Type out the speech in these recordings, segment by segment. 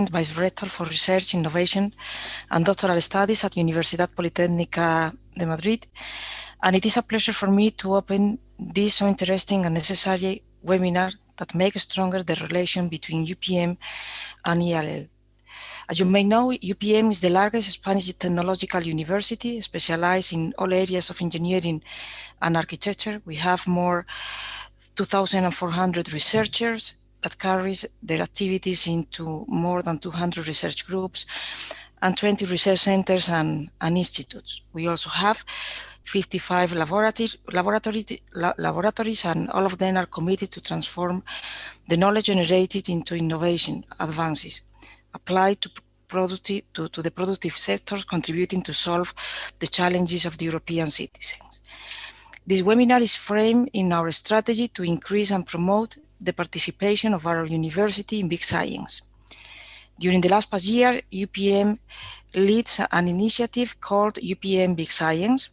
Vice-Rector for Research, Innovation and Doctoral Studies at Universidad Politécnica de Madrid, and it is a pleasure for me to open this so interesting and necessary webinar that makes stronger the relation between UPM and ELL. As you may know, UPM is the largest Spanish technological university specialized in all areas of engineering and architecture. We have more 2,400 researchers that carries their activities into more than 200 research groups and 20 research centers and institutes. We also have 55 laboratories, and all of them are committed to transform the knowledge generated into innovation advances applied to the productive sectors, contributing to solve the challenges of the European citizens. This webinar is framed in our strategy to increase and promote the participation of our university in big science. During the last past year, UPM leads an initiative called UPM Big Science,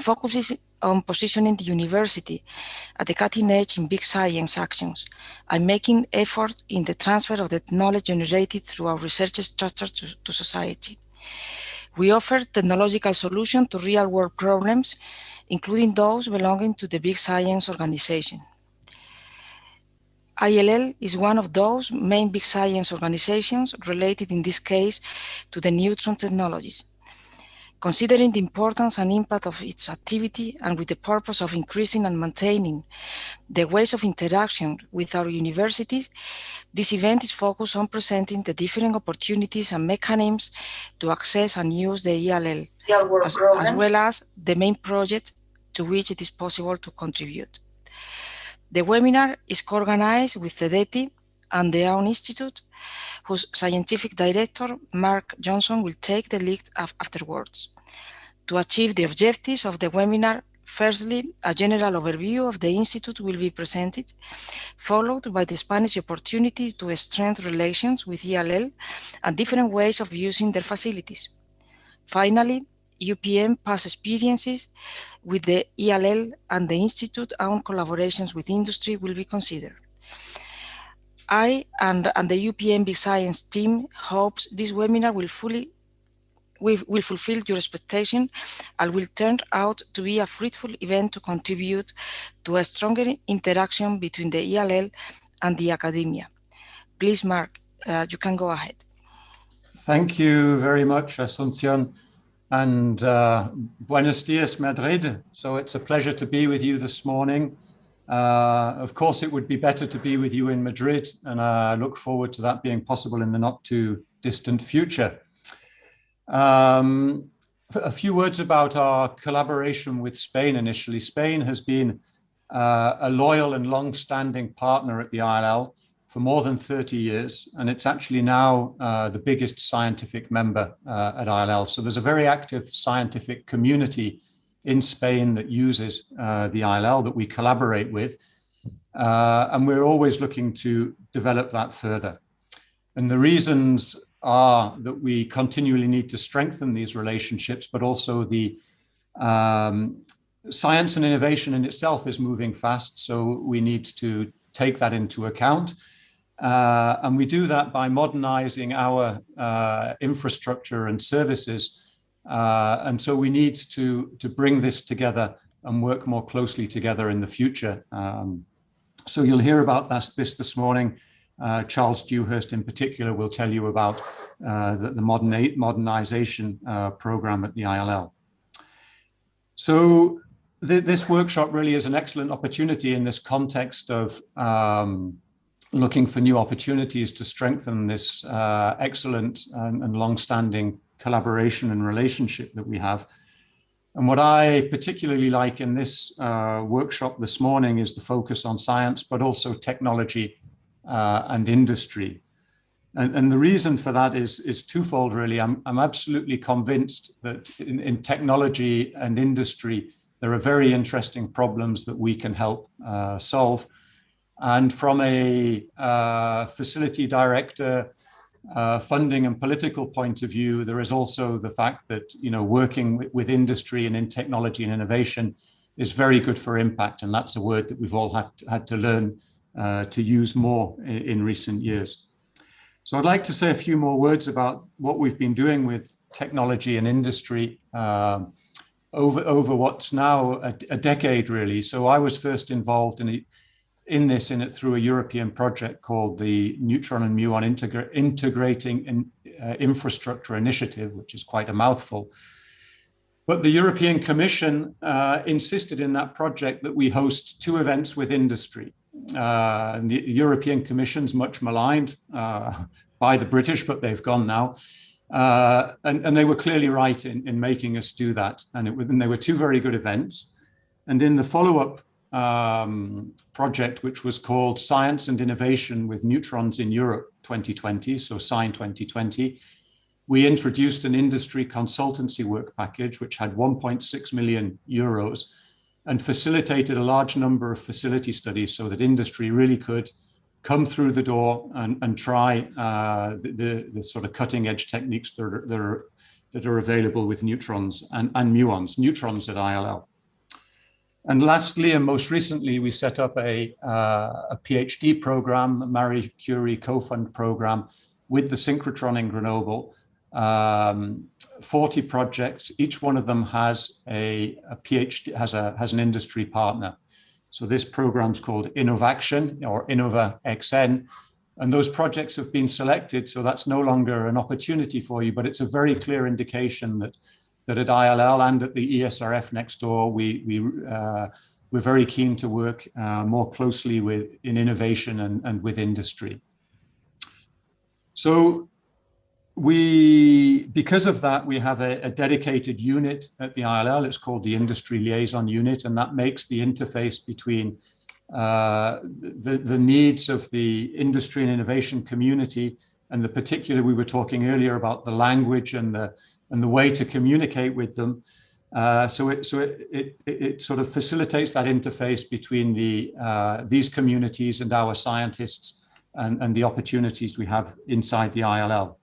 focuses on positioning the university at the cutting edge in big science actions and making effort in the transfer of the knowledge generated through our research structure to society. We offer technological solutions to real-world problems, including those belonging to the big science organization. ILL is one of those main big science organizations related in this case to the neutron technologies. Considering the importance and impact of its activity and with the purpose of increasing and maintaining the ways of interaction with our universities, this event is focused on presenting the different opportunities and mechanisms to access and use the ELL, as well as the main project to which it is possible to contribute. The webinar is co-organized with CDTI and the UN Institute, whose scientific director, Mark Johnson, will take the lead afterwards. To achieve the objectives of the webinar, firstly, a general overview of the Institute will be presented, followed by the Spanish opportunity to strengthen relations with ELL and different ways of using their facilities. Finally, UPM past experiences with the ELL and the Institute own collaborations with industry will be considered. I and the UPM Big Science team hopes this webinar will fulfill your expectation and will turn out to be a fruitful event to contribute to a stronger interaction between the ELL and the academia. Please, Mark, you can go ahead. Thank you very much, Asuncion, and buenos dias, Madrid. So it's a pleasure to be with you this morning. Of course, it would be better to be with you in Madrid, and I look forward to that being possible in the not too distant future. A few words about our collaboration with Spain initially. Spain has been a loyal and long-standing partner at the ILL for more than 30 years, and it's actually now the biggest scientific member at ILL. So there's a very active scientific community in Spain that uses the ILL that we collaborate with, and we're always looking to develop that further. And the reasons are that we continually need to strengthen these relationships, but also the science and innovation in itself is moving fast, so we need to take that into account. And we do that by modernizing our infrastructure and services. And so we need to bring this together and work more closely together in the future. So you'll hear about this morning. Charles Dewhurst in particular will tell you about the modernization program at the ILL. So this workshop really is an excellent opportunity in this context of looking for new opportunities to strengthen this excellent and long-standing collaboration and relationship that we have. And what I particularly like in this workshop this morning is the focus on science, but also technology and industry. And the reason for that is twofold, really. I'm absolutely convinced that in technology and industry, there are very interesting problems that we can help solve. And from a facility director, funding and political point of view, there is also the fact that, you know, working with industry and in technology and innovation is very good for impact. And that's a word that we've all had to learn to use more in recent years. So I'd like to say a few more words about what we've been doing with technology and industry over what's now a decade, really. So I was first involved in it through a European project called the Neutron and Muon Integrating Infrastructure Initiative, which is quite a mouthful. But the European Commission insisted in that project that we host 2 events with industry. And the European Commission's much maligned by the British, but they've gone now. And they were clearly right in making us do that. And they were 2 very good events. And in the follow-up project, which was called Science and Innovation with Neutrons in Europe 2020, so SIGN 2020, we introduced an industry consultancy work package, which had 1.6 million euros and facilitated a large number of facility studies so that industry really could come through the door and try the sort of cutting edge techniques that are available with neutrons and muons, neutrons at ILL. And lastly, and most recently, we set up a PhD program, a Marie Curie co-fund program with the synchrotron in Grenoble. 40 projects, each one of them has a PhD, has an industry partner. So this program's called Innovaction or InnovaXN, and those projects have been selected. So that's no longer an opportunity for you, but it's a very clear indication that at ILL and at the ESRF next door, we're very keen to work more closely in innovation and with industry. So because of that, we have a dedicated unit at the ILL. It's called the Industry Liaison Unit, and that makes the interface between the needs of the industry and innovation community, and we were talking earlier about the language and the way to communicate with them. So it sort of facilitates that interface between these communities and our scientists and the opportunities we have inside the ILL.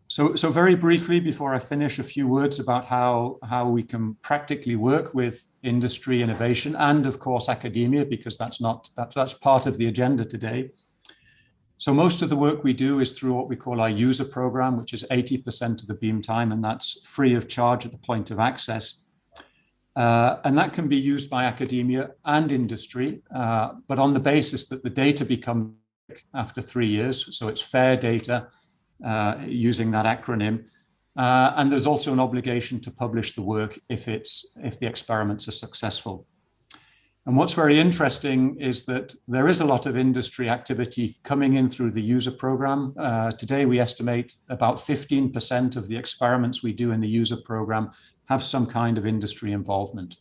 So very briefly, before I finish, a few words about how we can practically work with industry, innovation, and of course academia, because that's part of the agenda today. So most of the work we do is through what we call our user program, which is 80% of the beam time, and that's free of charge at the point of access. And that can be used by academia and industry, but on the basis that the data become after 3 years, so it's fair data, using that acronym. And there's also an obligation to publish the work if the experiments are successful. And what's very interesting is that there is a lot of industry activity coming in through the user program. Today, we estimate about 15% of the experiments we do in the user program have some kind of industry involvement.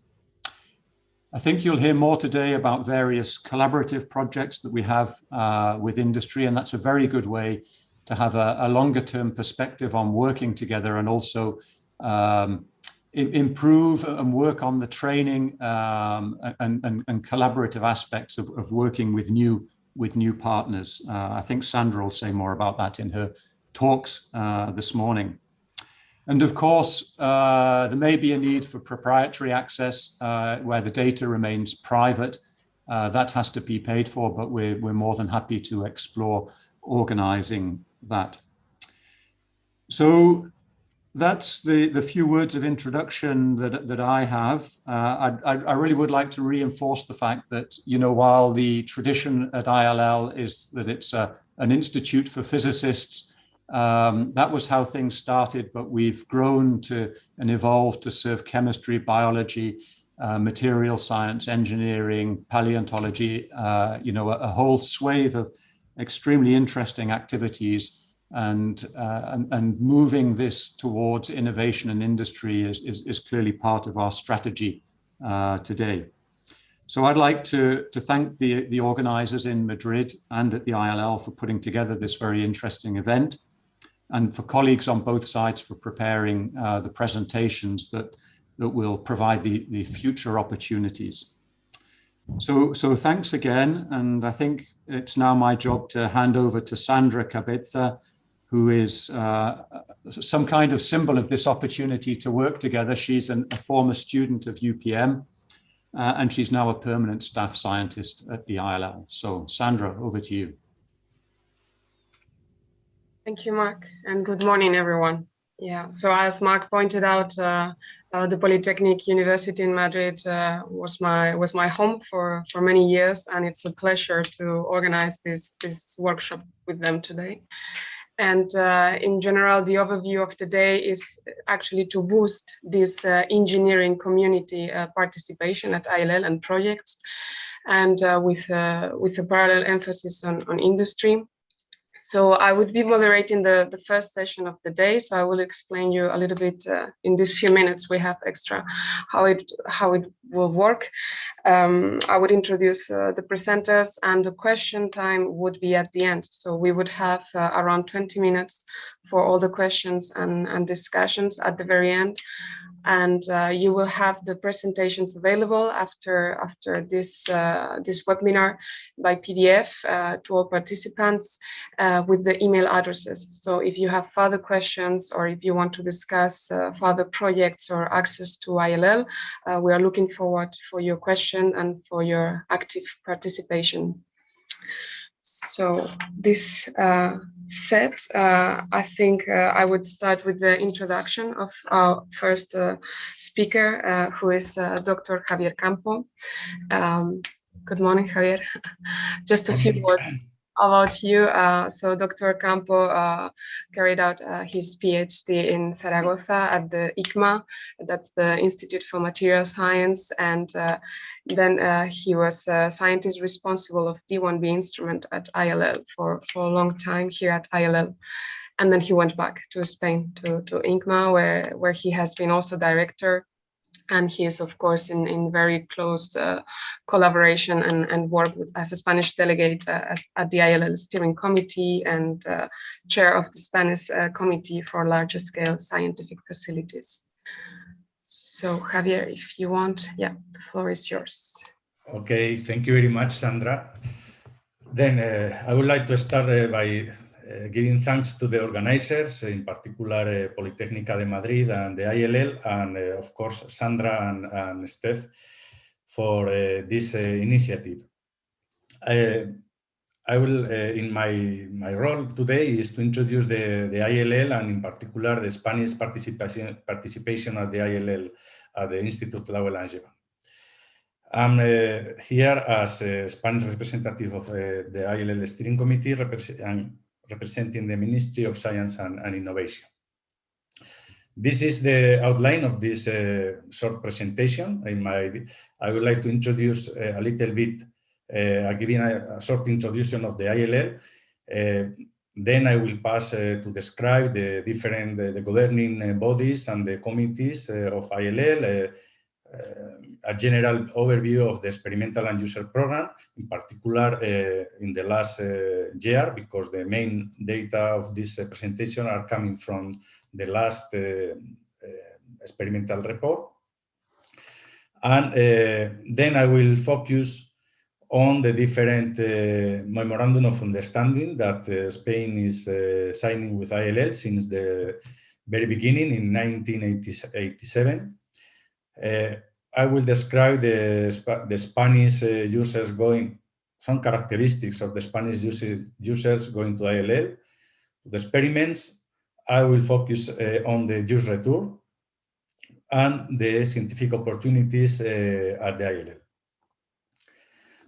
I think you'll hear more today about various collaborative projects that we have with industry, and that's a very good way to have a longer term perspective on working together and also improve and work on the training and collaborative aspects of working with new partners. I think Sandra will say more about that in her talks this morning. And of course, there may be a need for proprietary access where the data remains private. That has to be paid for, but we're more than happy to explore organizing that. So that's the few words of introduction that I have. I really would like to reinforce the fact that, while the tradition at ILL is that it's an institute for physicists, that was how things started, but we've grown and evolved to serve chemistry, biology, material science, engineering, paleontology, a whole swathe of extremely interesting activities, and moving this towards innovation and industry is clearly part of our strategy today. So I'd like to thank the organizers in Madrid and at the ILL for putting together this very interesting event, and for colleagues on both sides for preparing the presentations that will provide the future opportunities. So thanks again, and I think it's now my job to hand over to Sandra Cabeza, who is some kind of symbol of this opportunity to work together. She's a former student of UPM, and she's now a permanent staff scientist at the ILL. So Sandra, over to you. Thank you, Mark, and good morning, everyone. Yeah, so as Mark pointed out, the Polytechnic University in Madrid was my home for many years, and it's a pleasure to organize this workshop with them today. And in general, the overview of today is actually to boost this engineering community participation at ILL and projects, and with a parallel emphasis on industry. So I would be moderating the first session of the day. So I will explain you a little bit in these few minutes we have extra how it will work. I would introduce the presenters, and the question time would be at the end. So we would have around 20 minutes for all the questions and discussions at the very end. And you will have the presentations available after this webinar by PDF to all participants with the email addresses. So if you have further questions, or if you want to discuss further projects or access to ILL, we are looking forward for your question and for your active participation. So this set, I think I would start with the introduction of our first speaker, who is Dr. Javier Campo. Good morning, Javier. Just a few words about you. So Dr. Campo carried out his PhD in Zaragoza at the ICMA, that's the Institute for Material Science, and then he was a scientist responsible of D1B instrument at ILL for a long time here at ILL. And then he went back to Spain, to ICMA, where he has been also director. And he is, of course, in very close collaboration and work as a Spanish delegate at the ILL steering committee and chair of the Spanish committee for larger scale scientific facilities. So Javier, if you want, yeah, the floor is yours. Okay, thank you very much, Sandra. Then I would like to start by giving thanks to the organizers, in particular Politécnica de Madrid and the ILL, and of course Sandra and Steph for this initiative. I will, in my role today, is to introduce the ILL, and in particular the Spanish participation at the ILL, at the Institut Lau Langevin. I'm here as a Spanish representative of the ILL steering committee, representing the Ministry of Science and Innovation. This is the outline of this short presentation. I would like to introduce a little bit, giving a short introduction of the ILL. Then I will pass to describe the different the governing bodies and the committees of ILL, a general overview of the experimental and user program, in particular in the last year, because the main data of this presentation are coming from the last experimental report. And then I will focus on the different memorandum of understanding that Spain is signing with ILL since the very beginning in 1987. I will describe the Spanish users some characteristics of the Spanish users going to ILL. The experiments, I will focus on the use return and the scientific opportunities at the ILL.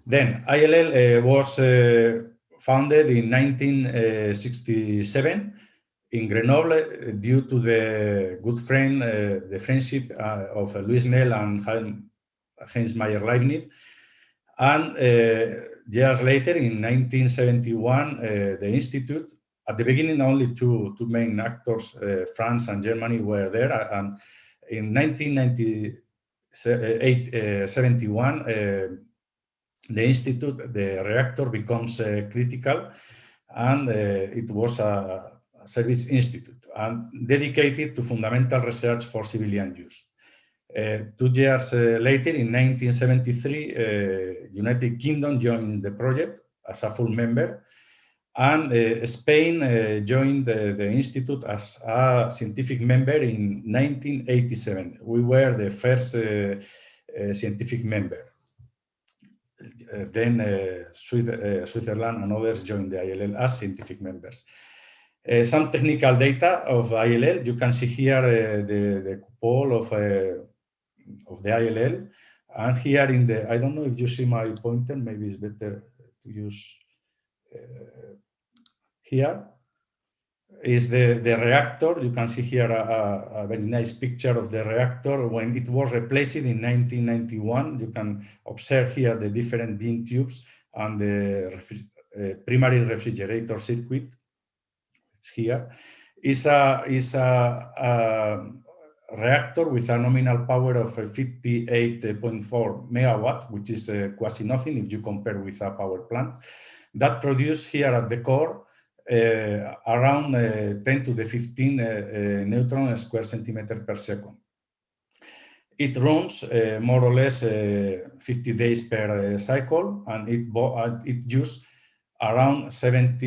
Then ILL was founded in 1967 in Grenoble due to the good friend, the friendship of Louis Snell and Heinz Meyer-Leibniz. And years later, in 1971, the Institute, at the beginning only two main actors, France and Germany, were there. And in 1971, the Institute, the reactor becomes critical, and it was a service institute and dedicated to fundamental research for civilian use. 2 years later, in 1973, United Kingdom joined the project as a full member, and Spain joined the Institute as a scientific member in 1987. We were the first scientific member. Then Switzerland and others joined the ILL as scientific members. Some technical data of ILL. You can see here the cupola of the ILL. And here in the, I don't know if you see my pointer, maybe it's better to use here. Is the reactor. You can see here a very nice picture of the reactor when it was replaced in 1991. You can observe here the different beam tubes and the primary refrigerator circuit. It's here. Is a reactor with a nominal power of 58.4 megawatt, which is quasi nothing if you compare with a power plant. That produces here at the core around 10 to the 15 neutron square centimeter per second. It runs more or less 50 days per cycle, and it uses around 7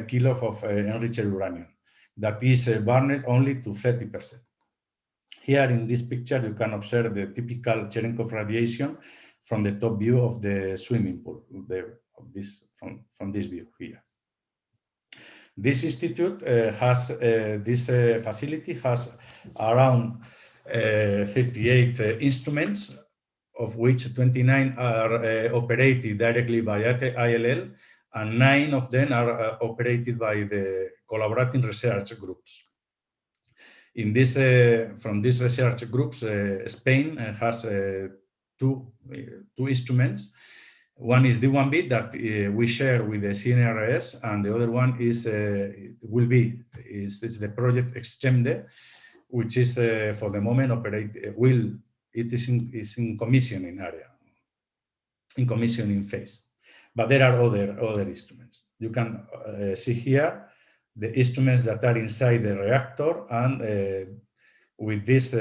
kilos of enriched uranium. That is burned only to 30%. Here in this picture, you can observe the typical Cherenkov radiation from the top view of the swimming pool, from this view here. This institute has, this facility has around 38 instruments, of which 29 are operated directly by ILL, and 9 of them are operated by the collaborating research groups. In this, from these research groups, Spain has two instruments. One is D1B that we share with the CNRS, and the other one is it's the project Extende, which is for the moment is in commissioning area, in commissioning phase. But there are other instruments. You can see here the instruments that are inside the reactor, and with these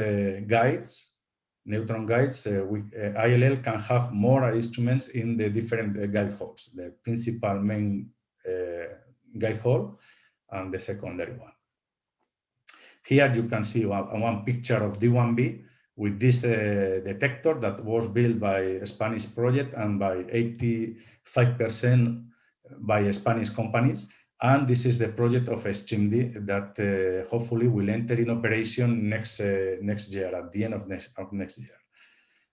guides, neutron guides, ILL can have more instruments in the different guide holes, the principal main guide hole and the secondary one. Here you can see one picture of D1B with this detector that was built by a Spanish project and by 85% by Spanish companies. And this is the project of StreamD that hopefully will enter in operation next year, at the end of next year.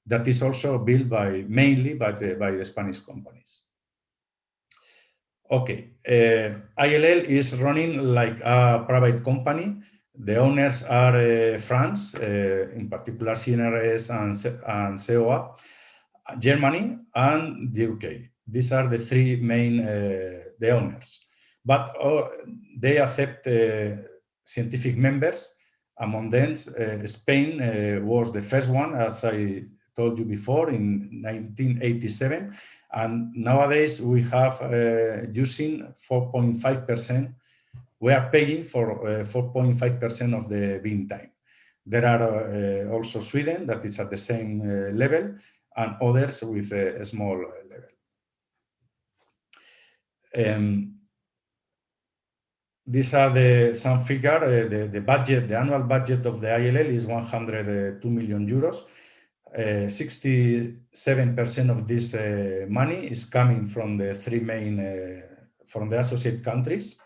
That is also built mainly by the Spanish companies. Okay, ILL is running like a private company. The owners are France, in particular CNRS and COA, Germany, and the UK. These are the three main the owners. But they accept scientific members. Among them, Spain was the first one, as I told you before, in 1987. And nowadays we have using 4.5%. We are paying for 4.5% of the beam time. There are also Sweden that is at the same level, and others with a small level. These are some figure. The budget, the annual budget of the ILL is 102 million euros. 67% of this money is coming from the three main, from the associate countries,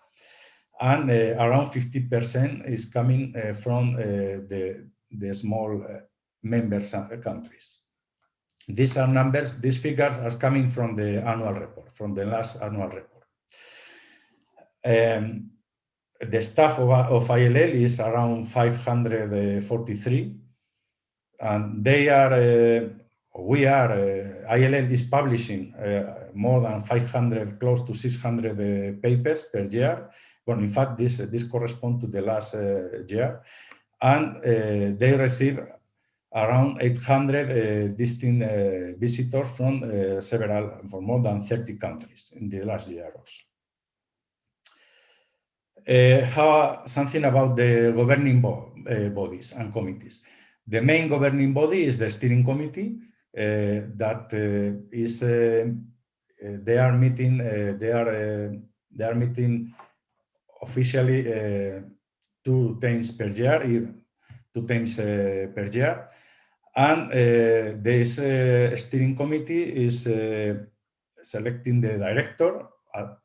and around 50% is coming from the small members countries. These are numbers. These figures are coming from the annual report, from the last annual report. The staff of ILL is around 543, and they are, ILL is publishing more than 500, close to 600 papers per year. Well, in fact, this corresponds to the last year, and they receive around 800 distinct visitors from from more than 30 countries in the last year also. Something about the governing bodies and committees. The main governing body is the steering committee that is they are meeting officially 2 times per year, and this steering committee is selecting the director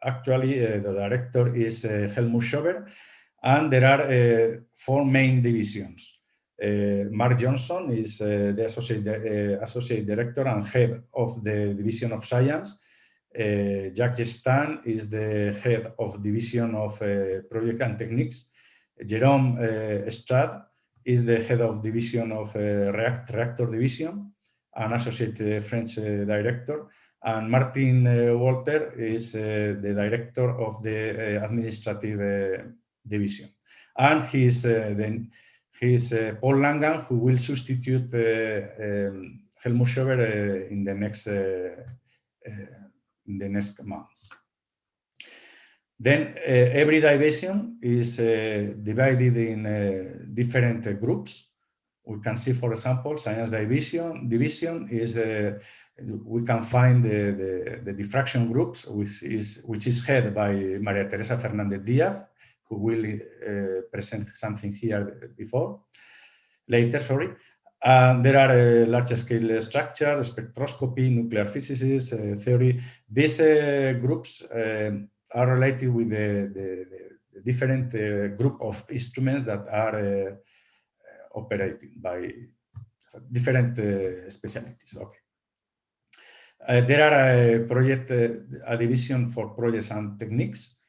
Actually, the director is Helmut Schober, and there are 4 main divisions. Mark Johnson is the associate director and head of the Division of Science. Jack Gestan is the head of Division of Project and Techniques. Jerome Strad is the head of Division of Reactor Division, an associate French director. And Martin Walter is the director of the administrative division. And he's Paul Langan, who will substitute Helmut Schober in the next months. Then every division is divided in different groups. We can see, for example, science division is we can find the diffraction groups, which is headed by Maria Teresa Fernandez Diaz, who will present something here later. Sorry. There are large-scale structure, spectroscopy, nuclear physics, theory. These groups are related with the different group of instruments that are operated by different specialties. Okay. There are a division for projects and techniques,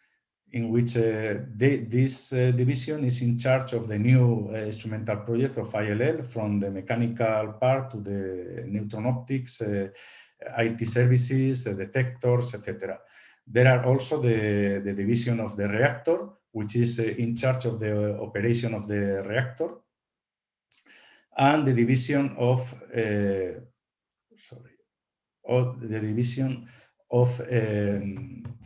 in which this division is in charge of the new instrumental project of ILL, from the mechanical part to the neutron optics, IT services, detectors, etc. There are also the division of the reactor, which is in charge of the operation of the reactor, and the division of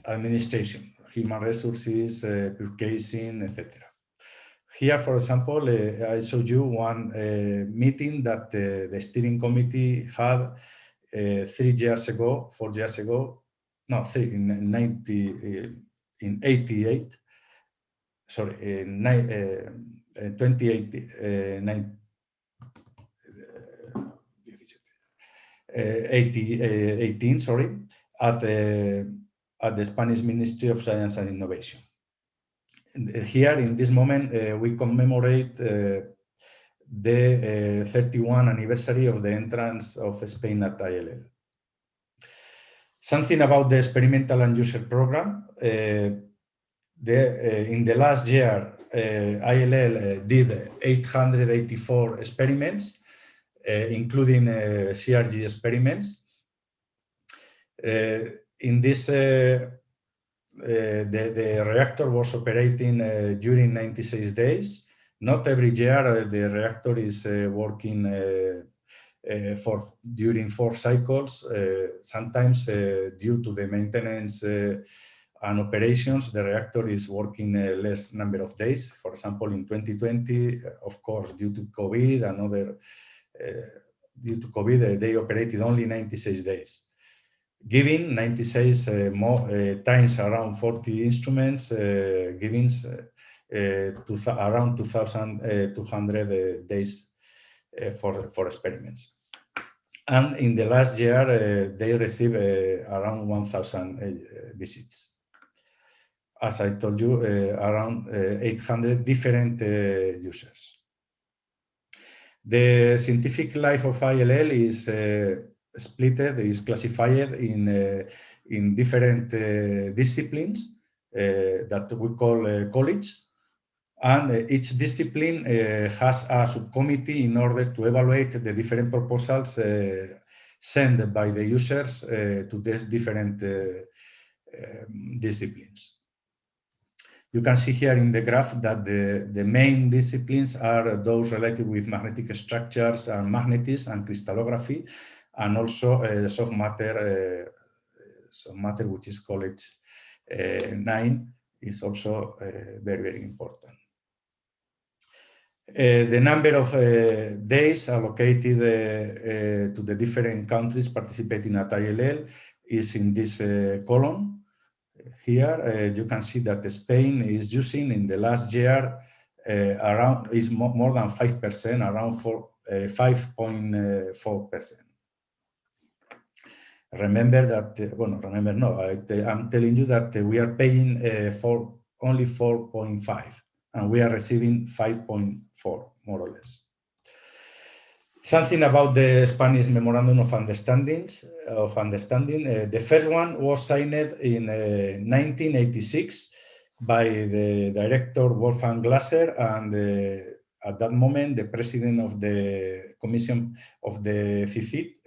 administration, human resources, purchasing, etc. Here, for example, I showed you one meeting that the steering committee had 4 years ago, no, in 88, sorry, in 2018, sorry, at the Spanish Ministry of Science and Innovation. Here, in this moment, we commemorate the 31st anniversary of the entrance of Spain at ILL. Something about the experimental and user program. In the last year, ILL did 884 experiments, including CRG experiments. In this, the reactor was operating during 96 days. Not every year the reactor is working during 4 cycles. Sometimes due to the maintenance and operations, the reactor is working less number of days. For example, in 2020, of course, due to COVID and other due to COVID, they operated only 96 days. Giving 96 times around 40 instruments, giving around 2,200 days for experiments. And in the last year, they received around 1,000 visits. As I told you, around 800 different users. The scientific life of ILL is classified in different disciplines that we call college, and each discipline has a subcommittee in order to evaluate the different proposals sent by the users to these different disciplines. You can see here in the graph that the main disciplines are those related with magnetic structures and magnetism and crystallography, and also soft matter, which is college 9, is also very, very important. The number of days allocated to the different countries participating at ILL is in this column. Here you can see that Spain is using in the last year more than 5%, around 5.4%. Remember that, remember, no, I'm telling you that we are paying for only 4.5 and we are receiving 5.4, more or less. Something about the Spanish Memorandum of Understanding. The first one was signed in 1986 by the director Wolfgang Glasser and at that moment the president of the Commission of the CICIT,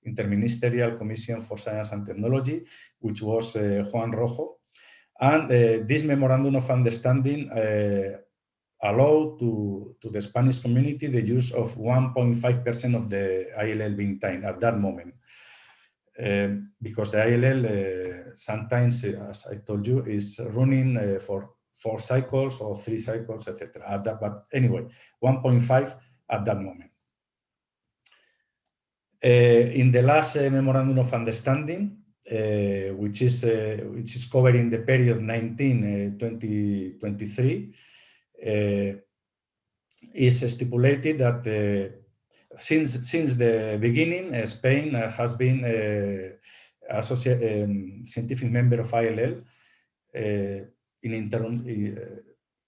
Interministerial Commission for Science and Technology, which was Juan Rojo. And this Memorandum of Understanding allow to the Spanish community the use of 1.5% of the ILL being time at that moment. Because the ILL sometimes, as I told you, is running for 4 cycles or 3 cycles, etc. But anyway, 1.5 at that moment. In the last Memorandum of Understanding, which is covering the period 2023, is stipulated that since the beginning, Spain has been scientific member of ILL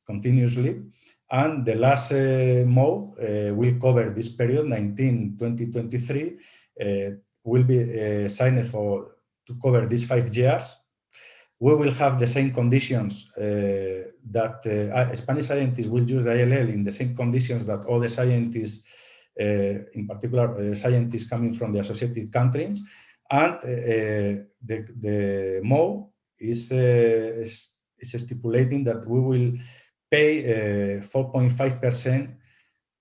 continuously, and the last MOU will cover this period 2023, will be signed to cover these 5 years. We will have the same conditions that Spanish scientists will use the ILL in the same conditions that all the scientists, in particular scientists coming from the associated countries, and the MOU is stipulating that we will pay 4.5%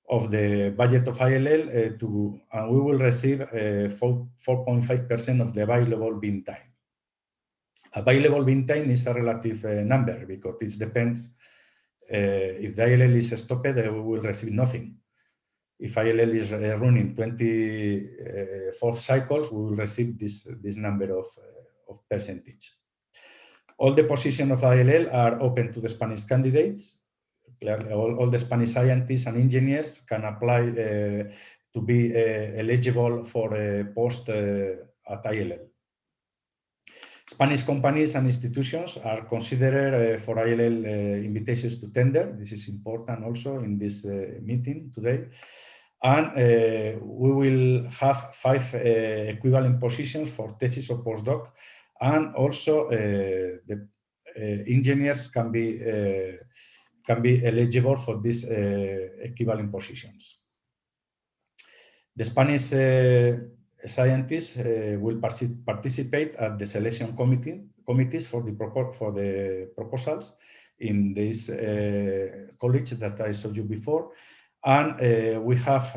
of the budget of ILL and we will receive 4.5% of the available beam time. Available beam time is a relative number because it depends. If the ILL is stopped, we will receive nothing. If ILL is running 24 cycles, we will receive this number of percentage. All the positions of ILL are open to the Spanish candidates. All the Spanish scientists and engineers can apply to be eligible for a post at ILL. Spanish companies and institutions are considered for ILL invitations to tender. This is important also in this meeting today. And we will have 5 equivalent positions for thesis or postdoc. And also the engineers can be eligible for these equivalent positions. The Spanish scientists will participate at the selection committees for the proposals in this college that I showed you before. And we have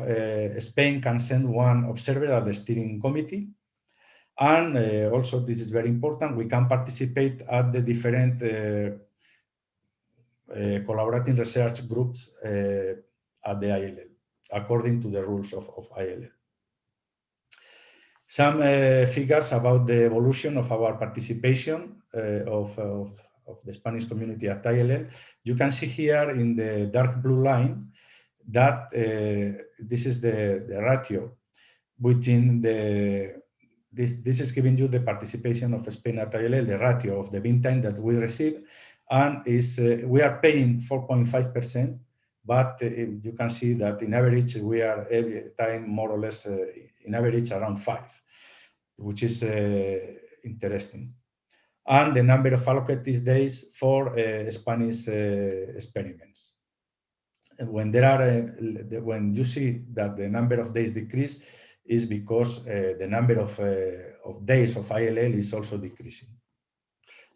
Spain can send 1 observer at the steering committee. And also, this is very important, we can participate at the different collaborating research groups at the ILL, according to the rules of ILL. Some figures about the evolution of our participation of the Spanish community at ILL. You can see here in the dark blue line that this is the ratio between this is giving you the participation of Spain at ILL, the ratio of the beam time that we receive, and we are paying 4.5%, but you can see that in average we are every time more or less in average around 5, which is interesting. And the number of allocated days for Spanish experiments. When when you see that the number of days decrease, is because the number of days of ILL is also decreasing,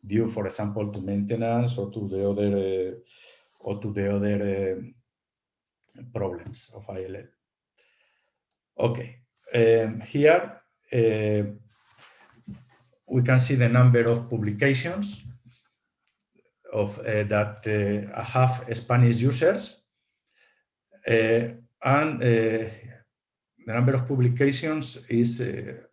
due, for example, to maintenance or to the other problems of ILL. Okay, here we can see the number of publications that have Spanish users, and the number of publications is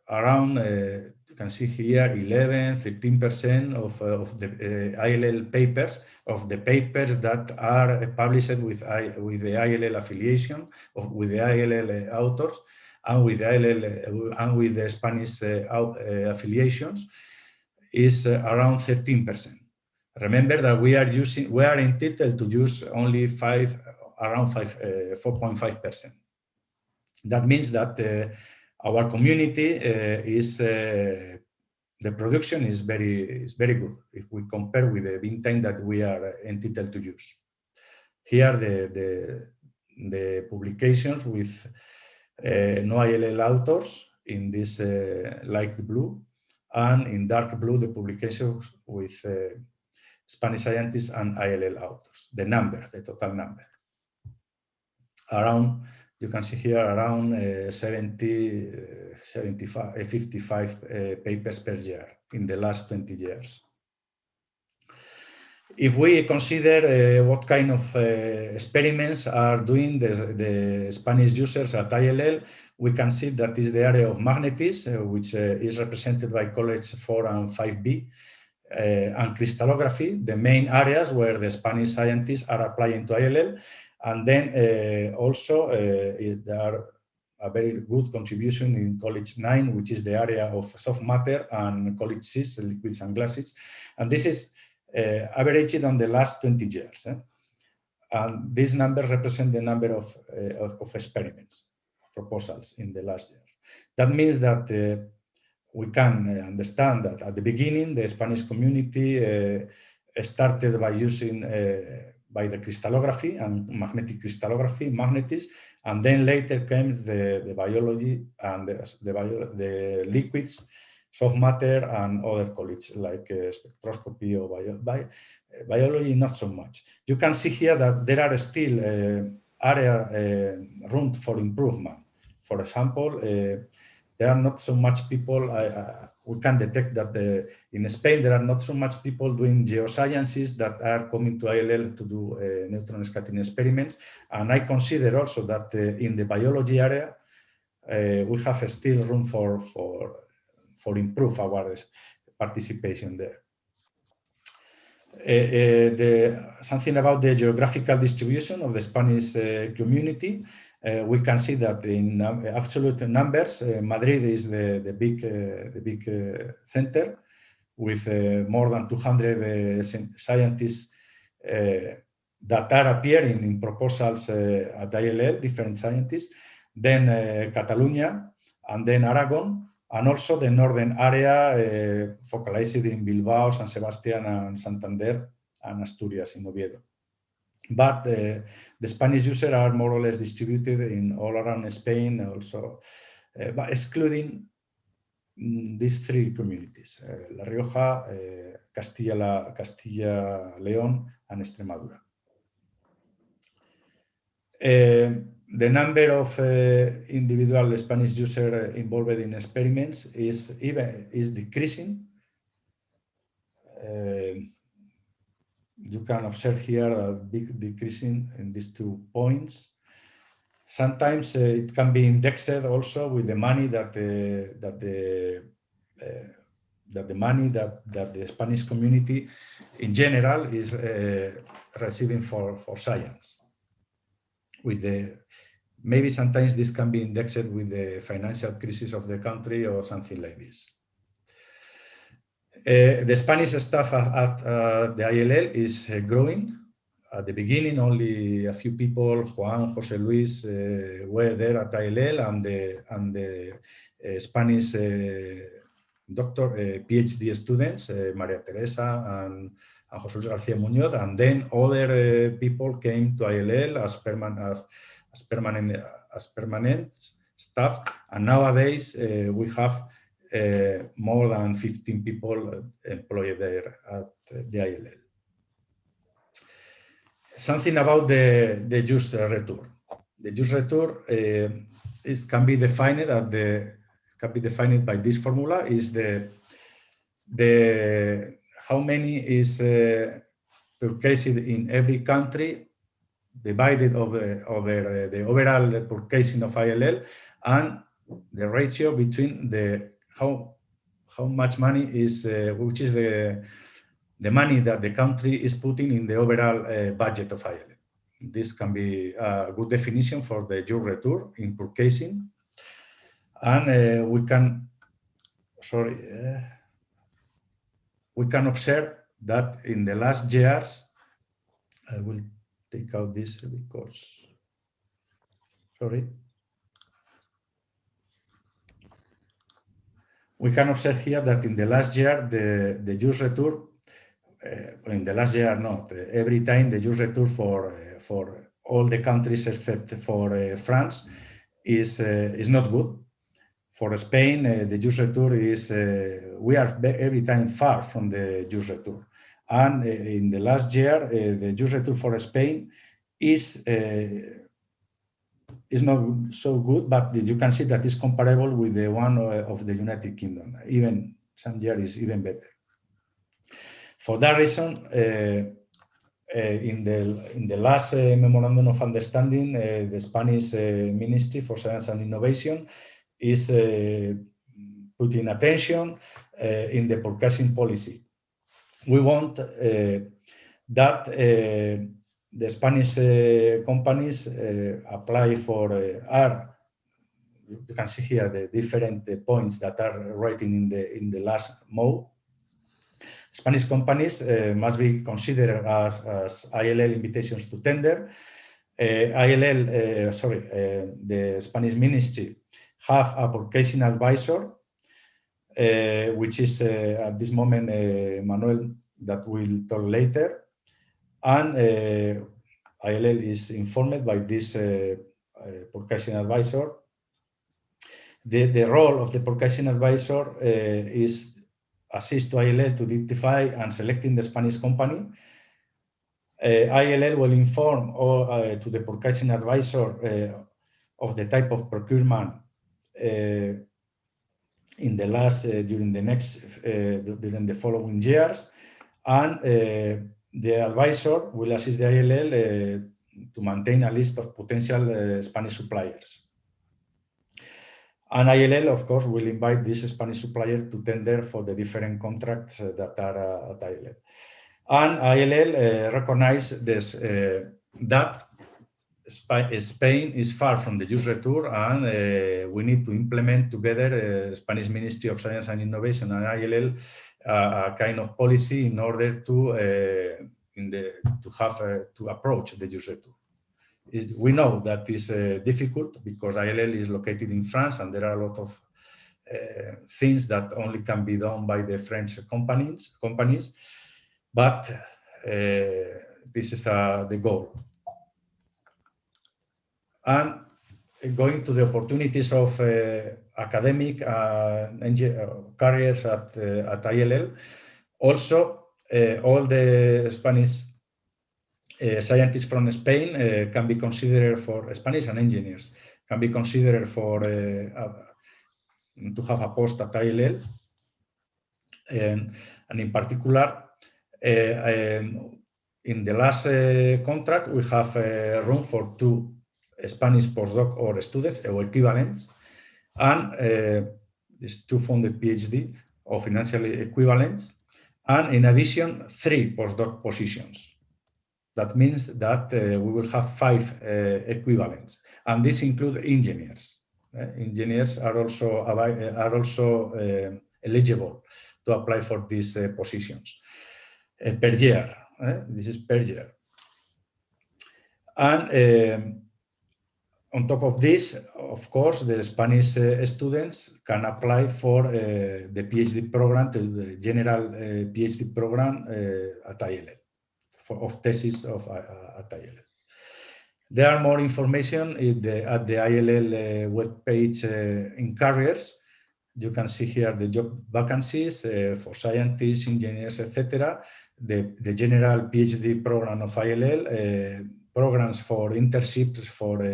around, you can see here, 11, 13% of the ILL papers, of the papers that are published with the ILL affiliation, with the ILL authors, and with the ILL and with the Spanish affiliations is around 13%. Remember that we are entitled to use only around 4.5%. That means that our community the production is very good if we compare with the mean time that we are entitled to use. Here the publications with no ILL authors in this light blue, and in dark blue the publications with Spanish scientists and ILL authors. The total number. Around, you can see here around 55 papers per year in the last 20 years. If we consider what kind of experiments are doing the Spanish users at ILL, we can see that is the area of magnetism, which is represented by college 4 and 5B, and crystallography, the main areas where the Spanish scientists are applying to ILL. And then also there are a very good contribution in college 9, which is the area of soft matter, and college 6, liquids and gases. And this is averaged on the last 20 years. And these numbers represent the number of experiments, proposals in the last years. That means that we can understand that at the beginning, the Spanish community started by using by the crystallography and magnetic crystallography, magnetism, and then later came the biology and the liquids, soft matter, and other colleges like spectroscopy or biology, not so much. You can see here that there are still room for improvement. For example, there are not so much people, we can detect that in Spain there are not so much people doing geosciences that are coming to ILL to do neutron scattering experiments. And I consider also that in the biology area, we have still room for improve our participation there. Something about the geographical distribution of the Spanish community. We can see that in absolute numbers, Madrid is the big center with more than 200 scientists that are appearing in proposals at ILL, different scientists. Then Catalonia, and then Aragon, and also the northern area focalized in Bilbao, San Sebastián, and Santander, and Asturias in Oviedo. But the Spanish users are more or less distributed in all around Spain, also, but excluding these three communities: La Rioja, Castilla, León, and Extremadura. The number of individual Spanish users involved in experiments is decreasing. You can observe here a big decreasing in these 2 points. Sometimes it can be indexed also with the money that the Spanish community in general is receiving for science. Maybe sometimes this can be indexed with the financial crisis of the country or something like this. The Spanish staff at the ILL is growing. At the beginning, only a few people, Juan, Jose Luis, were there at ILL, and the Spanish PhD students, Maria Teresa and José Luis García Muñoz, and then other people came to ILL as permanent staff. And nowadays we have more than 15 people employed there at the ILL. Something about the use return. The use return can be defined by this formula: is how many is purchased in every country divided over the overall purchasing of ILL, and the ratio between how much money is which is the money that the country is putting in the overall budget of ILL. This can be a good definition for the use return in purchasing. And we can observe that in the last years, I will take out this because, we can observe here that in the last year, the use return, in the last year, not every time the use return for all the countries except for France is not good. For Spain, the use return is, we are every time far from the use return. And in the last year, the use return for Spain is not so good, but you can see that it's comparable with the one of the United Kingdom. Even some year is even better. For that reason, in the last memorandum of understanding, the Spanish Ministry for Science and Innovation is putting attention in the purchasing policy. We want that the Spanish companies apply for you can see here the different points that are written in the last mode. Spanish companies must be considered as ILL invitations to tender. The Spanish Ministry have a purchasing advisor, which is at this moment Manuel that we'll talk later, and ILL is informed by this purchasing advisor. The role of the purchasing advisor is assist to ILL to identify and selecting the Spanish company. ILL will inform to the purchasing advisor of the type of procurement during the following years, and the advisor will assist the ILL to maintain a list of potential Spanish suppliers. And ILL, of course, will invite this Spanish supplier to tender for the different contracts that are at ILL. And ILL recognizes this, that Spain is far from the use return, and we need to implement together Spanish Ministry of Science and Innovation and ILL a kind of policy in order to approach the use return. We know that is difficult because ILL is located in France, and there are a lot of things that only can be done by the French companies, but this is the goal. And going to the opportunities of academic careers at ILL, also all the Spanish scientists from Spain can be considered for Spanish, and engineers can be considered for to have a post at ILL, and in particular in the last contract we have room for 2 Spanish postdoc or students or equivalents, and these 2 funded PhD or financially equivalents, and in addition 3 postdoc positions. That means that we will have 5 equivalents, and this includes engineers. Engineers are also eligible to apply for these positions per year. This is per year. And on top of this, of course, the Spanish students can apply for the PhD program, the general PhD program at ILL. Of thesis at ILL. There are more information at the ILL webpage in careers. You can see here the job vacancies for scientists, engineers, etc. The general PhD program of ILL, programs for internships for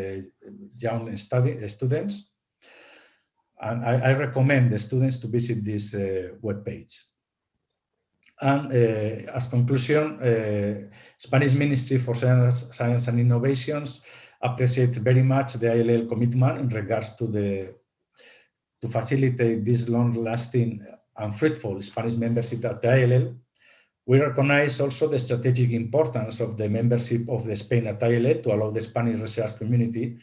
young students. And I recommend the students to visit this webpage. And as conclusion, Spanish Ministry for Science and Innovations appreciate very much the ILL commitment in regards to facilitate this long-lasting and fruitful Spanish membership at the ILL. We recognize also the strategic importance of the membership of the Spain at ILL to allow the Spanish research community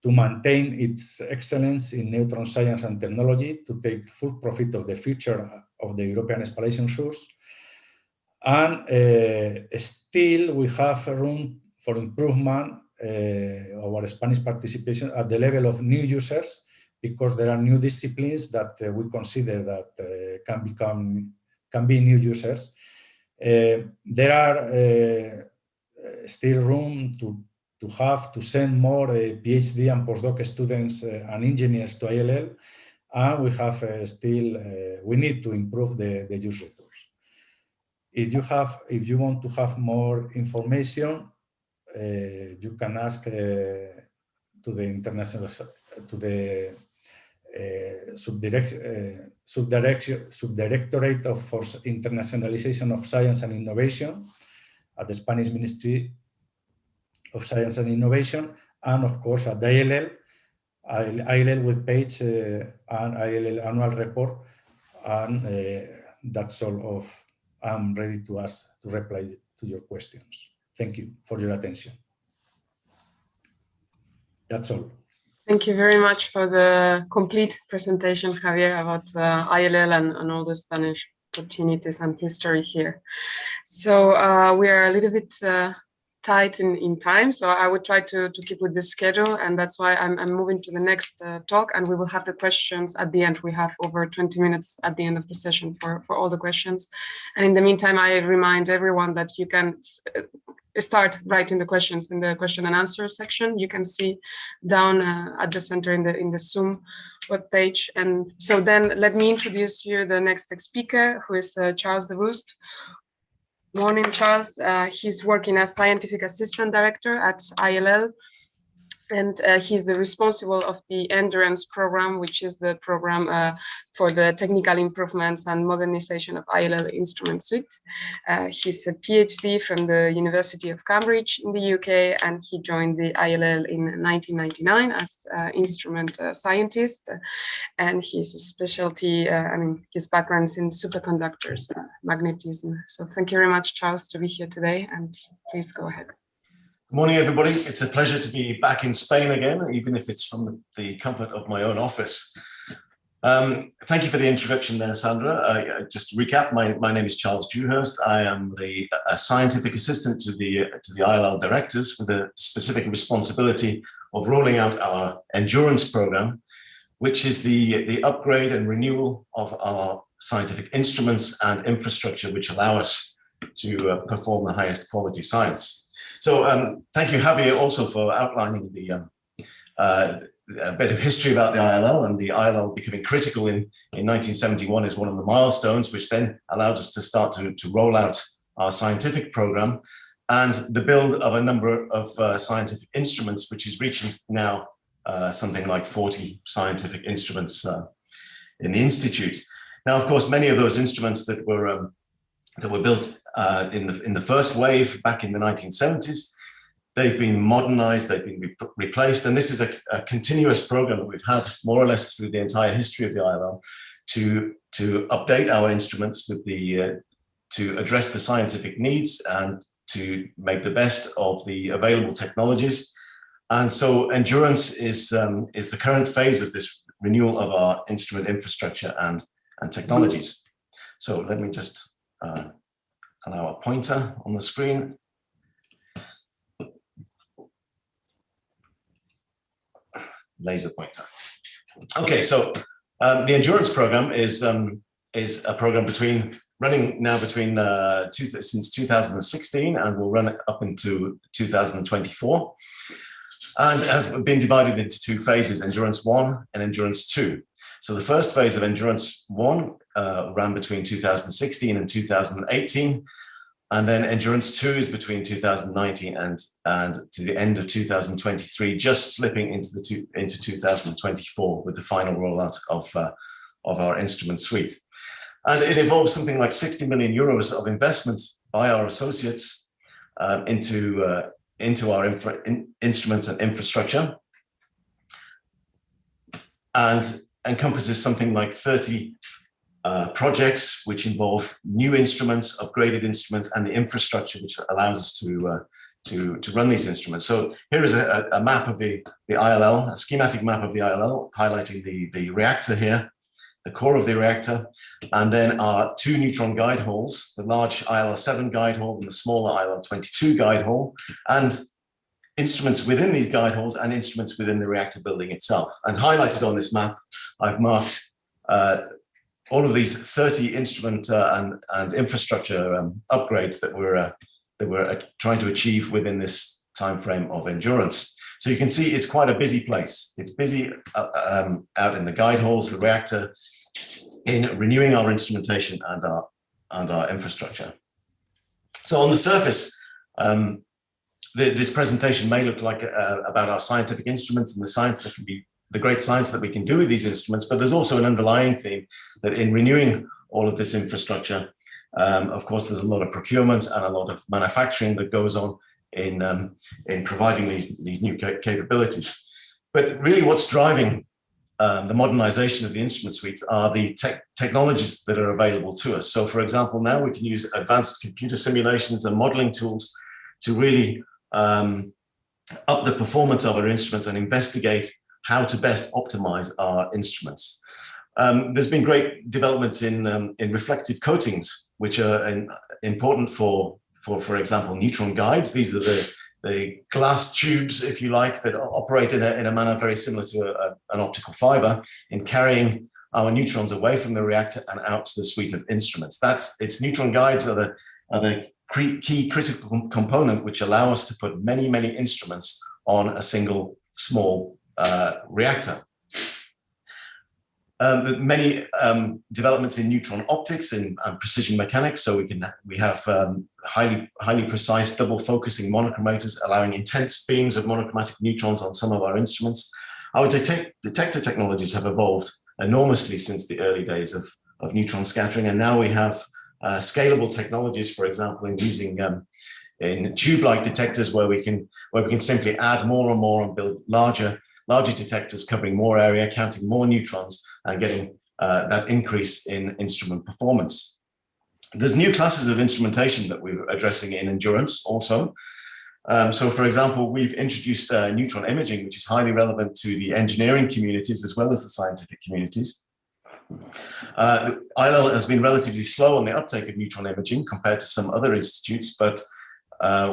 to maintain its excellence in neutron science and technology, to take full profit of the future of the European spallation source. And still we have room for improvement our Spanish participation at the level of new users, because there are new disciplines that we consider that can be new users. There are still room to send more PhD and postdoc students and engineers to ILL, and we have we need to improve the user tools. If you want to have more information, you can ask to the international, to the Subdirectorate for Internationalization of Science and Innovation at the Spanish Ministry of Science and Innovation, and of course at the ILL web page and ILL annual report, and that's all of. I'm ready to reply to your questions. Thank you for your attention. That's all. Thank you very much for the complete presentation, Javier, about ILL and all the Spanish opportunities and history here. So we are a little bit tight in time, so I would try to keep with this schedule, and that's why I'm moving to the next talk, and we will have the questions at the end. We have over 20 minutes at the end of the session for all the questions. And in the meantime, I remind everyone that you can start writing the questions in the question and answer section. You can see down at the center in the Zoom webpage. And so then let me introduce you the next speaker, who is Charles de Boost. Morning, Charles. He's working as Scientific Assistant Director at ILL, and he's the responsible of the Endurance program, which is the program for the technical improvements and modernization of ILL instrument suite. He's a PhD from the University of Cambridge in the UK, and he joined the ILL in 1999 as instrument scientist. And his specialty, his background is in superconductors, magnetism. So thank you very much, Charles, to be here today, and please go ahead. Good morning, everybody. It's a pleasure to be back in Spain again, even if it's from the comfort of my own office. Thank you for the introduction there, Sandra. Just to recap, my name is Charles Dewhurst. I am a scientific assistant to the ILL directors with a specific responsibility of rolling out our Endurance program, which is the upgrade and renewal of our scientific instruments and infrastructure, which allow us to perform the highest quality science. So thank you, Javier, also for outlining a bit of history about the ILL, and the ILL becoming critical in 1971 is one of the milestones, which then allowed us to start to roll out our scientific program and the build of a number of scientific instruments, which is reaching now something like 40 scientific instruments in the Institute. Now, of course, many of those instruments that were built in the first wave back in the 1970s, they've been modernized, they've been replaced, and this is a continuous program that we've had more or less through the entire history of the ILL to update our instruments with to address the scientific needs and to make the best of the available technologies. And so Endurance is the current phase of this renewal of our instrument infrastructure and technologies. So let me just allow a pointer on the screen. Laser pointer. Okay, so the Endurance program is a program running now since 2016, and will run up into 2024, and has been divided into two phases: Endurance 1 and Endurance 2. So the first phase of Endurance 1 ran between 2016 and 2018, and then Endurance 2 is between 2019 and to the end of 2023, just slipping into 2024 with the final rollout of our instrument suite. And it involves something like 60 million euros of investment by our associates into our instruments and infrastructure, and encompasses something like 30 projects, which involve new instruments, upgraded instruments, and the infrastructure which allows us to run these instruments. So here is a map of the ILL, a schematic map of the ILL, highlighting the reactor here, the core of the reactor, and then our two neutron guide halls, the large IL-7 guide hall and the smaller IL-22 guide hall, and instruments within these guide halls and instruments within the reactor building itself. And highlighted on this map, I've marked all of these 30 instrument and infrastructure upgrades that we're trying to achieve within this time frame of endurance. So you can see it's quite a busy place. It's busy out in the guide halls, the reactor, in renewing our instrumentation and our infrastructure. So on the surface, this presentation may look like about our scientific instruments and the science that can be, the great science that we can do with these instruments, but there's also an underlying theme that in renewing all of this infrastructure, of course, there's a lot of procurement and a lot of manufacturing that goes on in providing these new capabilities. But really what's driving the modernization of the instrument suite are the technologies that are available to us. So for example, now we can use advanced computer simulations and modeling tools to really up the performance of our instruments and investigate how to best optimize our instruments. There's been great developments in reflective coatings, which are important for example, neutron guides. These are the glass tubes, if you like, that operate in a manner very similar to an optical fiber in carrying our neutrons away from the reactor and out to the suite of instruments. Its neutron guides are the key critical component which allow us to put many, many instruments on a single small reactor. Many developments in neutron optics and precision mechanics, so we have highly precise double focusing monochromators allowing intense beams of monochromatic neutrons on some of our instruments. Our detector technologies have evolved enormously since the early days of neutron scattering, and now we have scalable technologies, for example, in using in tube-like detectors where we can simply add more and more and build larger detectors covering more area, counting more neutrons, and getting that increase in instrument performance. There's new classes of instrumentation that we're addressing in endurance also. So for example, we've introduced neutron imaging, which is highly relevant to the engineering communities as well as the scientific communities. ILL has been relatively slow on the uptake of neutron imaging compared to some other institutes, but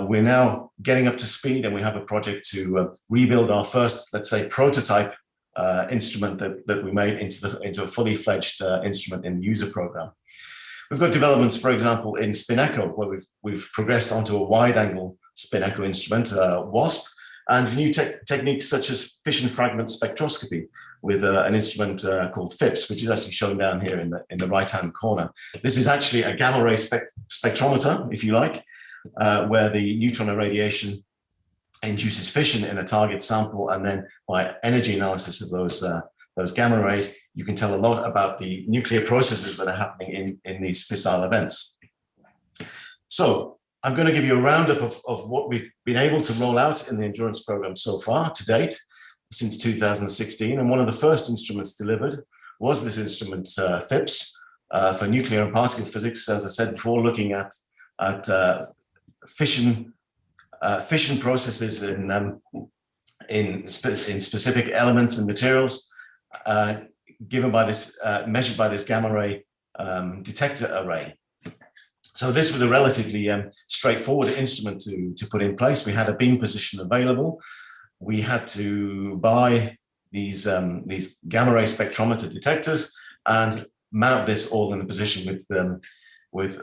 we're now getting up to speed, and we have a project to rebuild our first, let's say, prototype instrument that we made into a fully fledged instrument in the user program. We've got developments, for example, in spin echo, where we've progressed onto a wide angle spin echo instrument, WASP, and new techniques such as fission fragment spectroscopy with an instrument called FIPS, which is actually shown down here in the right-hand corner. This is actually a gamma ray spectrometer, if you like, where the neutron irradiation induces fission in a target sample, and then by energy analysis of those gamma rays, you can tell a lot about the nuclear processes that are happening in these fissile events. So I'm going to give you a roundup of what we've been able to roll out in the endurance program so far to date since 2016. And one of the first instruments delivered was this instrument, FIPS, for nuclear and particle physics, as I said before, looking at fission processes in specific elements and materials, given by this measured by this gamma ray detector array. So this was a relatively straightforward instrument to put in place. We had a beam position available. We had to buy these gamma ray spectrometer detectors and mount this all in the position with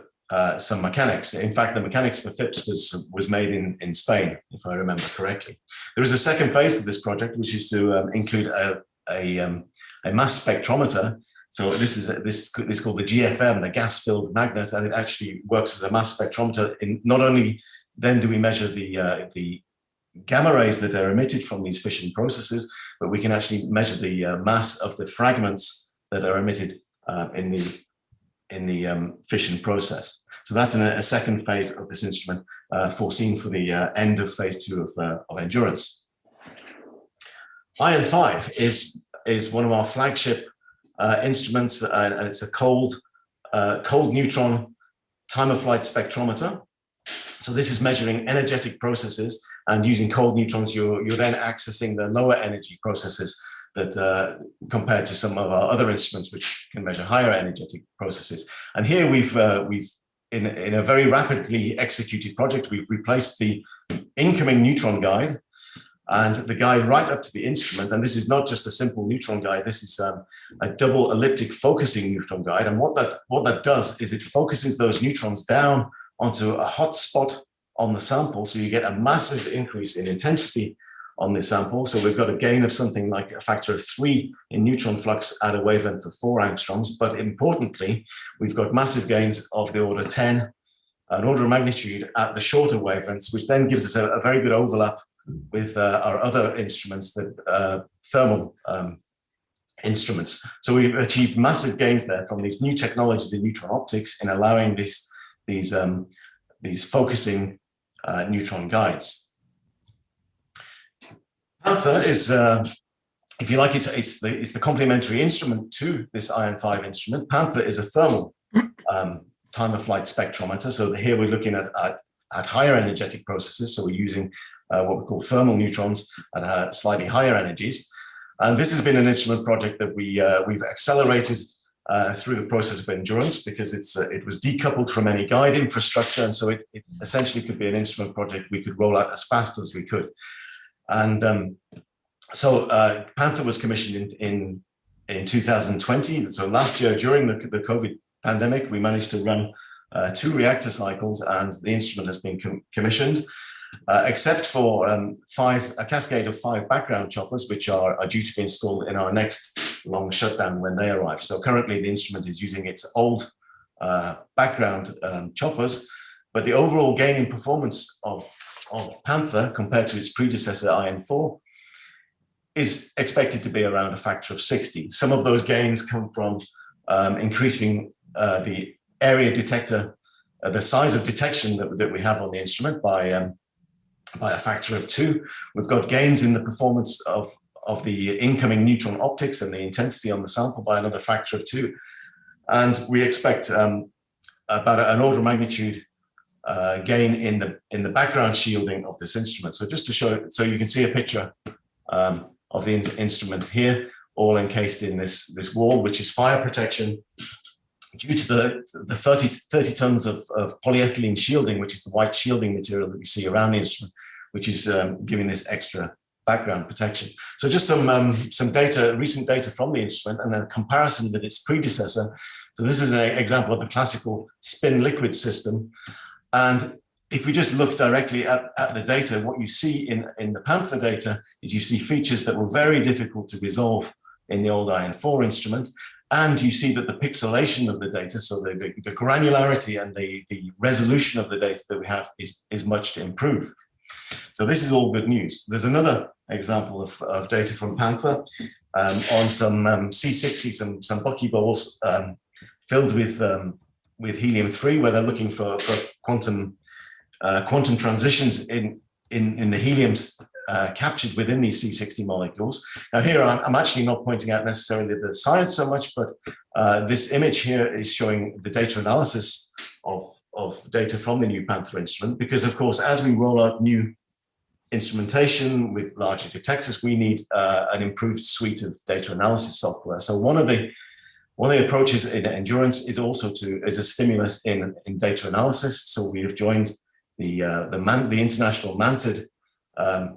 some mechanics. In fact, the mechanics for FIPS was made in Spain, if I remember correctly. There is a second phase to this project, which is to include a mass spectrometer. So this is called the GFM, the gas-filled magnet, and it actually works as a mass spectrometer. Not only then do we measure the gamma rays that are emitted from these fission processes, but we can actually measure the mass of the fragments that are emitted in the fission process. So that's in a second phase of this instrument, foreseen for the end of phase 2 of endurance. Iron 5 is one of our flagship instruments, and it's a cold neutron time of flight spectrometer. So this is measuring energetic processes, and using cold neutrons, you're then accessing the lower energy processes that compared to some of our other instruments, which can measure higher energetic processes. And here we've in a very rapidly executed project, we've replaced the incoming neutron guide and the guide right up to the instrument. And this is not just a simple neutron guide. This is a double elliptic focusing neutron guide. And what that does is it focuses those neutrons down onto a hot spot on the sample. So you get a massive increase in intensity on this sample. So we've got a gain of something like a factor of 3 in neutron flux at a wavelength of 4 angstroms. But importantly, we've got massive gains of the order 10, an order of magnitude at the shorter wavelengths, which then gives us a very good overlap with our other instruments, the thermal instruments. So we've achieved massive gains there from these new technologies in neutron optics in allowing these focusing neutron guides. Panther is, if you like, it's the complementary instrument to this Ion 5 instrument. Panther is a thermal time of flight spectrometer. So here we're looking at higher energetic processes. So we're using what we call thermal neutrons at slightly higher energies. And this has been an instrument project that we've accelerated through the process of endurance, because it was decoupled from any guide infrastructure. And so it essentially could be an instrument project we could roll out as fast as we could. And so Panther was commissioned in 2020. So last year, during the COVID pandemic, we managed to run 2 reactor cycles, and the instrument has been commissioned, except for a cascade of 5 background choppers, which are due to be installed in our next long shutdown when they arrive. So currently the instrument is using its old background choppers, but the overall gain in performance of Panther compared to its predecessor Ion 4 is expected to be around a factor of 60. Some of those gains come from increasing the area detector, the size of detection that we have on the instrument by a factor of 2. We've got gains in the performance of the incoming neutron optics and the intensity on the sample by another factor of 2. And we expect about an order of magnitude gain in the background shielding of this instrument. So just to show, so you can see a picture of the instrument here, all encased in this wall, which is fire protection due to the 30 tons of polyethylene shielding, which is the white shielding material that we see around the instrument, which is giving this extra background protection. So just some data, recent data from the instrument, and a comparison with its predecessor. So this is an example of a classical spin liquid system. And if we just look directly at the data, what you see in the Panther data is you see features that were very difficult to resolve in the old Ion 4 instrument. And you see that the pixelation of the data, so the granularity and the resolution of the data that we have is much improved. So this is all good news. There's another example of data from Panther on some C60, some buckyballs filled with helium-3, where they're looking for quantum transitions in the heliums captured within these C60 molecules. Now here, I'm actually not pointing out necessarily the science so much, but this image here is showing the data analysis of data from the new Panther instrument, because of course, as we roll out new instrumentation with larger detectors, we need an improved suite of data analysis software. So one of the approaches in endurance is also is a stimulus in data analysis. So we have joined the international MANTID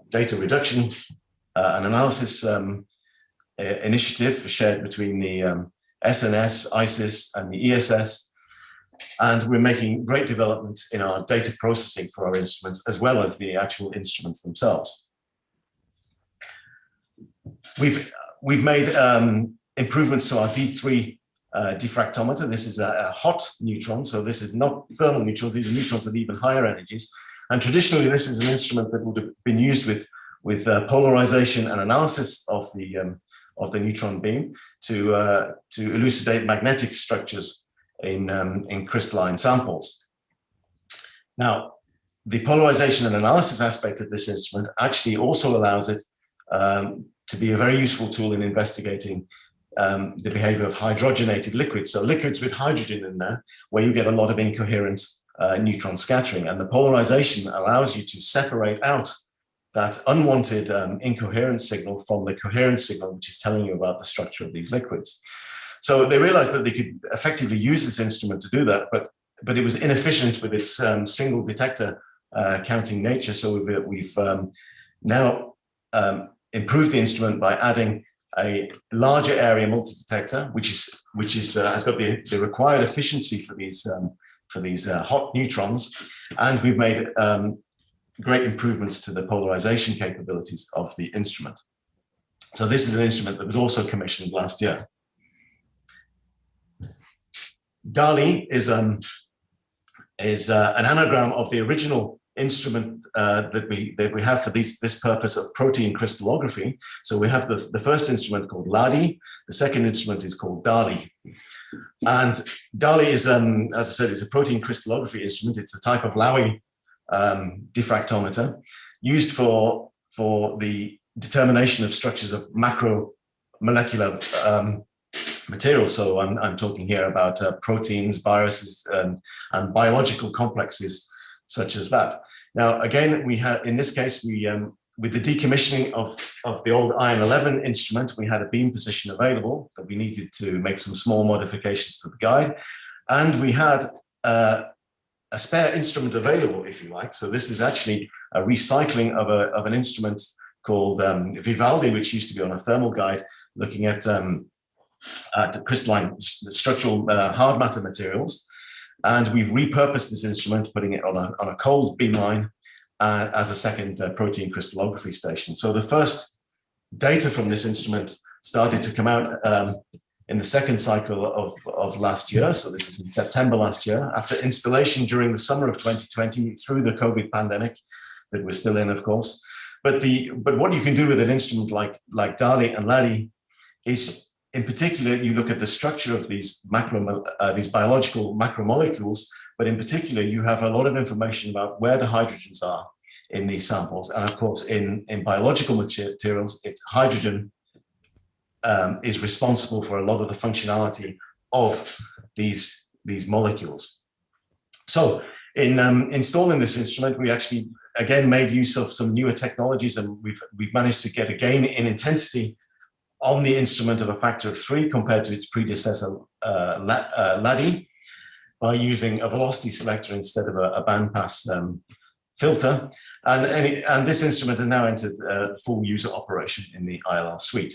data reduction and analysis initiative shared between the SNS, ISIS, and the ESS. And we're making great developments in our data processing for our instruments, as well as the actual instruments themselves. We've made improvements to our D3 diffractometer. This is a hot neutron, so this is not thermal neutrons. These are neutrons at even higher energies. And traditionally, this is an instrument that would have been used with polarization and analysis of the neutron beam to elucidate magnetic structures in crystalline samples. Now, the polarization and analysis aspect of this instrument actually also allows it to be a very useful tool in investigating the behavior of hydrogenated liquids. So liquids with hydrogen in there, where you get a lot of incoherent neutron scattering. And the polarization allows you to separate out that unwanted incoherent signal from the coherent signal, which is telling you about the structure of these liquids. So they realized that they could effectively use this instrument to do that, but it was inefficient with its single detector counting nature. So we've now improved the instrument by adding a larger area multi-detector, which has got the required efficiency for these hot neutrons, and we've made great improvements to the polarization capabilities of the instrument. So this is an instrument that was also commissioned last year. DALI is an anagram of the original instrument that we have for this purpose of protein crystallography. So we have the first instrument called LADI, the second instrument is called DALI. And DALI is, as I said, it's a protein crystallography instrument. It's a type of Laue diffractometer used for the determination of structures of macromolecular materials. So I'm talking here about proteins, viruses, and biological complexes such as that. Now, again, we had, in this case, with the decommissioning of the old Iron 11 instrument, we had a beam position available that we needed to make some small modifications to the guide. And we had a spare instrument available, if you like. So this is actually a recycling of an instrument called Vivaldi, which used to be on a thermal guide, looking at crystalline structural hard matter materials. And we've repurposed this instrument, putting it on a cold beamline as a second protein crystallography station. So the first data from this instrument started to come out in the second cycle of last year. So this is in September last year, after installation during the summer of 2020 through the COVID pandemic that we're still in, of course. But what you can do with an instrument like DALI and LADI is, in particular, you look at the structure of these biological macromolecules, but in particular, you have a lot of information about where the hydrogens are in these samples. And of course, in biological materials, it's hydrogen is responsible for a lot of the functionality of these molecules. So in installing this instrument, we actually, again, made use of some newer technologies, and we've managed to get a gain in intensity on the instrument of a factor of 3 compared to its predecessor, LADI, by using a velocity selector instead of a bandpass filter. And this instrument has now entered full user operation in the ILL suite.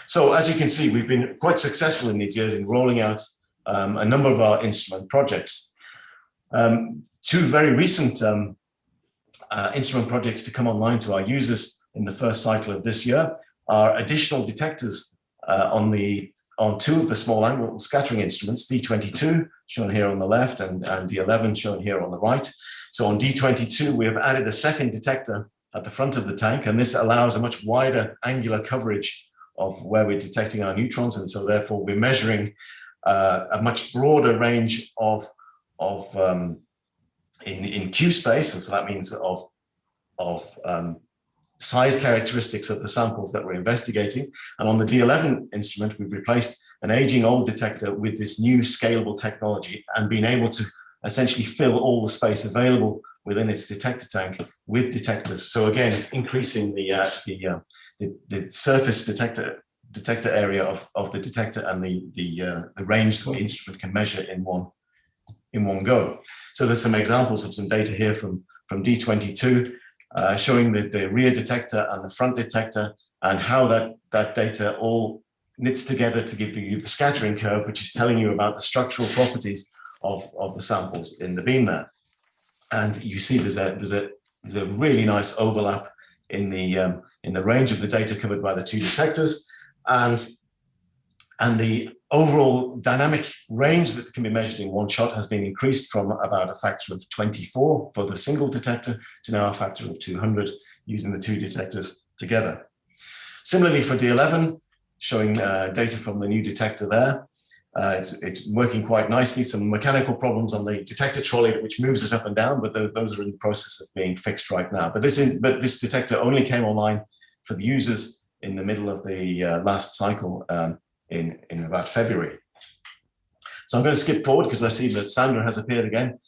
So as you can see, we've been quite successful in these years in rolling out a number of our instrument projects. Two very recent instrument projects to come online to our users in the first cycle of this year are additional detectors on 2 of the small angle scattering instruments, D22, shown here on the left, and D11, shown here on the right. So on D22, we have added a second detector at the front of the tank, and this allows a much wider angular coverage of where we're detecting our neutrons, and so therefore we're measuring a much broader range in Q space, and so that means of size characteristics of the samples that we're investigating. And on the D11 instrument, we've replaced an aging old detector with this new scalable technology and been able to essentially fill all the space available within its detector tank with detectors. So again, increasing the surface detector area of the detector and the range that the instrument can measure in one go. So there's some examples of some data here from D22 showing the rear detector and the front detector and how that data all knits together to give you the scattering curve, which is telling you about the structural properties of the samples in the beam there. And you see there's a really nice overlap in the range of the data covered by the 2 detectors, and the overall dynamic range that can be measured in one shot has been increased from about a factor of 24 for the single detector to now a factor of 200 using the 2 detectors together. Similarly for D11, showing data from the new detector there. It's working quite nicely. Some mechanical problems on the detector trolley which moves it up and down, but those are in the process of being fixed right now. But this detector only came online for the users in the middle of the last cycle in about February. So I'm going to skip forward because I see that Sandra has appeared again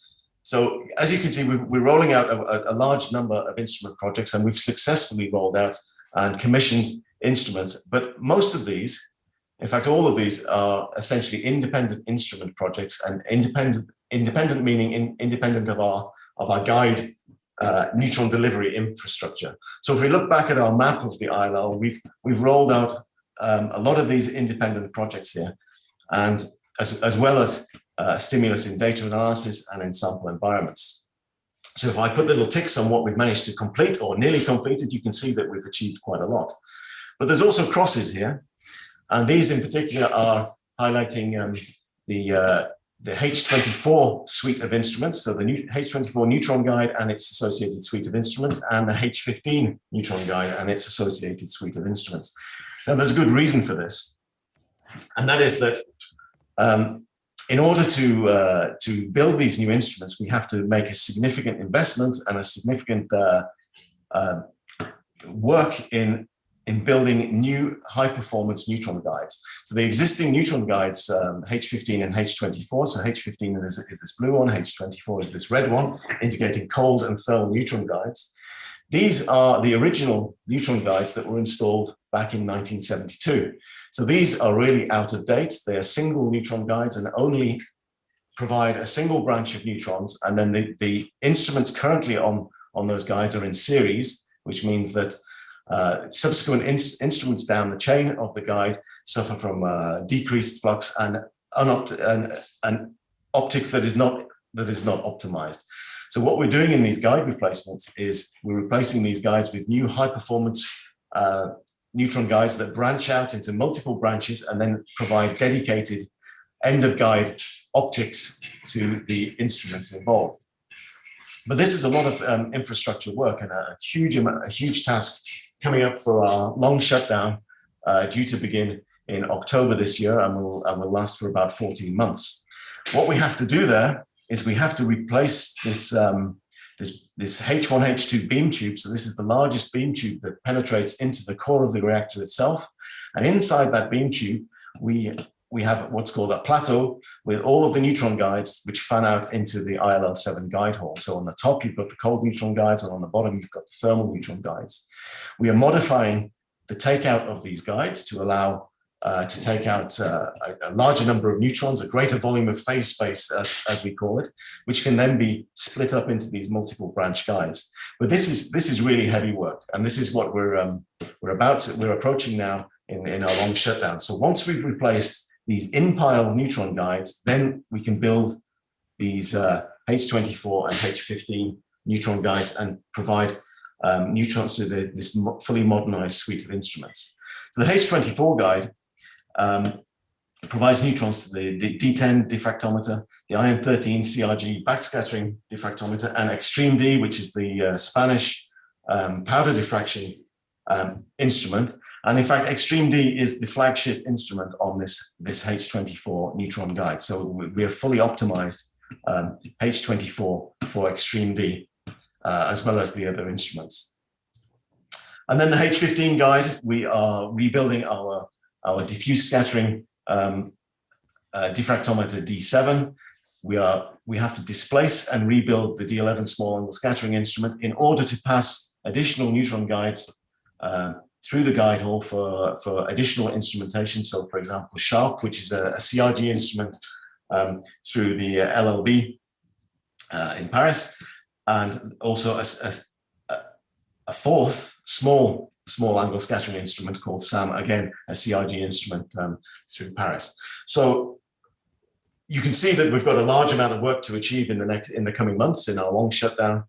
So as you can see, we're rolling out a large number of instrument projects, and we've successfully rolled out and commissioned instruments. But most of these, in fact, all of these are essentially independent instrument projects, and independent meaning independent of our guide neutron delivery infrastructure. So if we look back at our map of the ILL, we've rolled out a lot of these independent projects here, and as well as stimulus in data analysis and in sample environments. So if I put little ticks on what we've managed to complete or nearly completed, you can see that we've achieved quite a lot. But there's also crosses here, and these in particular are highlighting the H24 suite of instruments, so the new H24 neutron guide and its associated suite of instruments, and the H15 neutron guide and its associated suite of instruments. Now, there's a good reason for this, and that is that in order to build these new instruments, we have to make a significant investment and a significant work in building new high-performance neutron guides. So the existing neutron guides, H15 and H24, so H15 is this blue one, H24 is this red one, indicating cold and thermal neutron guides. These are the original neutron guides that were installed back in 1972. So these are really out of date. They are single neutron guides and only provide a single branch of neutrons. And then the instruments currently on those guides are in series, which means that subsequent instruments down the chain of the guide suffer from decreased flux and optics that is not optimized. So what we're doing in these guide replacements is we're replacing these guides with new high performance neutron guides that branch out into multiple branches and then provide dedicated end of guide optics to the instruments involved. But this is a lot of infrastructure work and a huge task coming up for our long shutdown due to begin in October this year and will last for about 14 months. What we have to do there is we have to replace this H1H2 beam tube. So this is the largest beam tube that penetrates into the core of the reactor itself. And inside that beam tube, we have what's called a plateau with all of the neutron guides which fan out into the ILL7 guide hole. So on the top, you've got the cold neutron guides, and on the bottom, you've got the thermal neutron guides. We are modifying the takeout of these guides to allow to take out a larger number of neutrons, a greater volume of phase space, as we call it, which can then be split up into these multiple branch guides. But this is really heavy work, and this is what we're approaching now in our long shutdown. So once we've replaced these in-pile neutron guides, then we can build these H24 and H15 neutron guides and provide neutrons to this fully modernized suite of instruments. So the H24 guide provides neutrons to the D10 diffractometer, the iron 13 CRG backscattering diffractometer, and Extreme D, which is the Spanish powder diffraction instrument. And in fact, Extreme D is the flagship instrument on this H24 neutron guide. So we have fully optimized H24 for Extreme D, as well as the other instruments. And then the H15 guide, we are rebuilding our diffuse scattering diffractometer D7. We have to displace and rebuild the D11 small angle scattering instrument in order to pass additional neutron guides through the guide hole for additional instrumentation. So for example, SHARP, which is a CRG instrument through the LLB in Paris, and also a fourth small angle scattering instrument called SAM, again, a CRG instrument through Paris. So you can see that we've got a large amount of work to achieve in the coming months in our long shutdown,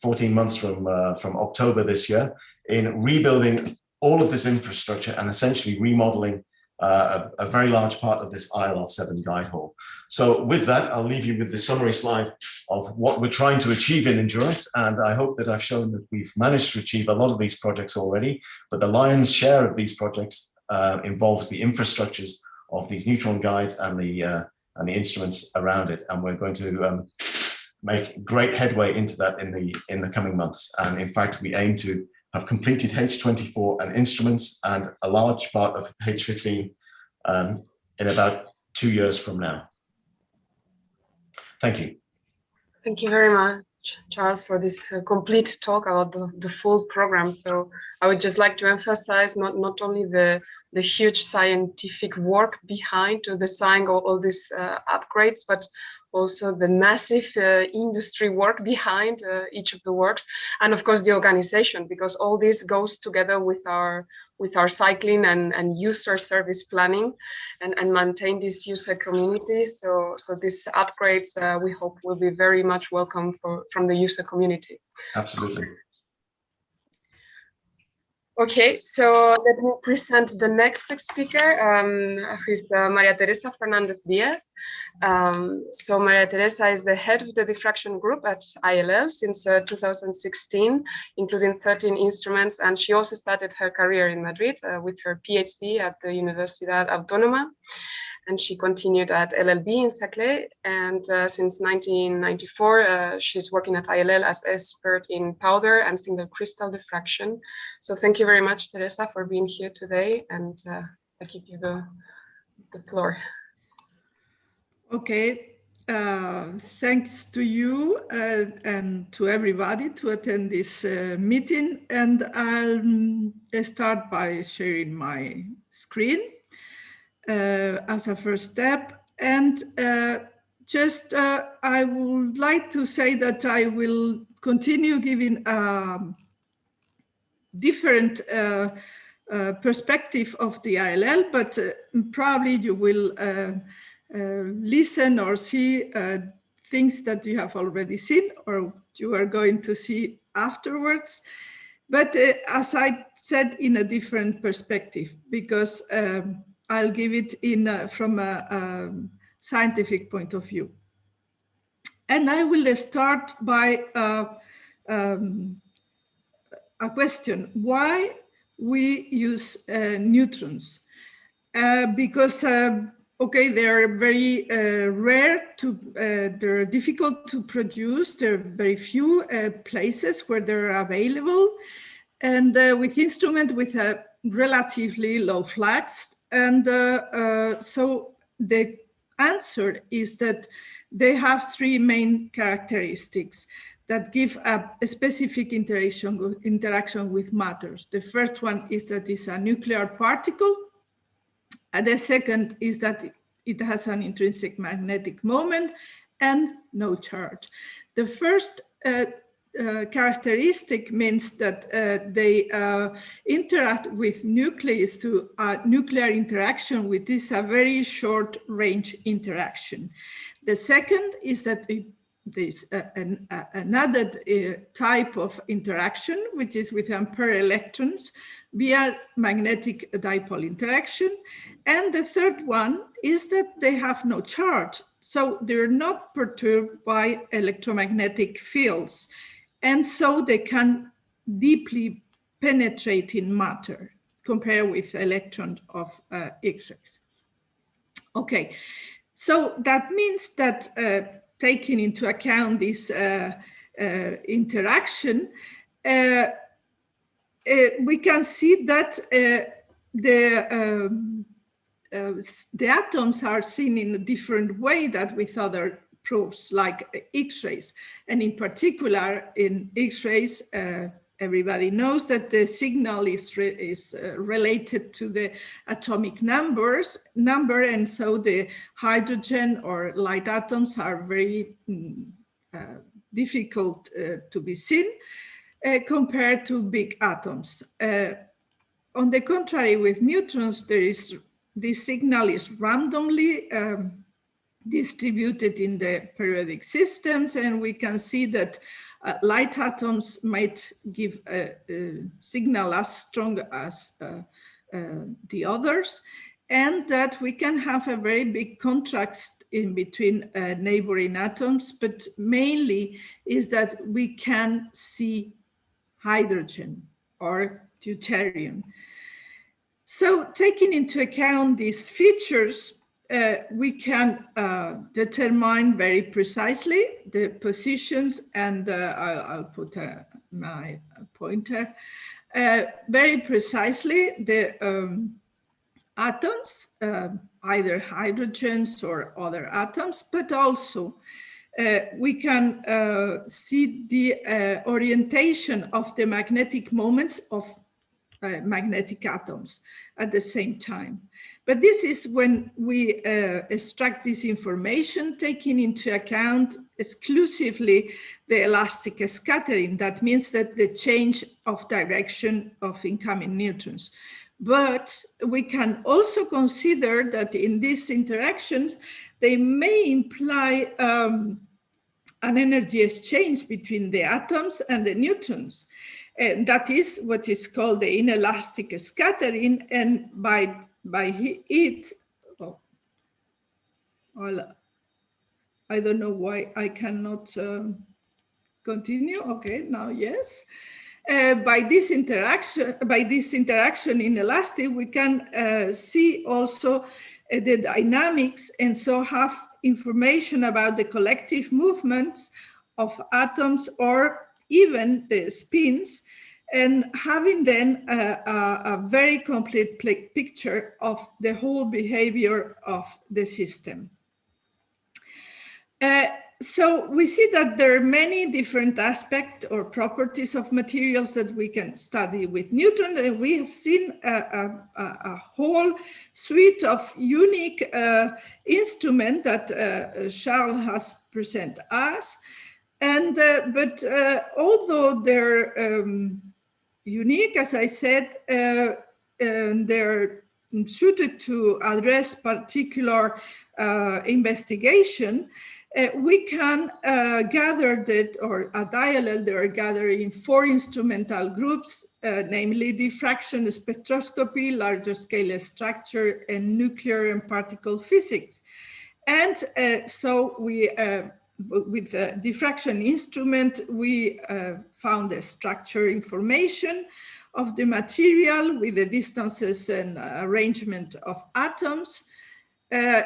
14 months from October this year, in rebuilding all of this infrastructure and essentially remodeling a very large part of this ILL7 guide hole. So with that, I'll leave you with the summary slide of what we're trying to achieve in Endurance. And I hope that I've shown that we've managed to achieve a lot of these projects already, but the lion's share of these projects involves the infrastructures of these neutron guides and the instruments around it. And we're going to make great headway into that in the coming months. And in fact, we aim to have completed H24 and instruments and a large part of H15 in about 2 years from now. Thank you. Thank you very much, Charles, for this complete talk about the full program. So I would just like to emphasize not only the huge scientific work behind to design all these upgrades, but also the massive industry work behind each of the works, and of course the organization, because all this goes together with our cycling and user service planning and maintain this user community. So these upgrades we hope will be very much welcome from the user community. Absolutely. Okay, so let me present the next speaker, who is Maria Teresa Fernandez Diaz. So Maria Teresa is the head of the diffraction group at ILL since 2016, including 13 instruments, and she also started her career in Madrid with her PhD at the Universidad Autónoma. And she continued at LLB in Saclay, and since 1994, she's working at ILL as expert in powder and single crystal diffraction. So thank you very much, Teresa, for being here today, and I give you the floor. Okay, thanks to you and to everybody to attend this meeting, and I'll start by sharing my screen as a first step. And I would like to say that I will continue giving different perspective of the ILL, but probably you will listen or see things that you have already seen or you are going to see afterwards. But as I said, in a different perspective, because I'll give it from a scientific point of view. And I will start by a question: why we use neutrons? Because okay, they're very rare they're difficult to produce. There are very few places where they're available, and with instrument with a relatively low flux. And so the answer is that they have three main characteristics that give a specific interaction with matters. The first one is that it's a nuclear particle. And the second is that it has an intrinsic magnetic moment and no charge. The first characteristic means that they interact with nucleus through a nuclear interaction, which is a very short range interaction. The second is that there's another type of interaction, which is with ampere electrons via magnetic dipole interaction. And the third one is that they have no charge. So they're not perturbed by electromagnetic fields. And so they can deeply penetrate in matter compared with electron of X-rays. Okay, so that means that taking into account this interaction, we can see that the atoms are seen in a different way than with other proofs like X-rays. And in particular, in X-rays, everybody knows that the signal is related to the atomic number, and so the hydrogen or light atoms are very difficult to be seen compared to big atoms. On the contrary, with neutrons, this signal is randomly distributed in the periodic systems, and we can see that light atoms might give a signal as strong as the others, and that we can have a very big contrast in between neighboring atoms, but mainly is that we can see hydrogen or deuterium. So taking into account these features, we can determine very precisely the positions, and I'll put my pointer, very precisely the atoms, either hydrogens or other atoms, but also we can see the orientation of the magnetic moments of magnetic atoms at the same time. But this is when we extract this information, taking into account exclusively the elastic scattering. That means that the change of direction of incoming neutrons. But we can also consider that in these interactions, they may imply an energy exchange between the atoms and the neutrons. And that is what is called the inelastic scattering. And by it, oh, well, I don't know why I cannot continue. Okay, now yes. By this interaction in elastic, we can see also the dynamics, and so have information about the collective movements of atoms or even the spins, and having then a very complete picture of the whole behavior of the system. So we see that there are many different aspects or properties of materials that we can study with Newton, and we have seen a whole suite of unique instruments that Charles has presented us. And but although they're unique, as I said, they're suited to address particular investigation. We can gather that, or at ILL, they are gathered in 4 instrumental groups, namely diffraction spectroscopy, larger scale structure, and nuclear and particle physics. And so we, with a diffraction instrument, we found the structure information of the material with the distances and arrangement of atoms.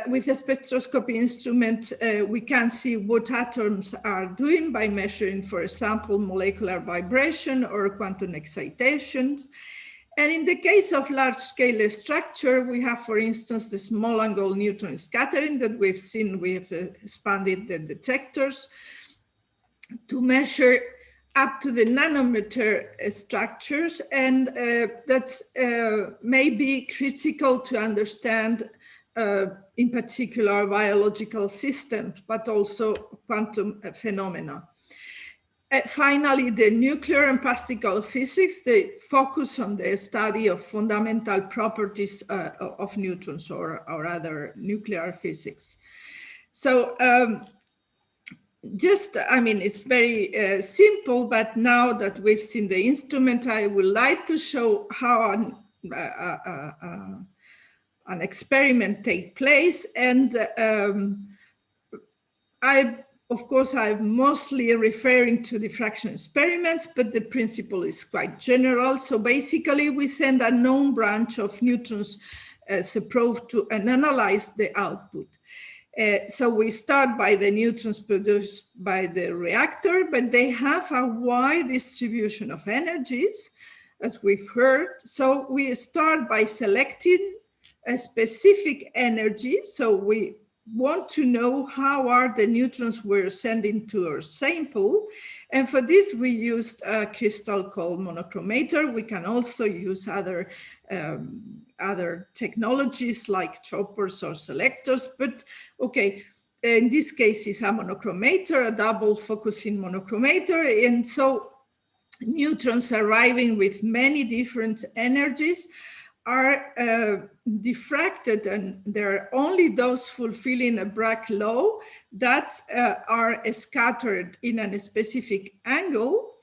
With a spectroscopy instrument, we can see what atoms are doing by measuring, for example, molecular vibration or quantum excitations. And in the case of large-scale structure, we have, for instance, the small angle neutron scattering that we've seen. We have expanded the detectors to measure up to the nanometer structures, and that may be critical to understand in particular biological systems, but also quantum phenomena. Finally, the nuclear and particle physics, they focus on the study of fundamental properties of neutrons or other nuclear physics. So I mean, it's very simple, but now that we've seen the instrument, I would like to show how an experiment take place. And of course, I'm mostly referring to diffraction experiments, but the principle is quite general. So basically, we send a known branch of neutrons as a probe to and analyze the output. So we start by the neutrons produced by the reactor, but they have a wide distribution of energies, as we've heard. So we start by selecting a specific energy. So we want to know how are the neutrons we're sending to our sample. And for this, we used a crystal called monochromator. We can also use other technologies like choppers or selectors, but okay, in this case it's a monochromator, a double focusing monochromator. And so neutrons arriving with many different energies are diffracted, and there are only those fulfilling a Bragg law that are scattered in a specific angle,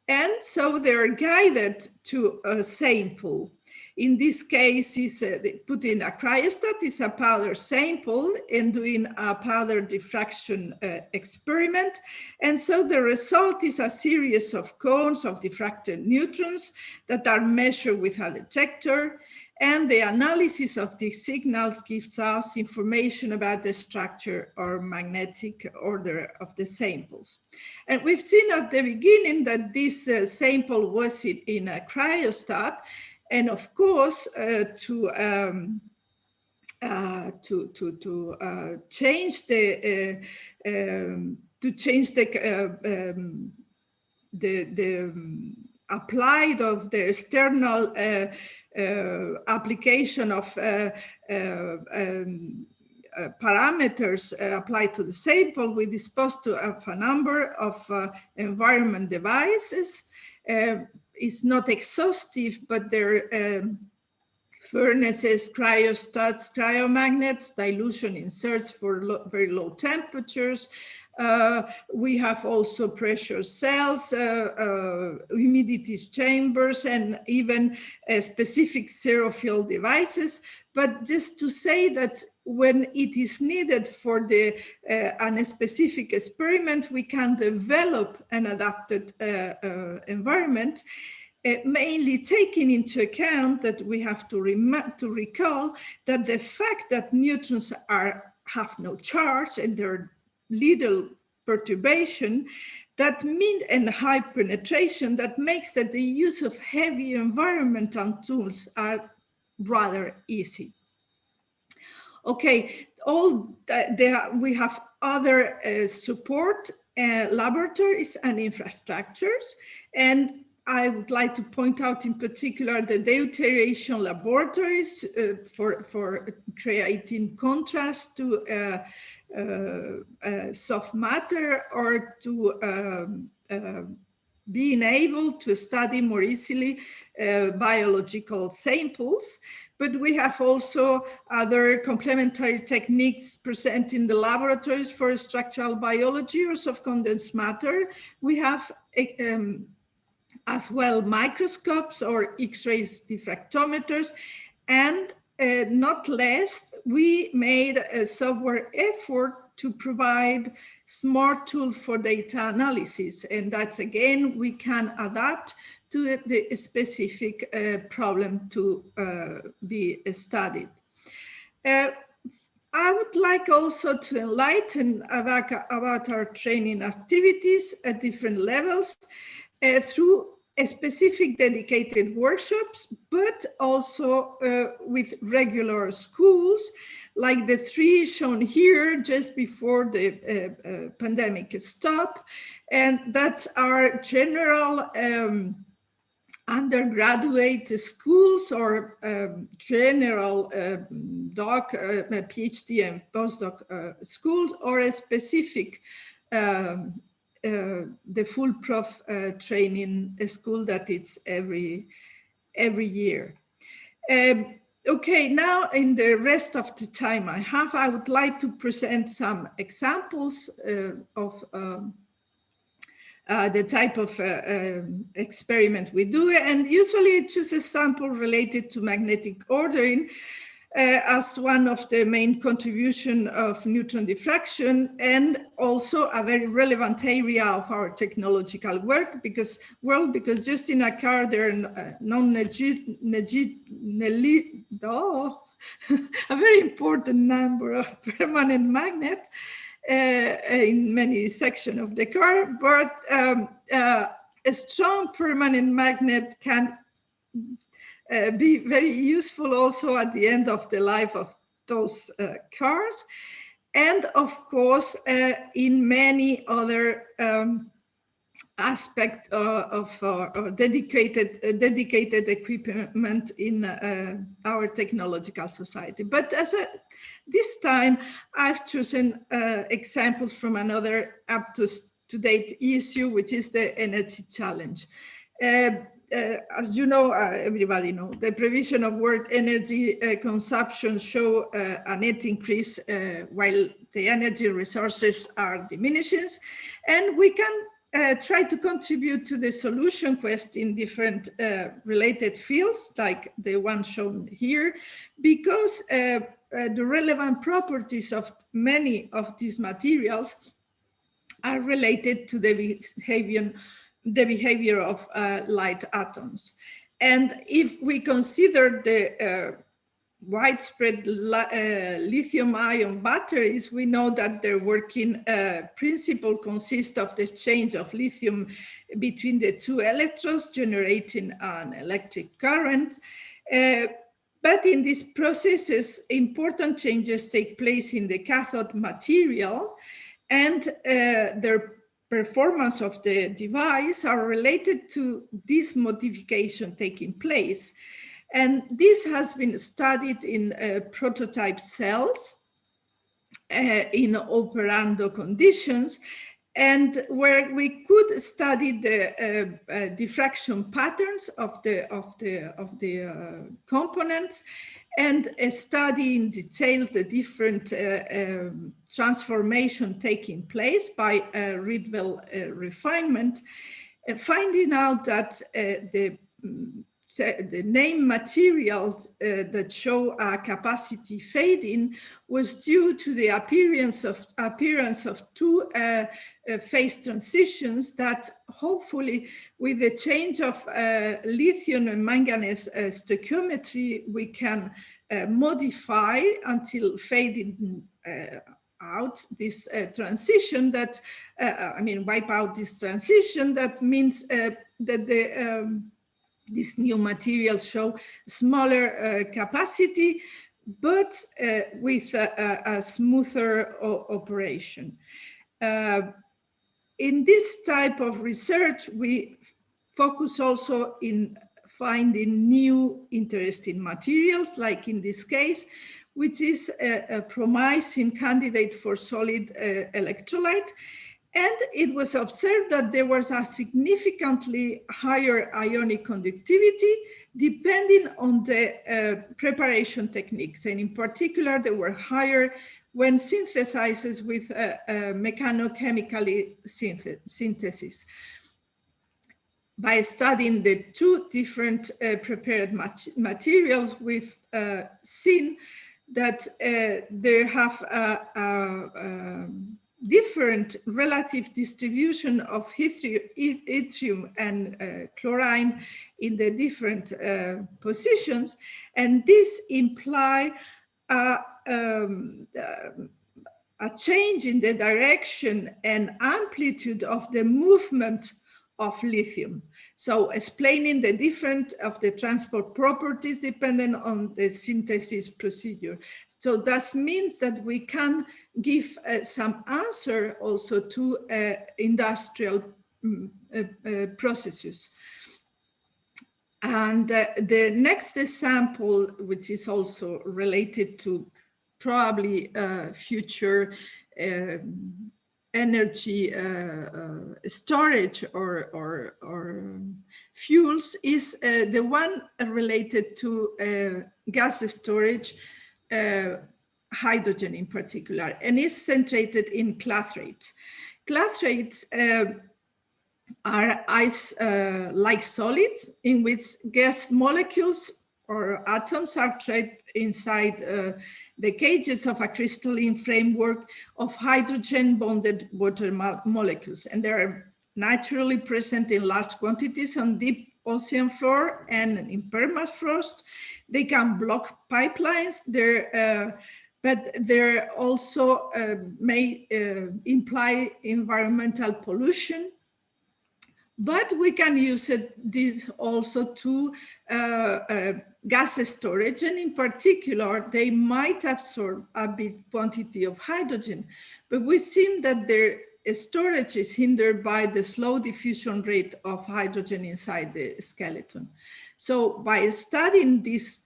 and so they're guided to a sample. In this case, they put in a cryostat, it's a powder sample, and doing a powder diffraction experiment. And so the result is a series of cones of diffracted neutrons that are measured with a detector. And the analysis of these signals gives us information about the structure or magnetic order of the samples. And we've seen at the beginning that this sample was in a cryostat. And of course, to change the to change the applied of the external application of parameters applied to the sample, we disposed of a number of environment devices. It's not exhaustive, but they're furnaces, cryostats, cryomagnets, dilution inserts for very low temperatures. We have also pressure cells, humidity chambers, and even specific zero-fill devices. But just to say that when it is needed for the a specific experiment, we can develop an adapted environment. Mainly taking into account that we have to recall that the fact that neutrons have no charge and they're little perturbation, that means and high penetration, that makes that the use of heavy environmental tools are rather easy. Okay, we have other support laboratories and infrastructures, and I would like to point out in particular the deuteration laboratories for creating contrast to soft matter, or to being able to study more easily biological samples. But we have also other complementary techniques present in the laboratories for structural biology or soft condensed matter. We have as well microscopes or X-rays diffractometers, and not less, we made a software effort to provide smart tools for data analysis, and that's again we can adapt to the specific problem to be studied. I would like also to enlighten about our training activities at different levels through specific dedicated workshops, but also with regular schools, like the 3 shown here just before the pandemic stopped. And that's our general undergraduate schools or general PhD and postdoc schools, or a specific the full prof training school that it's every year. Okay, now in the rest of the time I have, I would like to present some examples of the type of experiment we do, and usually choose a sample related to magnetic ordering as one of the main contribution of neutron diffraction, and also a very relevant area of our technological work, because just in a car there are a very important number of permanent magnets in many sections of the car, but a strong permanent magnet can be very useful also at the end of the life of those cars. And of course, in many other aspects of dedicated equipment in our technological society. But this time, I've chosen examples from another up-to-date issue, which is the energy challenge. As you know, everybody knows, the prevision of world energy consumption show a net increase while the energy resources are diminishing, and we can try to contribute to the solution quest in different related fields, like the one shown here, because the relevant properties of many of these materials are related to the behavior of light atoms. And if we consider the widespread lithium-ion batteries, we know that their working principle consists of the exchange of lithium between the 2 electrodes, generating an electric current. But in these processes, important changes take place in the cathode material, and their performance of the device are related to this modification taking place. And this has been studied in prototype cells in operando conditions, and where we could study the diffraction patterns of the components, and study in detail the different transformation taking place by Rietveld refinement, finding out that the name materials that show a capacity fading was due to the appearance of two phase transitions that hopefully, with the change of lithium and manganese stoichiometry, we can modify until fading out this transition that, wipe out this transition. That means that these new materials show smaller capacity, but with a smoother operation. In this type of research, we focus also in finding new interesting materials, like in this case, which is a promising candidate for solid electrolyte. And it was observed that there was a significantly higher ionic conductivity depending on the preparation techniques. And in particular, they were higher when synthesized with mechanochemically synthesis. By studying the two different prepared materials, we've seen that they have a different relative distribution of yttrium and chlorine in the different positions, and this imply a change in the direction and amplitude of the movement of lithium. So explaining the difference of the transport properties dependent on the synthesis procedure. So that means that we can give some answer also to industrial processes. And the next example, which is also related to probably future energy storage or fuels, is the one related to gas storage, hydrogen in particular, and is centered in clathrates. Clathrates are ice-like solids in which gas molecules or atoms are trapped inside the cages of a crystalline framework of hydrogen-bonded water molecules. And they are naturally present in large quantities on deep ocean floor and in permafrost. They can block pipelines. But they also may imply environmental pollution. But we can use this also to gas storage, and in particular, they might absorb a big quantity of hydrogen, but we see that their storage is hindered by the slow diffusion rate of hydrogen inside the skeleton. So by studying this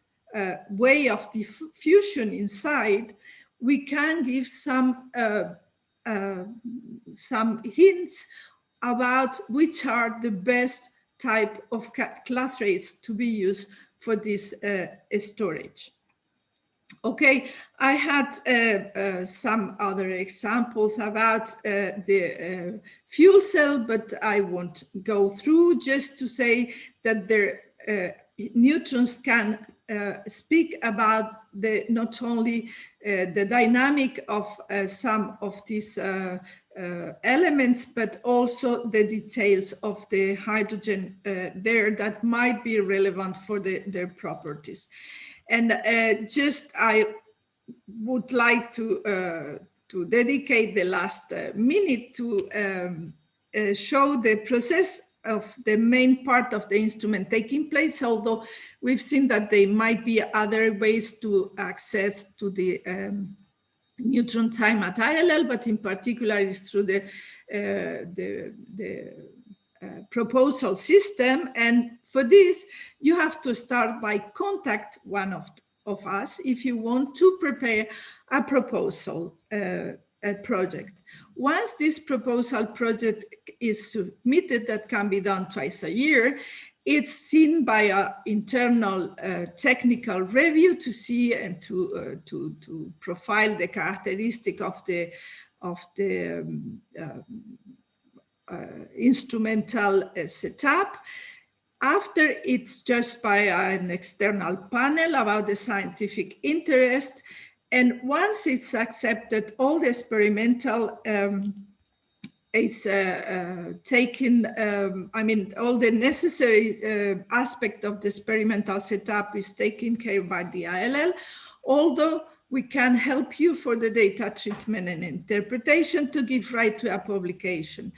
way of diffusion inside, we can give some hints about which are the best type of clathrates to be used for this storage. Okay, I had some other examples about the fuel cell, but I won't go through, just to say that their neutrons can speak about not only the dynamic of some of these elements, but also the details of the hydrogen there that might be relevant for their properties. And I would like to dedicate the last minute to show the process of the main part of the instrument taking place, although we've seen that there might be other ways to access to the neutron time at ILL, but in particular is through the proposal system. And for this, you have to start by contact one of us if you want to prepare a proposal a project. Once this proposal project is submitted, that can be done twice a year, it's seen by an internal technical review to see and to profile the characteristic of the instrumental setup. After, it's judged by an external panel about the scientific interest. And once it's accepted, all the experimental is taken, all the necessary aspect of the experimental setup is taken care by the ILL, although we can help you for the data treatment and interpretation to give right to a publication.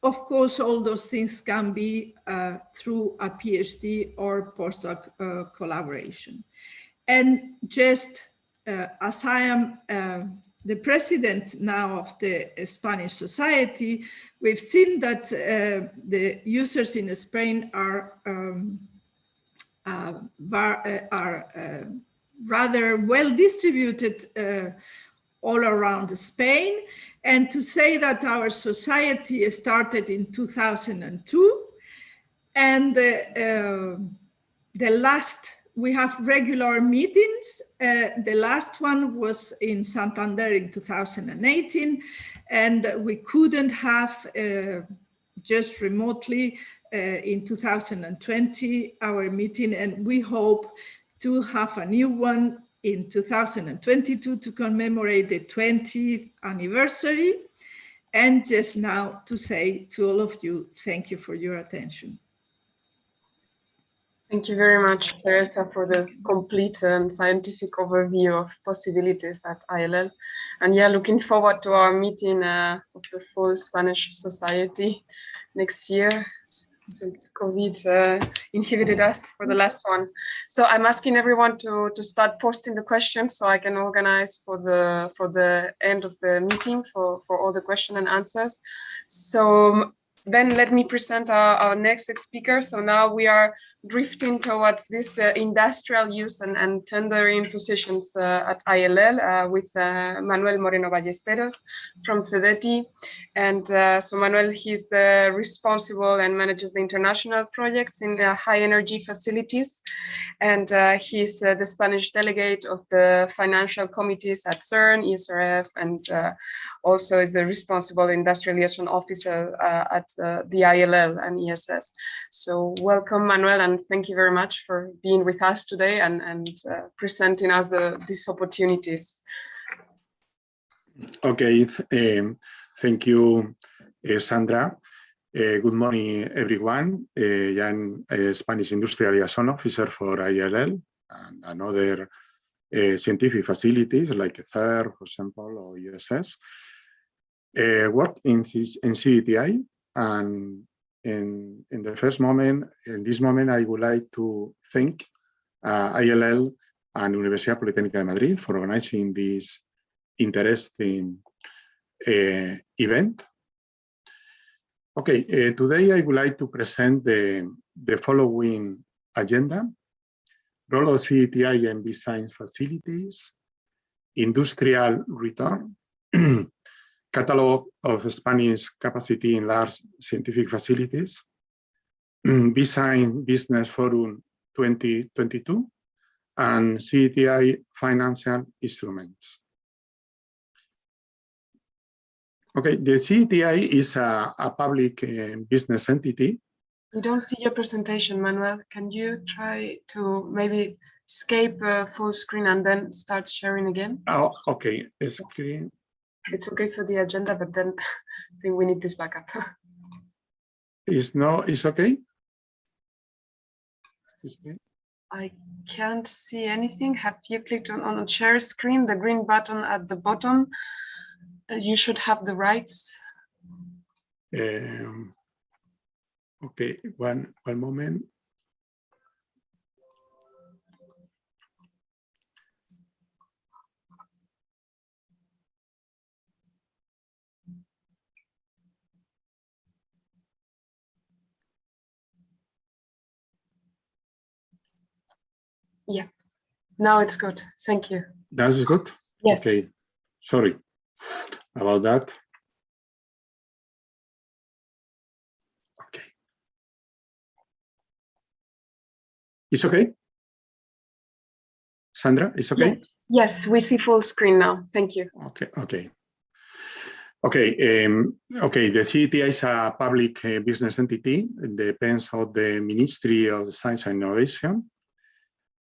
Of course, all those things can be through a PhD or postdoc collaboration. And just as I am the president now of the Spanish Society, we've seen that the users in Spain are rather well distributed all around Spain. And to say that our society started in 2002, and we have regular meetings. The last one was in Santander in 2018, and we couldn't have just remotely in 2020 our meeting, and we hope to have a new one in 2022 to commemorate the 20th anniversary. And just now to say to all of you, thank you for your attention. Thank you very much, Teresa, for the complete and scientific overview of possibilities at ILL. And yeah, looking forward to our meeting of the full Spanish Society next year, since COVID inhibited us for the last one. So I'm asking everyone to start posting the questions so I can organize for the end of the meeting for all the question and answers. So then let me present our next speaker. So now we are drifting towards this industrial use and tendering positions at ILL with Manuel Moreno Ballesteros from CDTI. And so Manuel, he's the responsible and manages the international projects in high energy facilities. And he's the Spanish delegate of the financial committees at CERN, ESRF, and also is the responsible industrial liaison officer at the ILL and ESS. So welcome, Manuel, and thank you very much for being with us today and presenting us these opportunities. Okay, thank you, Sandra. Good morning, everyone. I'm a Spanish industrial liaison officer for ILL and other scientific facilities like CERN, for example, or ESS. Work in CDTI, and in this moment, I would like to thank ILL and Universidad Politécnica de Madrid for organizing this interesting event. Okay, today I would like to present the following agenda: role of CDTI and science facilities, industrial return, catalog of Spanish capacity in large scientific facilities, Design Business Forum 2022, and CDTI financial instruments. Okay, the CDTI is a public business entity. We don't see your presentation, Manuel. Can you try to maybe escape full screen and then start sharing again? Oh, okay, screen. It's okay for the agenda, but then I think we need this backup. It's okay? I can't see anything. Have you clicked on a share screen, the green button at the bottom? You should have the rights. Okay, one moment. Yeah, now it's good. Thank you. That is good? Yes. Okay, sorry about that. Okay. It's okay? Sandra, it's okay? Yes. Yes, we see full screen now. Thank you. Okay, okay. Okay, okay, the CDTI is a public business entity. It depends on the Ministry of Science and Innovation.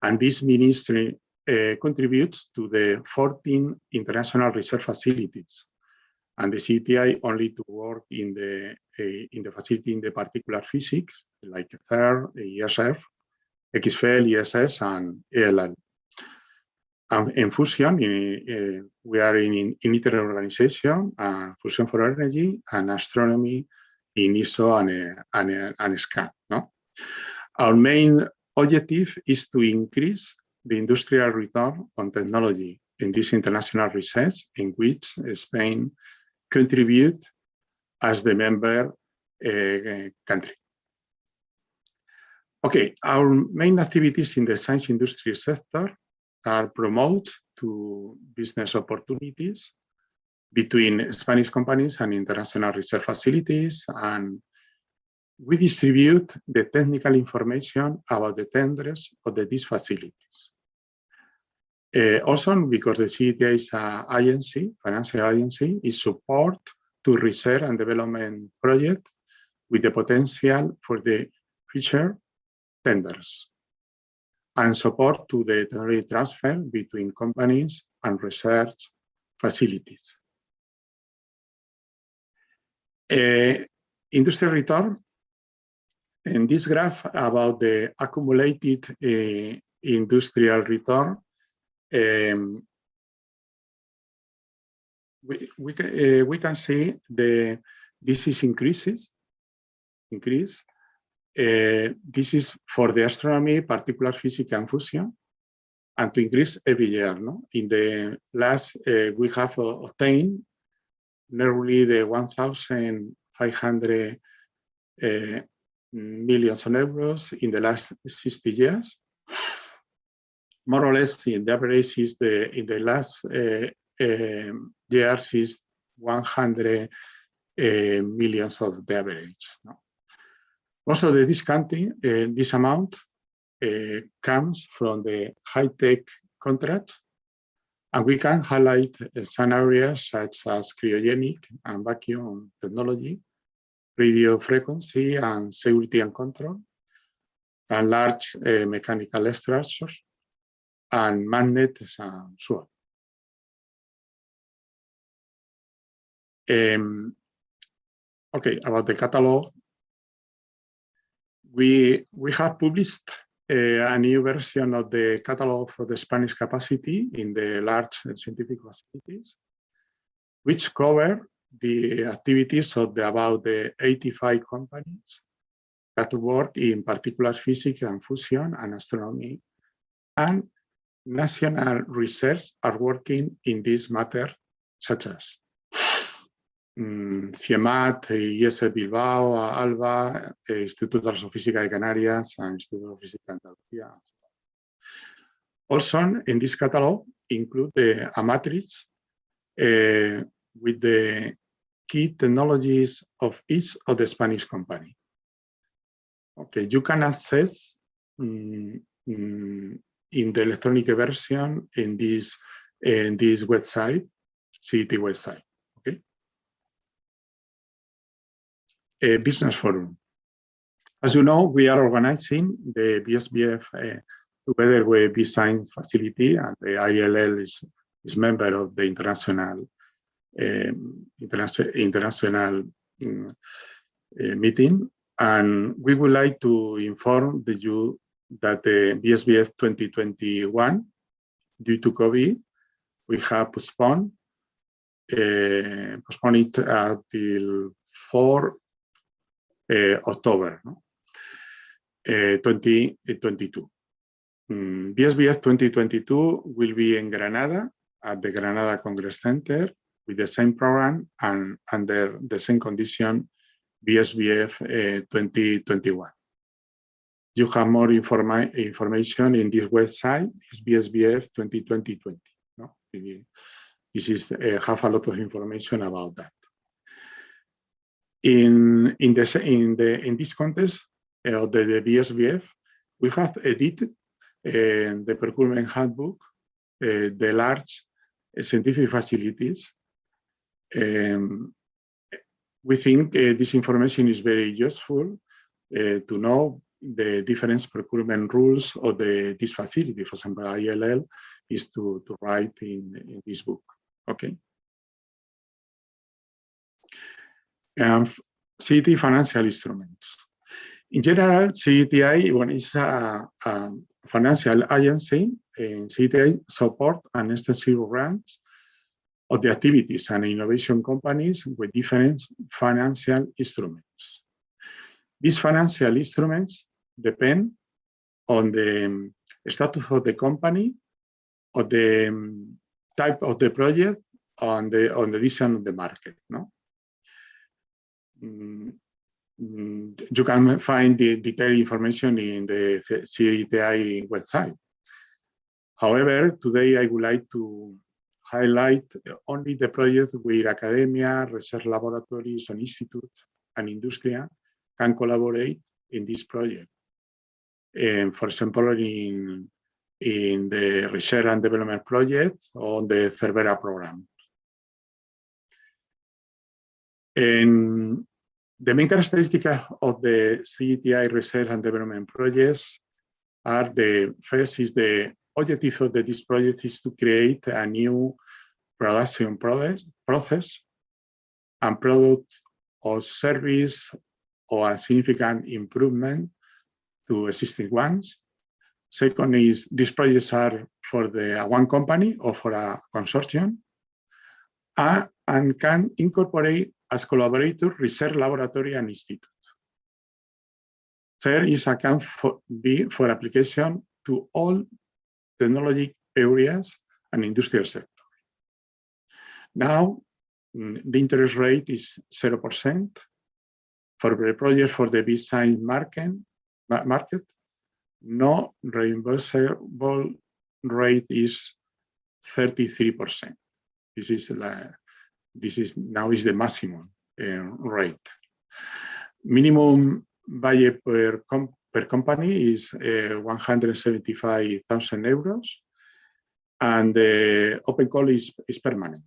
And this ministry contributes to the 14 international research facilities. And the CDTI only to work in the facility in the particular physics, like CERN, ESF, XFEL, ESS, and ELL. And in fusion, we are in interorganization, fusion for energy, and astronomy in ISO and SCAN. No? Our main objective is to increase the industrial return on technology in this international research, in which Spain contribute as the member country. Okay, our main activities in the science industry sector are promote to business opportunities between Spanish companies and international research facilities, and we distribute the technical information about the tenders of these facilities. Also, because the CDTI is an agency, financial agency, is support to research and development projects with the potential for the future tenders, and support to the technology transfer between companies and research facilities. Industrial return. In this graph about the accumulated industrial return, we can see this is increase. This is for the astronomy, particular physics and fusion, and to increase every year. No? In the last, we have obtained nearly the 1,500 millions of euros in the last 60 years. More or less, the average is in the last years is 100 millions of the average. No? Also, the discounting, this amount comes from the high-tech contracts, and we can highlight some areas such as cryogenic and vacuum technology, radio frequency and security and control, and large mechanical structures, and magnets and so on. Okay, about the catalog. We have published a new version of the catalog for the Spanish capacity in the large scientific facilities, which cover the activities of about the 85 companies that work in particular physics and fusion and astronomy, and national research are working in this matter, such as CIEMAT, IES Bilbao, ALBA, Instituto de Astrofísica de Canarias, and Instituto de Física de Andalucía. Also, in this catalog include a matrix with the key technologies of each of the Spanish company. Okay, you can access in the electronic version in this website, CDTI website. Okay. Business forum. As you know, we are organizing the BSBF together with B-Science facility, and the ILL is member of the international meeting, and we would like to inform you that the BSBF 2021, due to COVID, we have postponed it until 4 October 2022. BSBF 2022 will be in Granada at the Granada Congress Center with the same program and under the same condition BSBF 2021. You have more information in this website, it's BSBF 2020. No? This is have a lot of information about that. In this context of the BSBF, we have edited the procurement handbook, the large scientific facilities. We think this information is very useful to know the different procurement rules of this facility. For example, ILL is to write in this book. Okay. CDTI financial instruments. In general, CDTI is a financial agency, and CDTI support and extensive grants of the activities and innovation companies with different financial instruments. These financial instruments depend on the status of the company, or the type of the project, on the design of the market. No? You can find the detailed information in the CDTI website. However, today I would like to highlight only the projects where academia, research laboratories, and institutes and industry can collaborate in this project. For example, in the research and development project or the Cervera program. And the main characteristics of the CDTI research and development projects are the first is the objective of this project is to create a new production process and product or service or a significant improvement to existing ones. Second is these projects are for the one company or for a consortium and can incorporate as collaborator research laboratory and institute. Third is account for application to all technology areas and industrial sector. Now, the interest rate is 0%. For the project for the B-sign market, no reimbursable rate is 33%. This is now the maximum rate. Minimum budget per company is 175,000 euros, and the open call is permanent.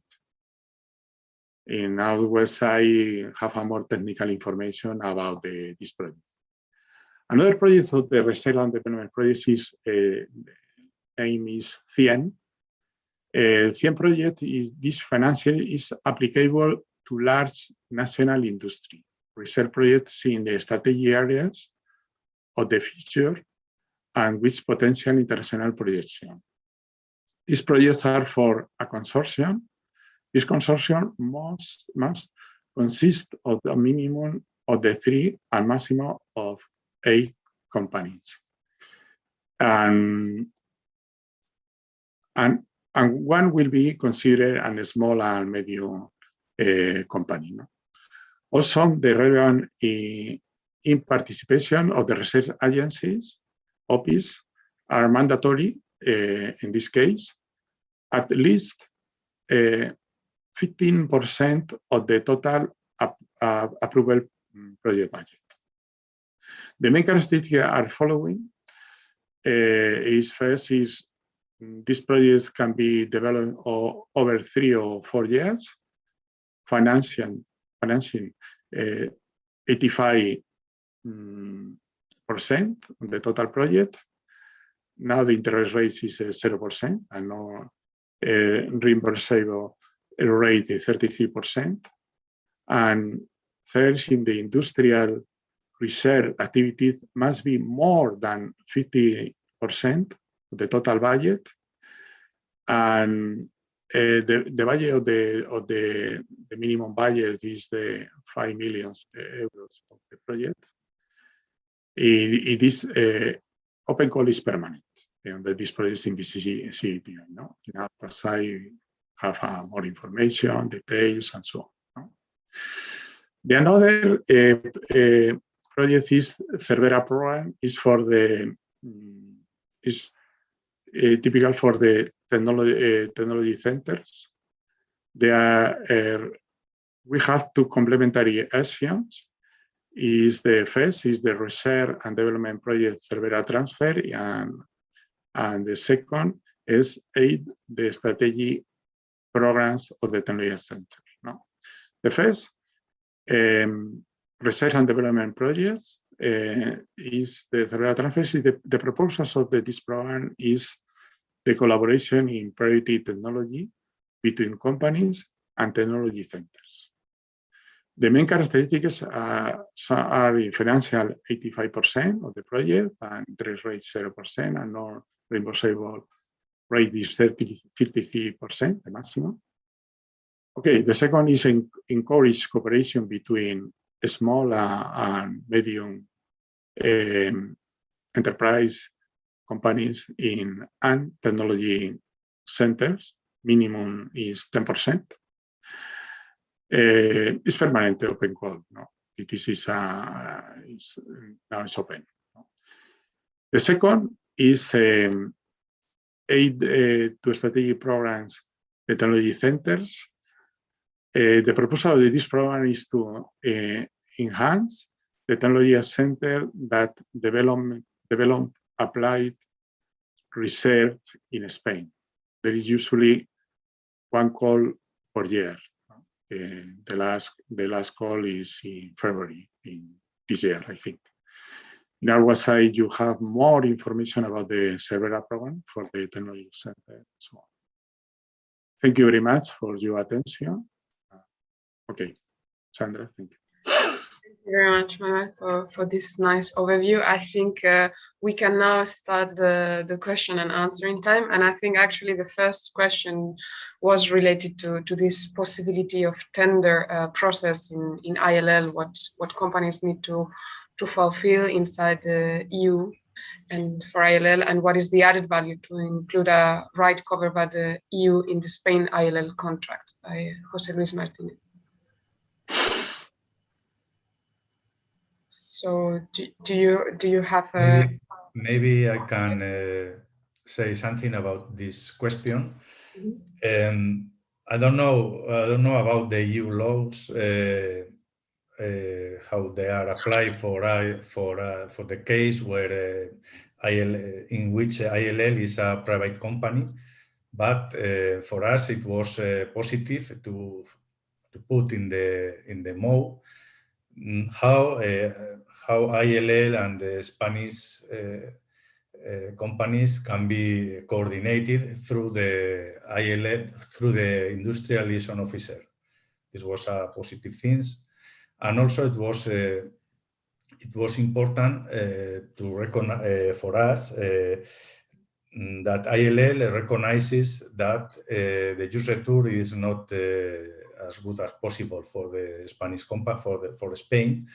In our website, have a more technical information about this project. Another project of the research and development project is name is CIEN. CIEN project is this financial is applicable to large national industry research projects in the strategic areas of the future and with potential international projection. These projects are for a consortium. This consortium must consist of the minimum of the 3 and maximum of 8 companies. And one will be considered a small and medium company. No? Also, the relevant in participation of the research agencies, OPIs, are mandatory in this case, at least 15% of the total approval project budget. The main characteristics are following. First is these projects can be developed over 3 or 4 years. Financing 85% of the total project. Now the interest rate is 0% and no reimbursable rate is 33%. And third, in the industrial research activities must be more than 50% of the total budget. And the budget of the minimum budget is the 5 million euros of the project. It is open call is permanent. This project in the CDTI. No? In our website have more information, details, and so on. No? The another project is Cervera program is for the typical for the technology centers. They are we have two complementary actions. Is the first is the research and development project Cervera transfer, and the second is aid the strategy programs of the technology center. No? The first research and development projects is the Cervera transfer. The proposals of this program is the collaboration in priority technology between companies and technology centers. The main characteristics are in financial 85% of the project and interest rate 0% and non-reimbursable rate is 33%, the maximum. Okay, the second is encourage cooperation between small and medium enterprise companies and technology centers. Minimum is 10%. It's permanent open call. No? This is now it's open. No? The second is aid to strategic programs, technology centers. The proposal of this program is to enhance the technology center that develop applied research in Spain. There is usually one call per year. The last call is in February in this year, I think. In our website, you have more information about the Cervera program for the technology center and so on. Thank you very much for your attention. Okay, Sandra, thank you. Thank you very much, Manuel, for this nice overview. I think we can now start the question and answering time. And I think actually the first question was related to this possibility of tender process in ILL, what companies need to fulfill inside the EU and for ILL, and what is the added value to include a right covered by the EU in the Spain ILL contract by José Luis Martínez. So do you have a... Maybe I can say something about this question. Mm-hmm. I don't know about the EU laws, how they are applied for the case where in which ILL is a private company, but for us it was positive to put in the MOU how ILL and the Spanish companies can be coordinated through the ILL, through the industrial liaison officer. This was a positive thing. And also it was important to recognize for us that ILL recognizes that the use retour is not as good as possible for the Spanish company for Spain,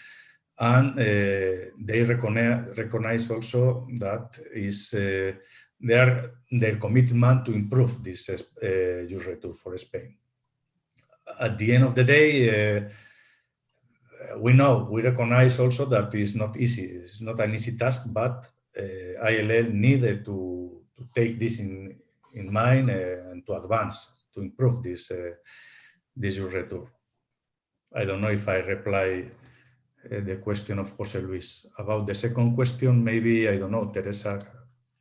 and they recognize also that is their commitment to improve this use retour for Spain. At the end of the day, we recognize also that it's not easy. It's not an easy task, but ILL needed to take this in mind and to advance, to improve this use retour. I don't know if I reply the question of José Luis. About the second question, maybe, I don't know, Teresa.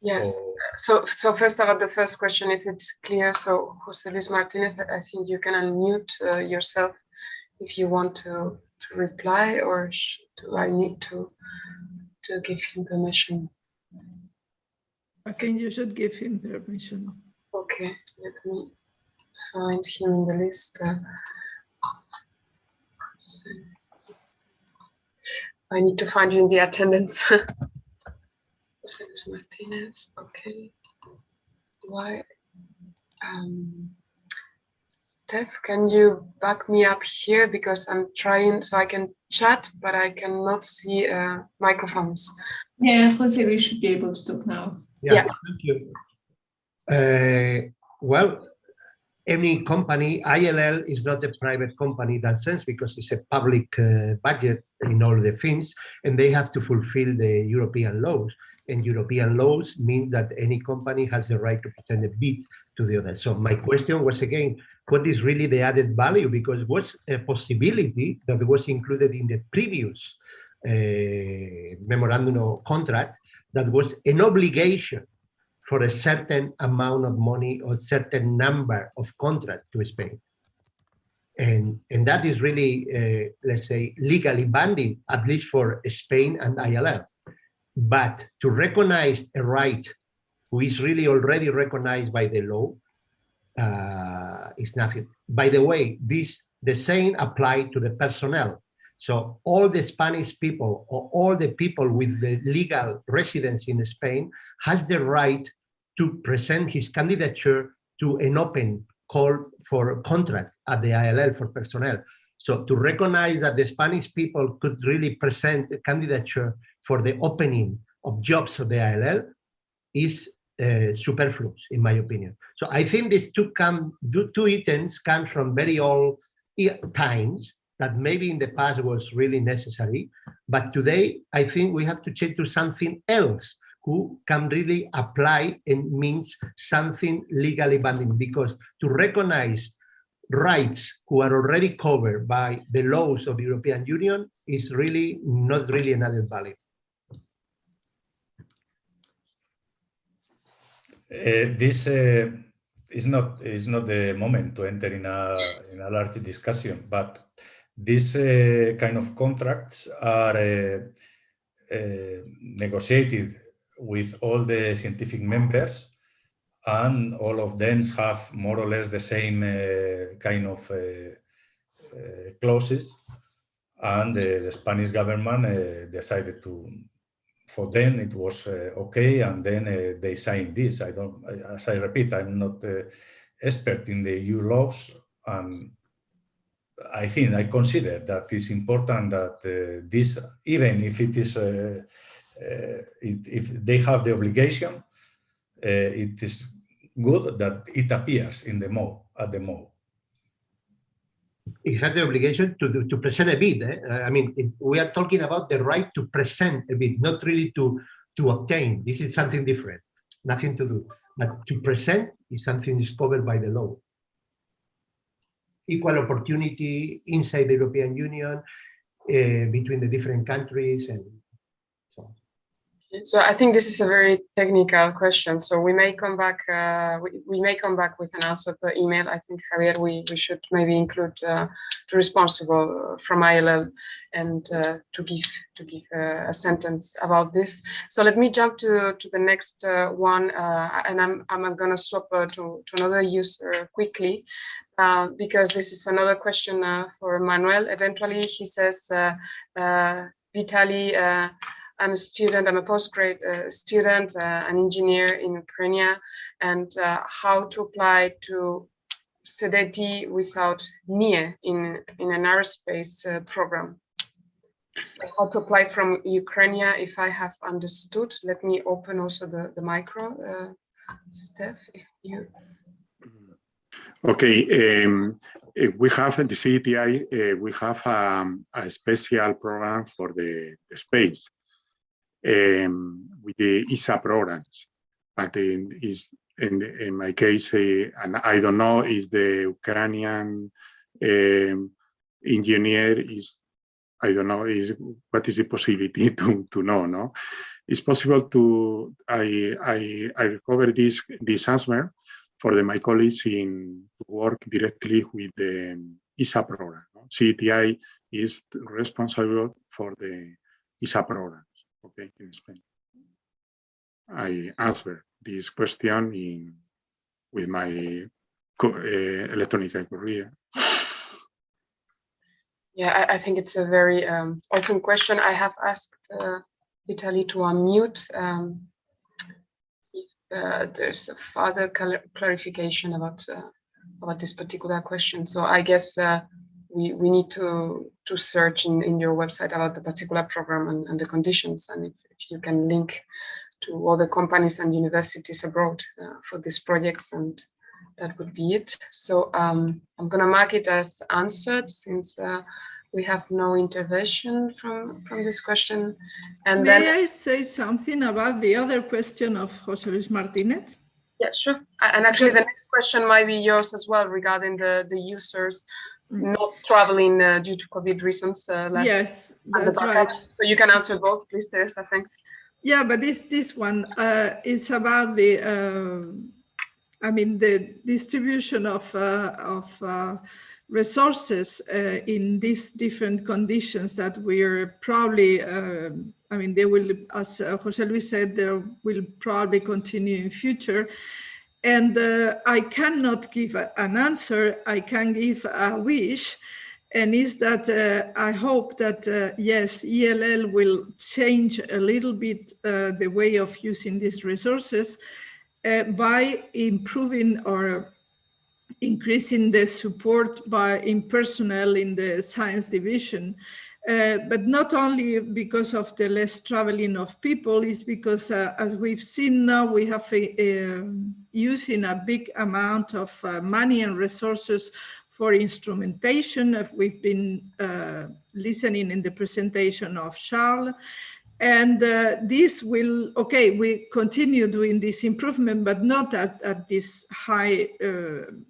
Yes. So first about the first question, is it clear? So José Luis Martínez, I think you can unmute yourself if you want to reply, or do I need to give him permission? I think you should give him permission. Okay, let me find him in the list. I need to find you in the attendance. José Luis Martínez, okay. Why? Steph, can you back me up here, because I'm trying so I can chat, but I cannot see microphones. Yeah, José Luis should be able to talk now. Yeah. Thank you. Well, any company, ILL is not a private company in that sense, because it's a public budget in all the things, and they have to fulfill the European laws. And European laws mean that any company has the right to present a bid to the other. So my question was, again, what is really the added value? Because it was a possibility that was included in the previous memorandum of contract, that was an obligation for a certain amount of money or certain number of contracts to Spain. And that is really, let's say, legally binding, at least for Spain and ILL. But to recognize a right which is really already recognized by the law is nothing. By the way, the same applies to the personnel. So all the Spanish people, or all the people with the legal residence in Spain, has the right to present his candidature to an open call for contract at the ILL for personnel. So to recognize that the Spanish people could really present a candidature for the opening of jobs of the ILL is superfluous, in my opinion. So I think these two items come from very old times, that maybe in the past was really necessary, but today I think we have to change to something else who can really apply and means something legally binding, because to recognize rights who are already covered by the laws of the European Union is really not really an added value. This is not the moment to enter in a large discussion, but these kind of contracts are negotiated with all the scientific members, and all of them have more or less the same kind of clauses, and the Spanish government decided for them it was okay, and then they signed this. As I repeat, I'm not expert in the EU laws, and I consider that it's important that this, even if it is, if they have the obligation, it is good that it appears in the at the MOU. It has the obligation to present a bid. I mean, we are talking about the right to present a bid, not really to obtain. This is something different, nothing to do. But to present is something discovered by the law. Equal opportunity inside the European Union, between the different countries, and so on. So I think this is a very technical question. So we may come back. We may come back with an answer per email. I think, Javier, we should maybe include the responsible from ILL and to give a sentence about this. So let me jump to the next one, and I'm going to swap to another user quickly, because this is another question for Manuel. Eventually, he says, Vitaly. I'm a student, I'm a postgrad student, an engineer in Ukraine, and how to apply to CDTI without NIE in an aerospace program. So how to apply from Ukraine, if I have understood. Let me open also the micro, Steph, if you... Okay, we have at the CDTI, we have a special program for the space. With the ESA programs, but in my case, and I don't know, is the Ukrainian engineer is, I don't know, is what is the possibility to know, no? It's possible to, I recover this answer for my colleagues to work directly with the ESA program. No? CDTI is responsible for the ESA program. Okay, in Spain. I answer this question with my electronic courier. Yeah, I think it's a very open question. I have asked Vitaly to unmute if there's a further clarification about this particular question. So I guess we need to search in your website about the particular program and the conditions, and if you can link to other companies and universities abroad for these projects, and that would be it. So I'm going to mark it as answered since we have no intervention from this question. And May I say something about the other question of José Luis Martínez? Yeah, sure. And actually, the next question might be yours as well regarding the users not traveling due to COVID reasons. Yes, that's right. So you can answer both, please, Teresa. Thanks. Yeah, but this one is about the, I mean, the distribution of resources in these different conditions that we are probably, I mean, they will, as José Luis said, there will probably continue in future. And I cannot give an answer, I can give a wish, and is that I hope that, yes, ELL will change a little bit the way of using these resources by improving or increasing the support in personnel in the science division. But not only because of the less traveling of people, is because as we've seen now, we have using a big amount of money and resources for instrumentation. We've been listening in the presentation of Charles. And this will, okay, we continue doing this improvement, but not at this high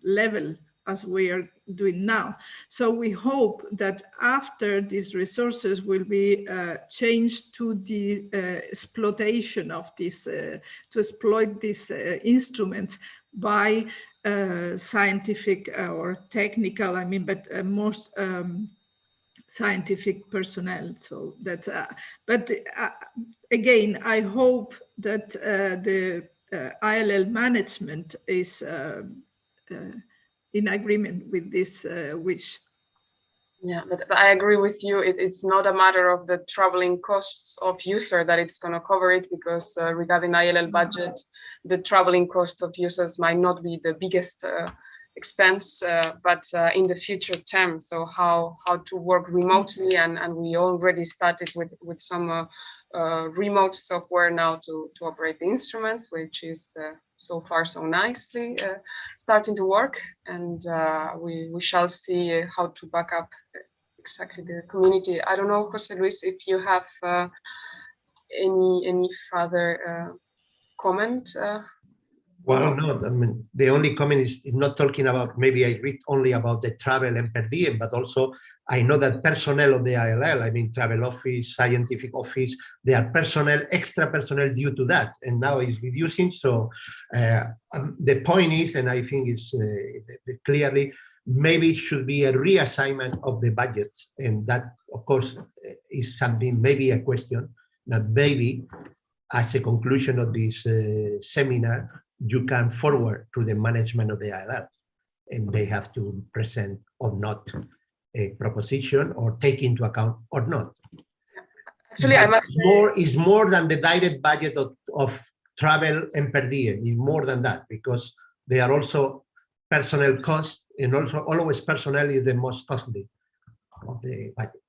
level as we are doing now. So we hope that after these resources will be changed to the exploitation of this, to exploit these instruments by scientific or technical, I mean, but most scientific personnel. So that's, but again, I hope that the ILL management is in agreement with this wish. Yeah, but I agree with you. It's not a matter of the traveling costs of user that it's going to cover it, because regarding ILL budget, the traveling cost of users might not be the biggest expense, but in the future term. So how to work remotely, and we already started with some remote software now to operate the instruments, which is so far so nicely starting to work, and we shall see how to back up exactly the community. I don't know, José Luis, if you have any further comment. Well, no, I mean, the only comment is not talking about, maybe I read only about the travel and per diem, but also I know that personnel of the ILL, I mean, travel office, scientific office, they are personnel, extra personnel due to that, and now it's reducing. So the point is, and I think it's clearly, maybe it should be a reassignment of the budgets. And that, of course, is something, maybe a question that maybe as a conclusion of this seminar, you can forward to the management of the ILL, and they have to present or not a proposition or take into account or not. Actually, I must say, is more than the direct budget of travel and per diem. It's more than that, because they are also personnel costs, and also always personnel is the most costly of the budget.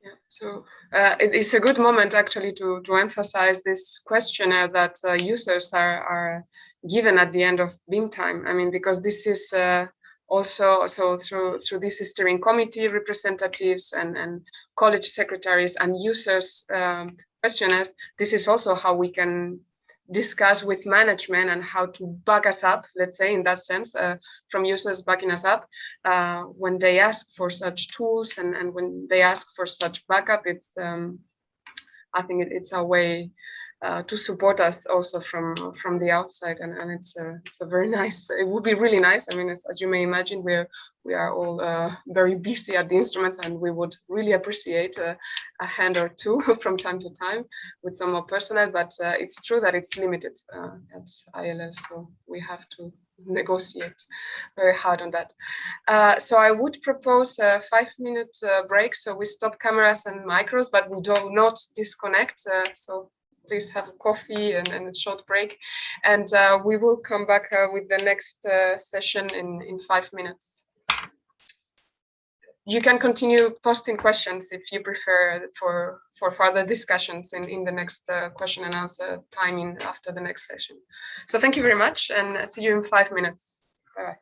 Yeah, so it is a good moment actually to emphasize this questionnaire that users are given at the end of beam time. I mean, because this is also, so through this steering committee representatives and college secretaries and users questionnaires, this is also how we can discuss with management and how to back us up, let's say, in that sense, from users backing us up when they ask for such tools and when they ask for such backup. It's I think it's a way to support us also from the outside, and it's a very nice, it would be really nice. I mean, as you may imagine, we are all very busy at the instruments, and we would really appreciate a hand or two from time to time with some more personnel, but it's true that it's limited at ILL, so we have to negotiate very hard on that. So I would propose a 5-minute break, so we stop cameras and micros, but we do not disconnect, so please have a coffee and a short break, and we will come back with the next session in 5 minutes. You can continue posting questions if you prefer for further discussions in the next question and answer timing after the next session. So thank you very much, and see you in 5 minutes. Bye-bye.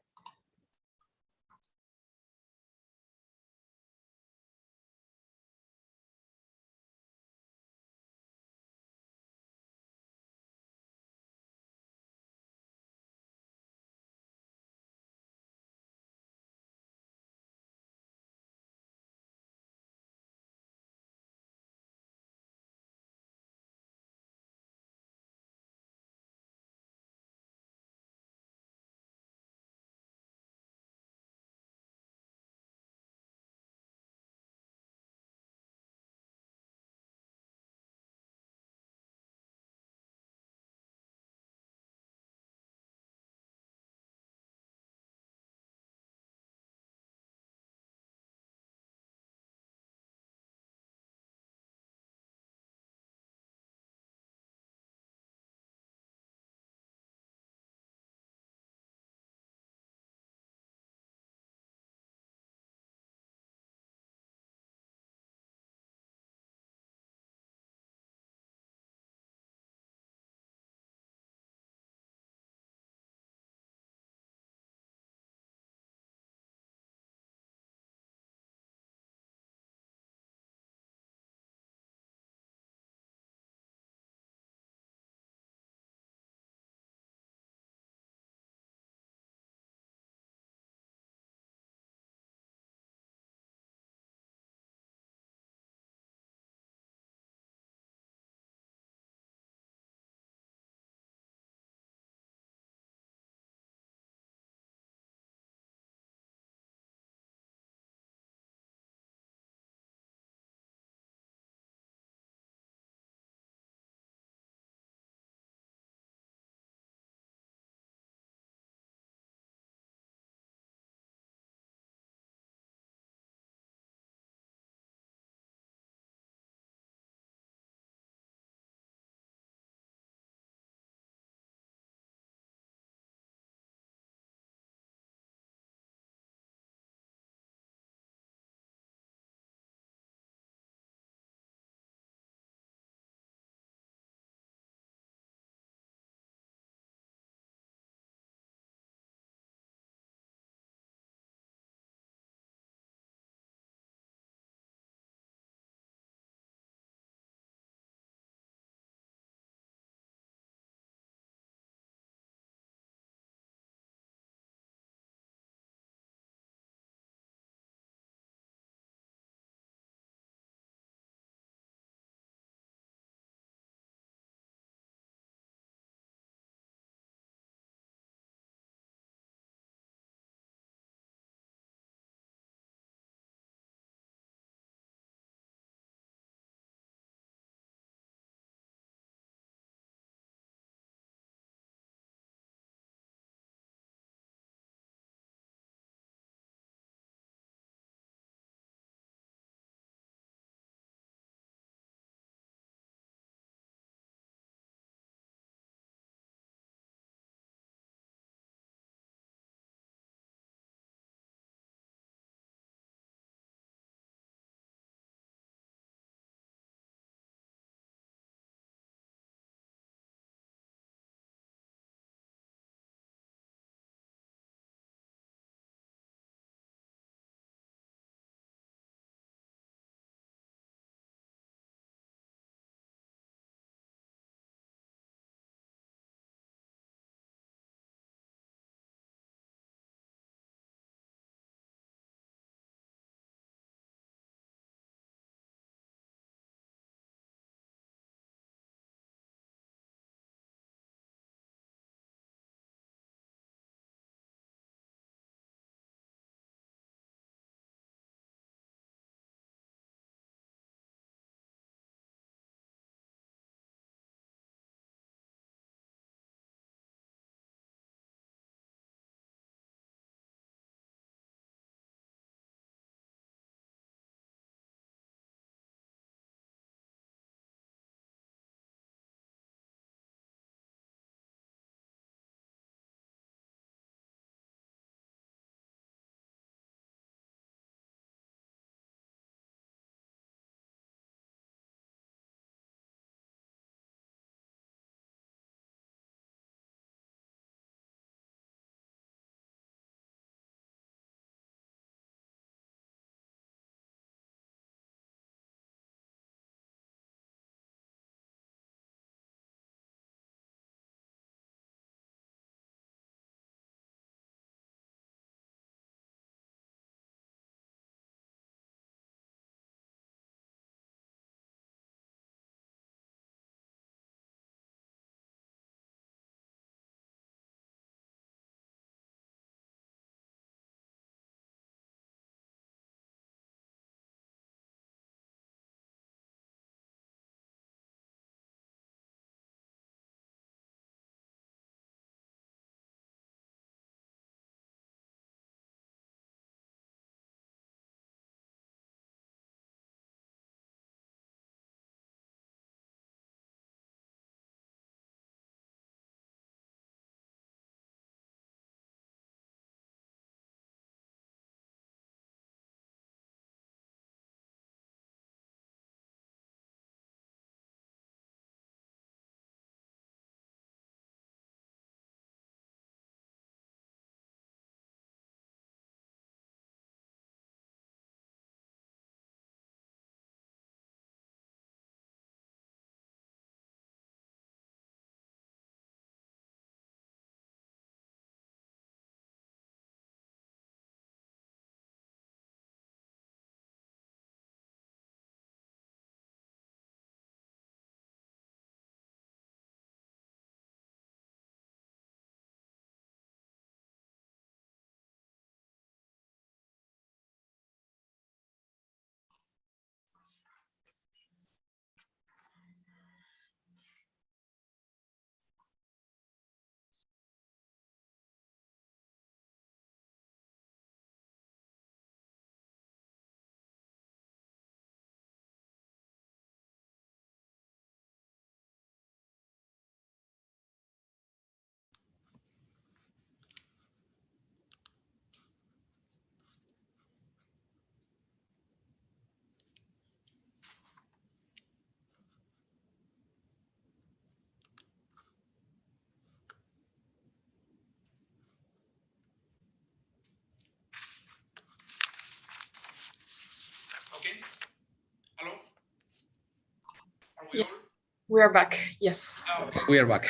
We are back, yes. We are back.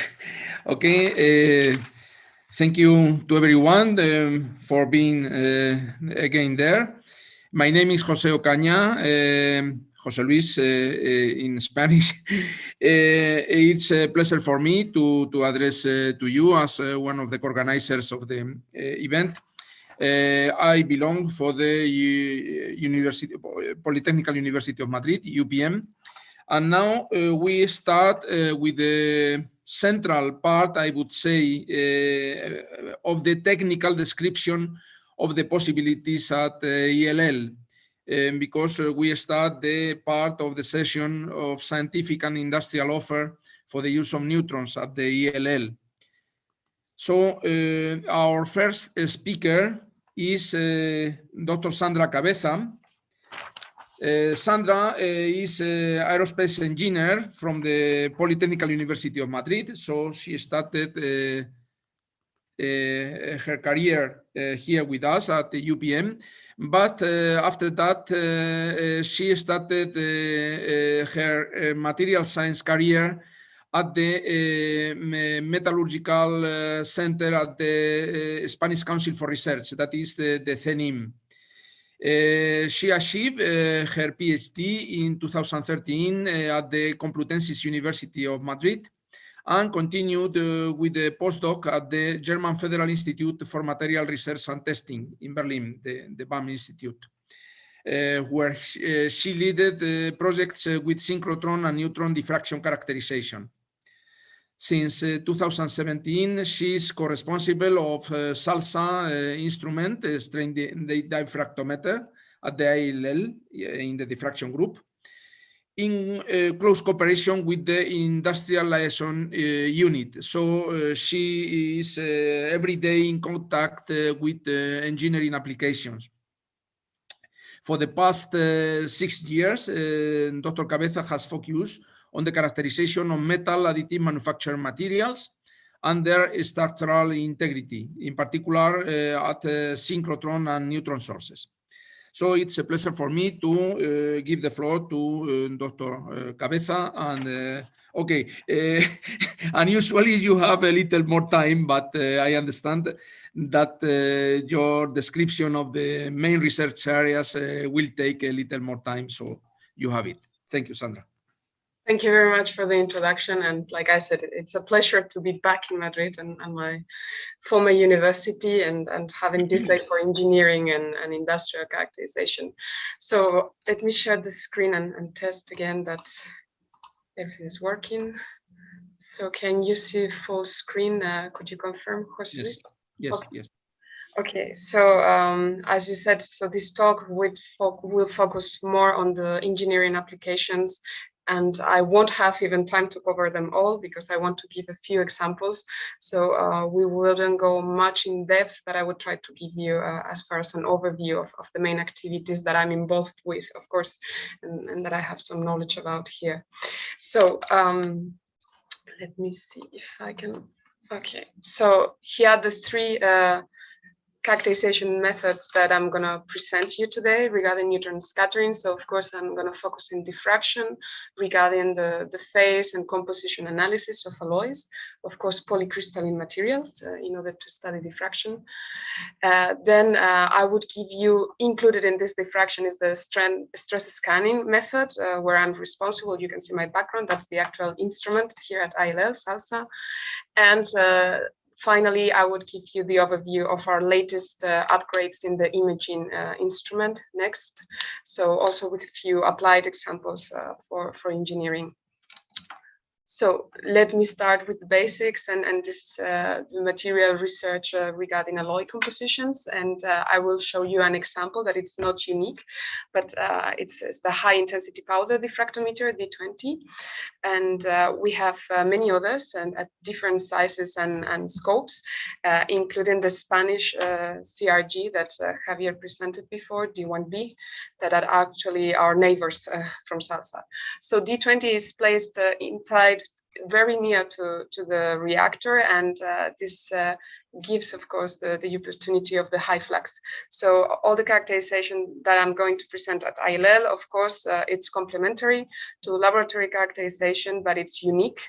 Okay, thank you to everyone for being again there. My name is José Ocaña, José Luis in Spanish. It's a pleasure for me to address to you as one of the organizers of the event. I belong for the Polytechnical University of Madrid, UPM. And now we start with the central part, I would say, of the technical description of the possibilities at ELL, because we start the part of the session of scientific and industrial offer for the use of neutrons at the ELL. So our first speaker is Dr. Sandra Cabeza. Sandra is an aerospace engineer from the Polytechnical University of Madrid. So she started her career here with us at the UPM. But after that, she started her material science career at the Metallurgical Center at the Spanish Council for Research, that is the CENIM. She achieved her PhD in 2013 at the Complutense University of Madrid and continued with the postdoc at the German Federal Institute for Material Research and Testing in Berlin, the BAM Institute, where she led projects with synchrotron and neutron diffraction characterization. Since 2017, she is co-responsible of SALSA instrument, strain diffractometer at the ILL in the diffraction group, in close cooperation with the industrial liaison unit. So she is every day in contact with engineering applications. For the past 6 years, Dr. Cabeza has focused on the characterization of metal additive manufactured materials and their structural integrity, in particular at synchrotron and neutron sources. So it's a pleasure for me to give the floor to Dr. Cabeza. And okay, and usually you have a little more time, but I understand that your description of the main research areas will take a little more time, so you have it. Thank you, Sandra. Thank you very much for the introduction. And like I said, it's a pleasure to be back in Madrid and my former university and having this day for engineering and industrial characterization. So let me share the screen and test again that everything is working. So can you see full screen? Could you confirm, José Luis? Yes, okay. Yes. Okay, so as you said, so this talk will focus more on the engineering applications, and I won't have even time to cover them all because I want to give a few examples. So we wouldn't go much in depth, but I would try to give you as far as an overview of the main activities that I'm involved with, of course, and that I have some knowledge about here. So let me see if I can. Okay, so here are the three characterization methods that I'm going to present you today regarding neutron scattering. So of course, I'm going to focus in diffraction regarding the phase and composition analysis of alloys, of course, polycrystalline materials in order to study diffraction. Then I would give you, included in this diffraction is the stress scanning method, where I'm responsible. You can see my background. That's the actual instrument here at ILL, SALSA. And finally, I would give you the overview of our latest upgrades in the imaging instrument next. So also with a few applied examples for engineering. So let me start with the basics and this the material research regarding alloy compositions. And I will show you an example that it's not unique, but it's the high intensity powder diffractometer, D20. And we have many others and at different sizes and scopes, including the Spanish CRG that Javier presented before, D1B, that are actually our neighbors from SALSA. So D20 is placed inside very near to the reactor, and this gives, of course, the opportunity of the high flux. So all the characterization that I'm going to present at ILL, of course, it's complementary to laboratory characterization, but it's unique.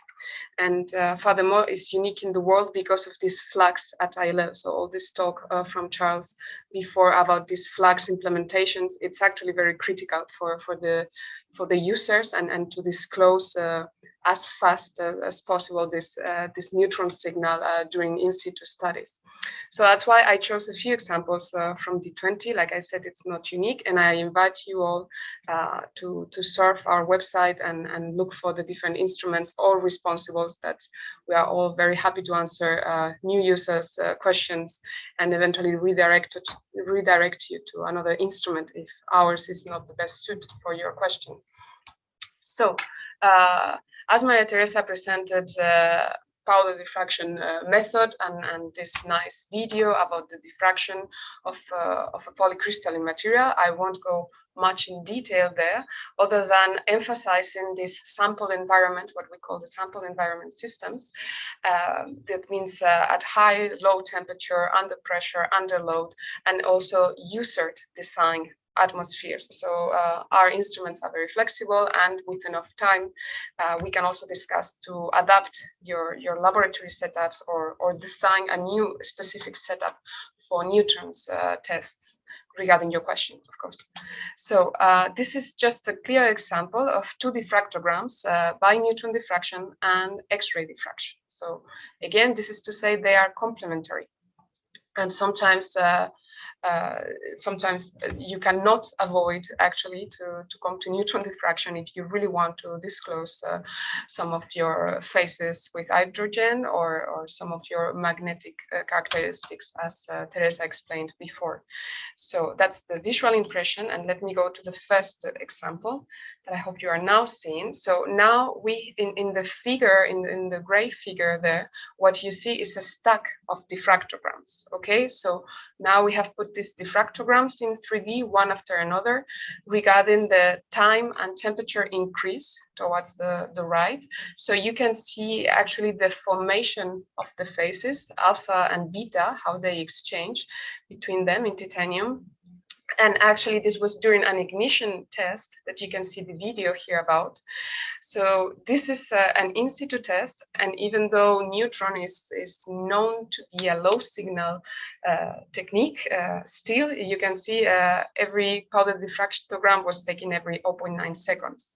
And furthermore, it's unique in the world because of this flux at ILL. So all this talk from Charles before about these flux implementations, it's actually very critical for the users and to disclose as fast as possible this neutron signal during in situ studies. So that's why I chose a few examples from D20. Like I said, it's not unique, and I invite you all to surf our website and look for the different instruments or responsibles that we are all very happy to answer new users' questions and eventually redirect you to another instrument if ours is not the best suit for your question. So, as Maria Teresa presented powder diffraction method and this nice video about the diffraction of a polycrystalline material, I won't go much in detail there, other than emphasizing this sample environment, what we call the sample environment systems. That means at high, low temperature, under pressure, under load, and also user design atmospheres. So our instruments are very flexible, and with enough time, we can also discuss to adapt your laboratory setups or design a new specific setup for neutrons tests regarding your question, of course. So this is just a clear example of two diffractograms by neutron diffraction and X-ray diffraction. So again, this is to say they are complementary, and sometimes you cannot avoid actually to come to neutron diffraction if you really want to disclose some of your phases with hydrogen or some of your magnetic characteristics, as Teresa explained before. So that's the visual impression, and let me go to the first example that I hope you are now seeing. So now we, in the figure, in the gray figure there, what you see is a stack of diffractograms, okay? So now we have put these diffractograms in 3D, one after another, regarding the time and temperature increase towards the right. So you can see actually the formation of the phases, alpha and beta, how they exchange between them in titanium. And actually, this was during an ignition test that you can see the video here about. So this is an in situ test, and even though neutron is known to be a low signal technique, still you can see every powder diffractogram was taken every 0.9 seconds.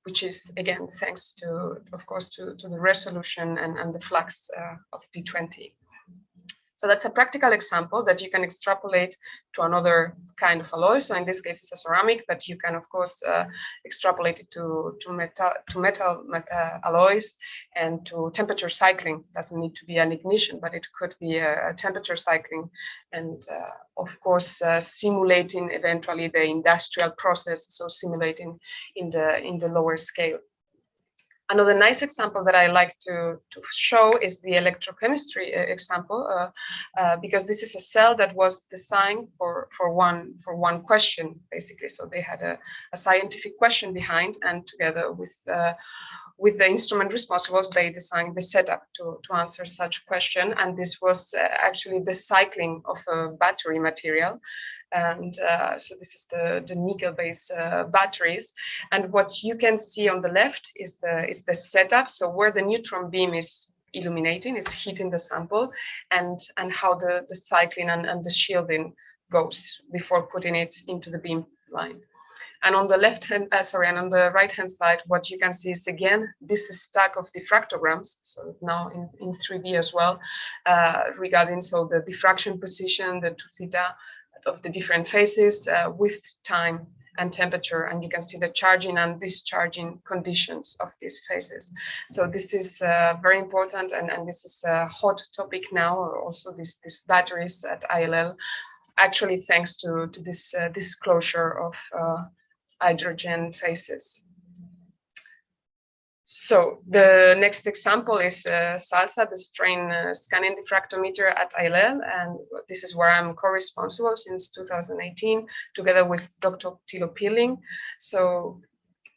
Which is, again, thanks to, of course, to the resolution and the flux of D20. So that's a practical example that you can extrapolate to another kind of alloy. So in this case, it's a ceramic, but you can, of course, extrapolate it to metal alloys and to temperature cycling. Doesn't need to be an ignition, but it could be a temperature cycling, and of course, simulating eventually the industrial process. So simulating in the lower scale. Another nice example that I like to show is the electrochemistry example, because this is a cell that was designed for one question, basically. So they had a scientific question behind, and together with the instrument responsibles, they designed the setup to answer such question. And this was actually the cycling of a battery material. And so this is the nickel-based batteries. And what you can see on the left is the setup. So where the neutron beam is illuminating, is hitting the sample, and how the cycling and the shielding goes before putting it into the beam line. And on the and on the right-hand side, what you can see is, again, this stack of diffractograms, so now in 3D as well, regarding so the diffraction position, the 2 theta of the different phases with time and temperature, and you can see the charging and discharging conditions of these phases. So this is very important, and this is a hot topic now, also these batteries at ILL, actually thanks to this disclosure of hydrogen phases. So the next example is SALSA, the strain scanning diffractometer at ILL, and this is where I'm co-responsible since 2018, together with Dr. Tilo Pilling. So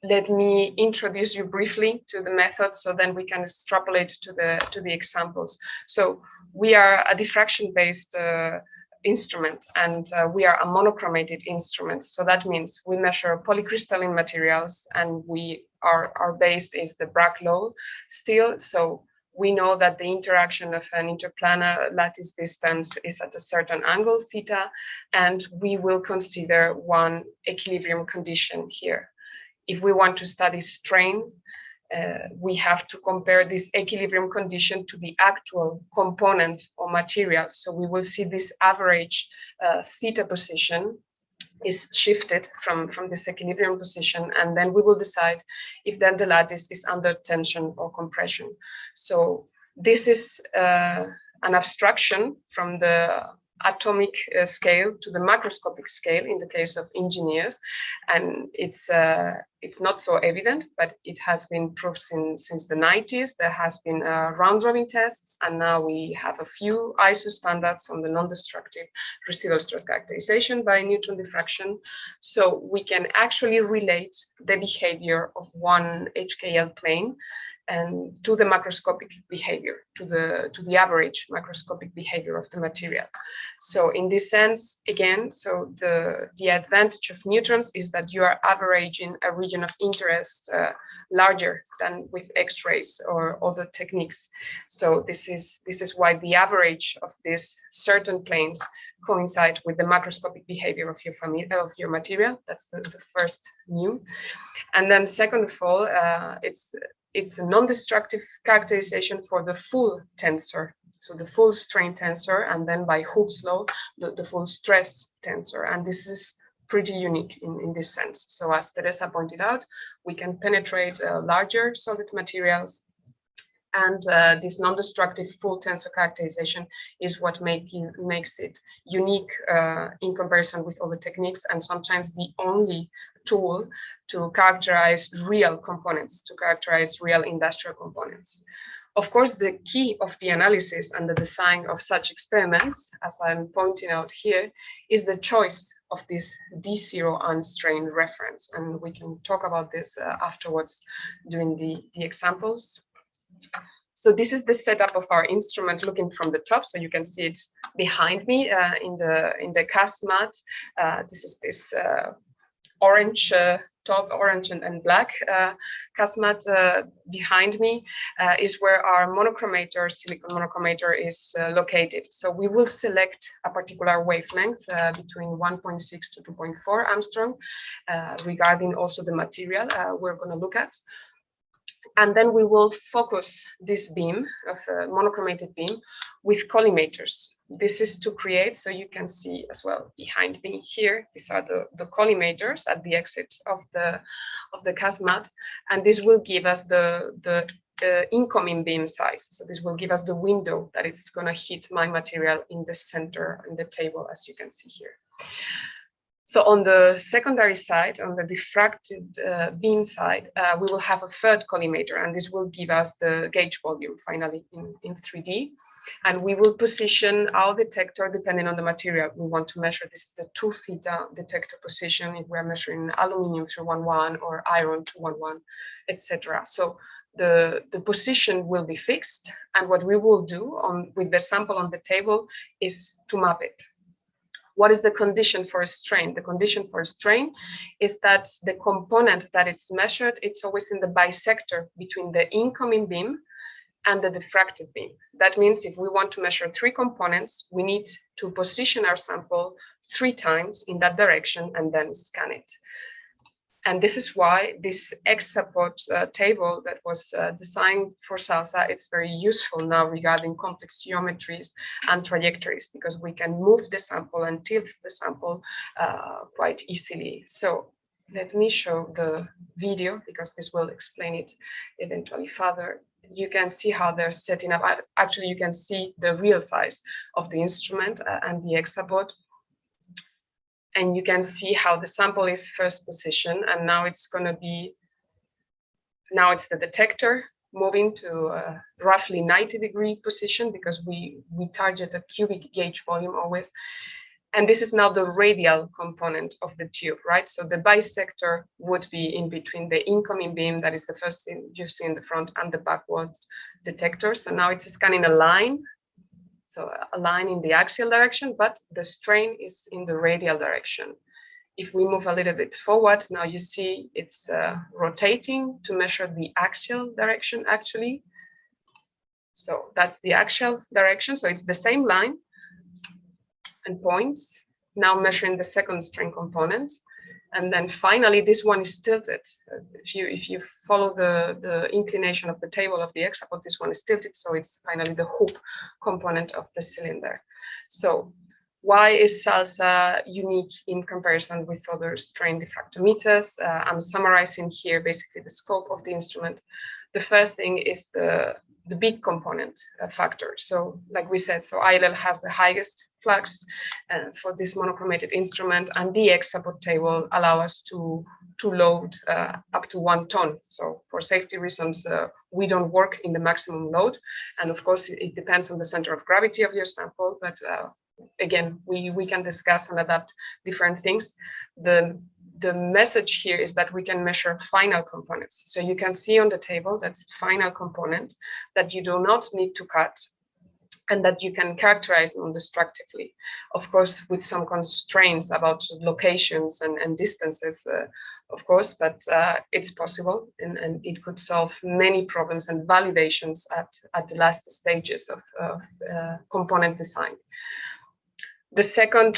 let me introduce you briefly to the method, so then we can extrapolate to the examples. So we are a diffraction-based instrument, and we are a monochromated instrument. So that means we measure polycrystalline materials, and our base is the Bragg law still. So we know that the interaction of an interplanar lattice distance is at a certain angle, theta, and we will consider one equilibrium condition here. If we want to study strain, we have to compare this equilibrium condition to the actual component or material. So we will see this average theta position is shifted from this equilibrium position, and then we will decide if then the lattice is under tension or compression. So this is an abstraction from the atomic scale to the macroscopic scale in the case of engineers, and it's not so evident, but it has been proved since the 90s. There has been round-robin tests, and now we have a few ISO standards on the non-destructive residual stress characterization by neutron diffraction. So we can actually relate the behavior of one HKL plane and to the macroscopic behavior, to the average macroscopic behavior of the material. So in this sense, again, so the advantage of neutrons is that you are averaging a region of interest larger than with X-rays or other techniques. So this is why the average of these certain planes coincide with the macroscopic behavior of your material. That's the first new. And then second of all, it's a non-destructive characterization for the full tensor. So the full strain tensor, and then by Hooke's law, the full stress tensor. And this is pretty unique in this sense. So as Teresa pointed out, we can penetrate larger solid materials. And this non-destructive full tensor characterization is what makes it unique in comparison with other techniques, and sometimes the only tool to characterize real components, to characterize real industrial components. Of course, the key of the analysis and the design of such experiments, as I'm pointing out here, is the choice of this D0 unstrained reference. And we can talk about this afterwards during the examples. So this is the setup of our instrument looking from the top. So you can see it behind me in the cast mat. This is this orange top, orange and black cast mat. Behind me is where our monochromator, silicon monochromator, is located. So we will select a particular wavelength between 1.6 to 2.4 Armstrong regarding also the material we're going to look at. And then we will focus this beam of a monochromated beam with collimators. This is to create, so you can see as well behind me here, these are the collimators at the exit of the cast mat, and this will give us the incoming beam size. So this will give us the window that it's going to hit my material in the center, in the table, as you can see here. So on the secondary side, on the diffracted beam side, we will have a third collimator, and this will give us the gauge volume finally in 3D. And we will position our detector depending on the material we want to measure. This is the 2 theta detector position if we're measuring aluminium 311 or iron 211, etc. So the position will be fixed, and what we will do with the sample on the table is to map it. What is the condition for a strain? The condition for a strain is that the component that it's measured, it's always in the bisector between the incoming beam and the diffracted beam. That means if we want to measure 3 components, we need to position our sample 3 times in that direction and then scan it. And this is why this X-support table that was designed for SALSA, it's very useful now regarding complex geometries and trajectories, because we can move the sample and tilt the sample quite easily. So let me show the video, because this will explain it eventually further. You can see how they're setting up. Actually, you can see the real size of the instrument and the X-support. And you can see how the sample is first positioned, and now it's going to be, now it's the detector moving to a roughly 90-degree position, because we target a cubic gauge volume always. And this is now the radial component of the tube, right? So the bisector would be in between the incoming beam, that is the first thing you see in the front, and the backwards detector. So now it's scanning a line, so a line in the axial direction, but the strain is in the radial direction. If we move a little bit forward, now you see it's rotating to measure the axial direction actually. So that's the axial direction. So it's the same line and points, now measuring the second strain component. And then finally, this one is tilted. If you follow the inclination of the table of the hexapod, this one is tilted. So it's finally the hoop component of the cylinder. So why is SALSA unique in comparison with other strain diffractometers? I'm summarizing here basically the scope of the instrument. The first thing is the big component factor. So like we said, so ILL has the highest flux for this monochromated instrument, and the hexapod table allow us to load up to 1 ton. So for safety reasons, we don't work in the maximum load. And of course, it depends on the center of gravity of your sample, but again, we can discuss and adapt different things. The message here is that we can measure final components. So you can see on the table that's final component that you do not need to cut and that you can characterize non-destructively. Of course, with some constraints about locations and distances, of course, but it's possible, and it could solve many problems and validations at the last stages of component design. The second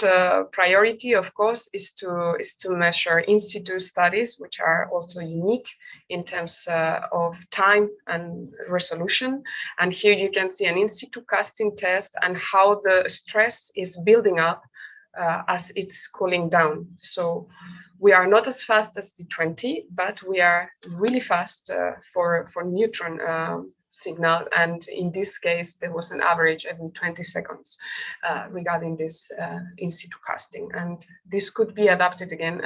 priority, of course, is to measure in situ studies, which are also unique in terms of time and resolution. And here you can see an in situ casting test and how the stress is building up as it's cooling down. So we are not as fast as D20, but we are really fast for neutron signal, and in this case there was an average every 20 seconds regarding this in situ casting, and this could be adapted again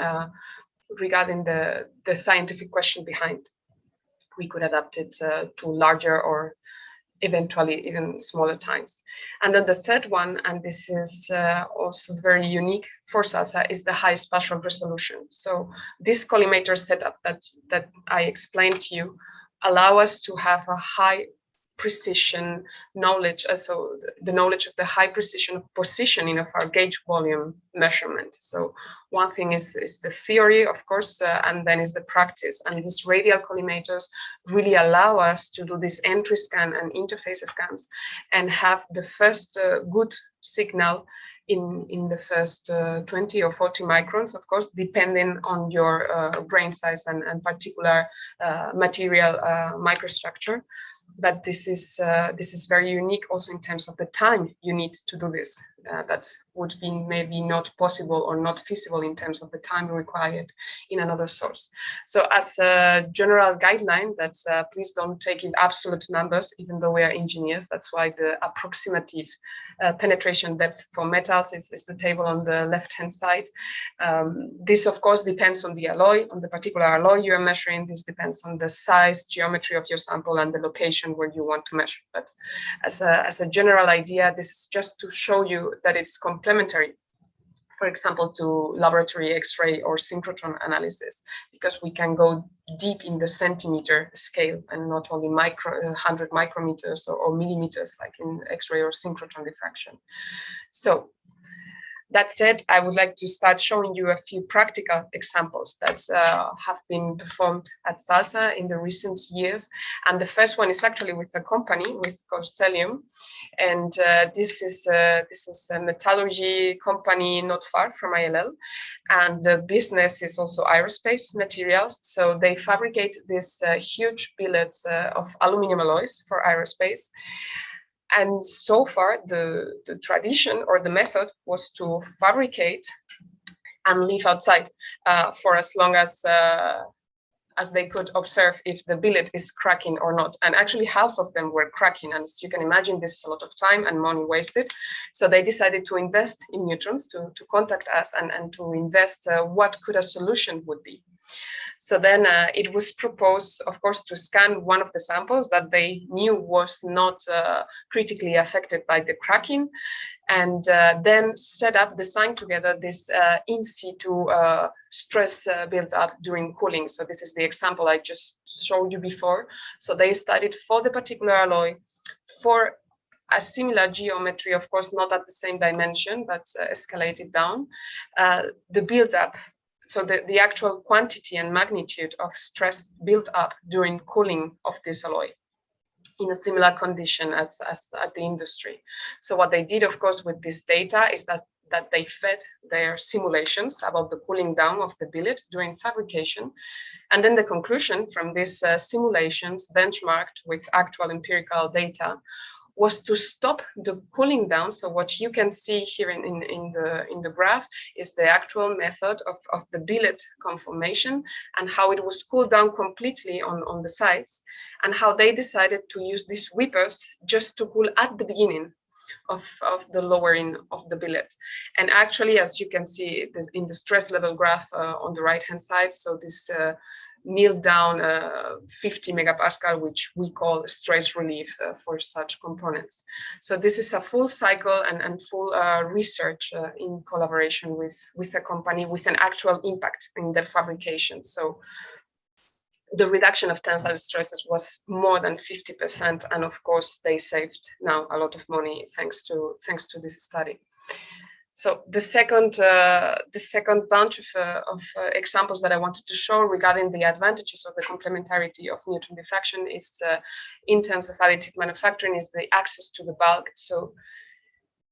regarding the scientific question behind. We could adapt it to larger or eventually even smaller times. And then the third one, and this is also very unique for SALSA, is the high spatial resolution. So this collimator setup that I explained to you allow us to have a high precision knowledge, so the knowledge of the high precision of positioning of our gauge volume measurement. So one thing is the theory, of course, and then is the practice. And these radial collimators really allow us to do this entry scan and interface scans and have the first good signal in the first 20 or 40 microns, of course, depending on your grain size and particular material microstructure. But this is very unique also in terms of the time you need to do this. That would be maybe not possible or not feasible in terms of the time required in another source. So as a general guideline, that's please don't take in absolute numbers, even though we are engineers. That's why the approximative penetration depth for metals is the table on the left-hand side. This, of course, depends on the alloy, on the particular alloy you are measuring. This depends on the size, geometry of your sample, and the location where you want to measure. But as a general idea, this is just to show you that it's complementary, for example, to laboratory X-ray or synchrotron analysis, because we can go deep in the centimeter scale and not only 100 micrometers or millimeters like in X-ray or synchrotron diffraction. So that said, I would like to start showing you a few practical examples that have been performed at SALSA in the recent years. And the first one is actually with a company, with Constellium. And this is a metallurgy company not far from ILL. And the business is also aerospace materials. So they fabricate these huge billets of aluminum alloys for aerospace. And so far, the tradition or the method was to fabricate and leave outside for as long as they could observe if the billet is cracking or not. And actually half of them were cracking. And as you can imagine, this is a lot of time and money wasted. So they decided to invest in neutrons, to contact us and to invest what could a solution would be. So then it was proposed, of course, to scan one of the samples that they knew was not critically affected by the cracking, and then design together this in situ stress built up during cooling. So this is the example I just showed you before. So they studied for the particular alloy, for a similar geometry, of course, not at the same dimension, but escalated down, the build-up, so the actual quantity and magnitude of stress built up during cooling of this alloy in a similar condition as at the industry. So what they did, of course, with this data is that they fed their simulations about the cooling down of the billet during fabrication. And then the conclusion from these simulations benchmarked with actual empirical data was to stop the cooling down. So what you can see here in the graph is the actual method of the billet conformation and how it was cooled down completely on the sides, and how they decided to use these whippers just to cool at the beginning of the lowering of the billet. And actually, as you can see in the stress level graph on the right hand side, so this kneel down 50 megapascal, which we call stress relief for such components. So this is a full cycle and full research in collaboration with a company with an actual impact in the fabrication. So the reduction of tensile stresses was more than 50%, and of course they saved now a lot of money thanks to this study. So the second bunch of examples that I wanted to show regarding the advantages of the complementarity of neutron diffraction is, in terms of additive manufacturing, is the access to the bulk. So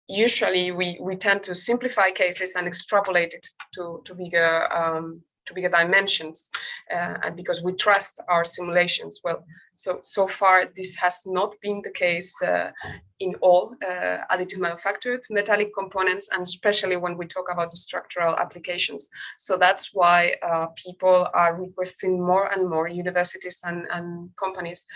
usually we tend to simplify cases and extrapolate it to bigger dimensions, and because we trust our simulations. Well, so far this has not been the case in all additive manufactured metallic components, and especially when we talk about the structural applications. So that's why people are requesting more and more, universities and companies,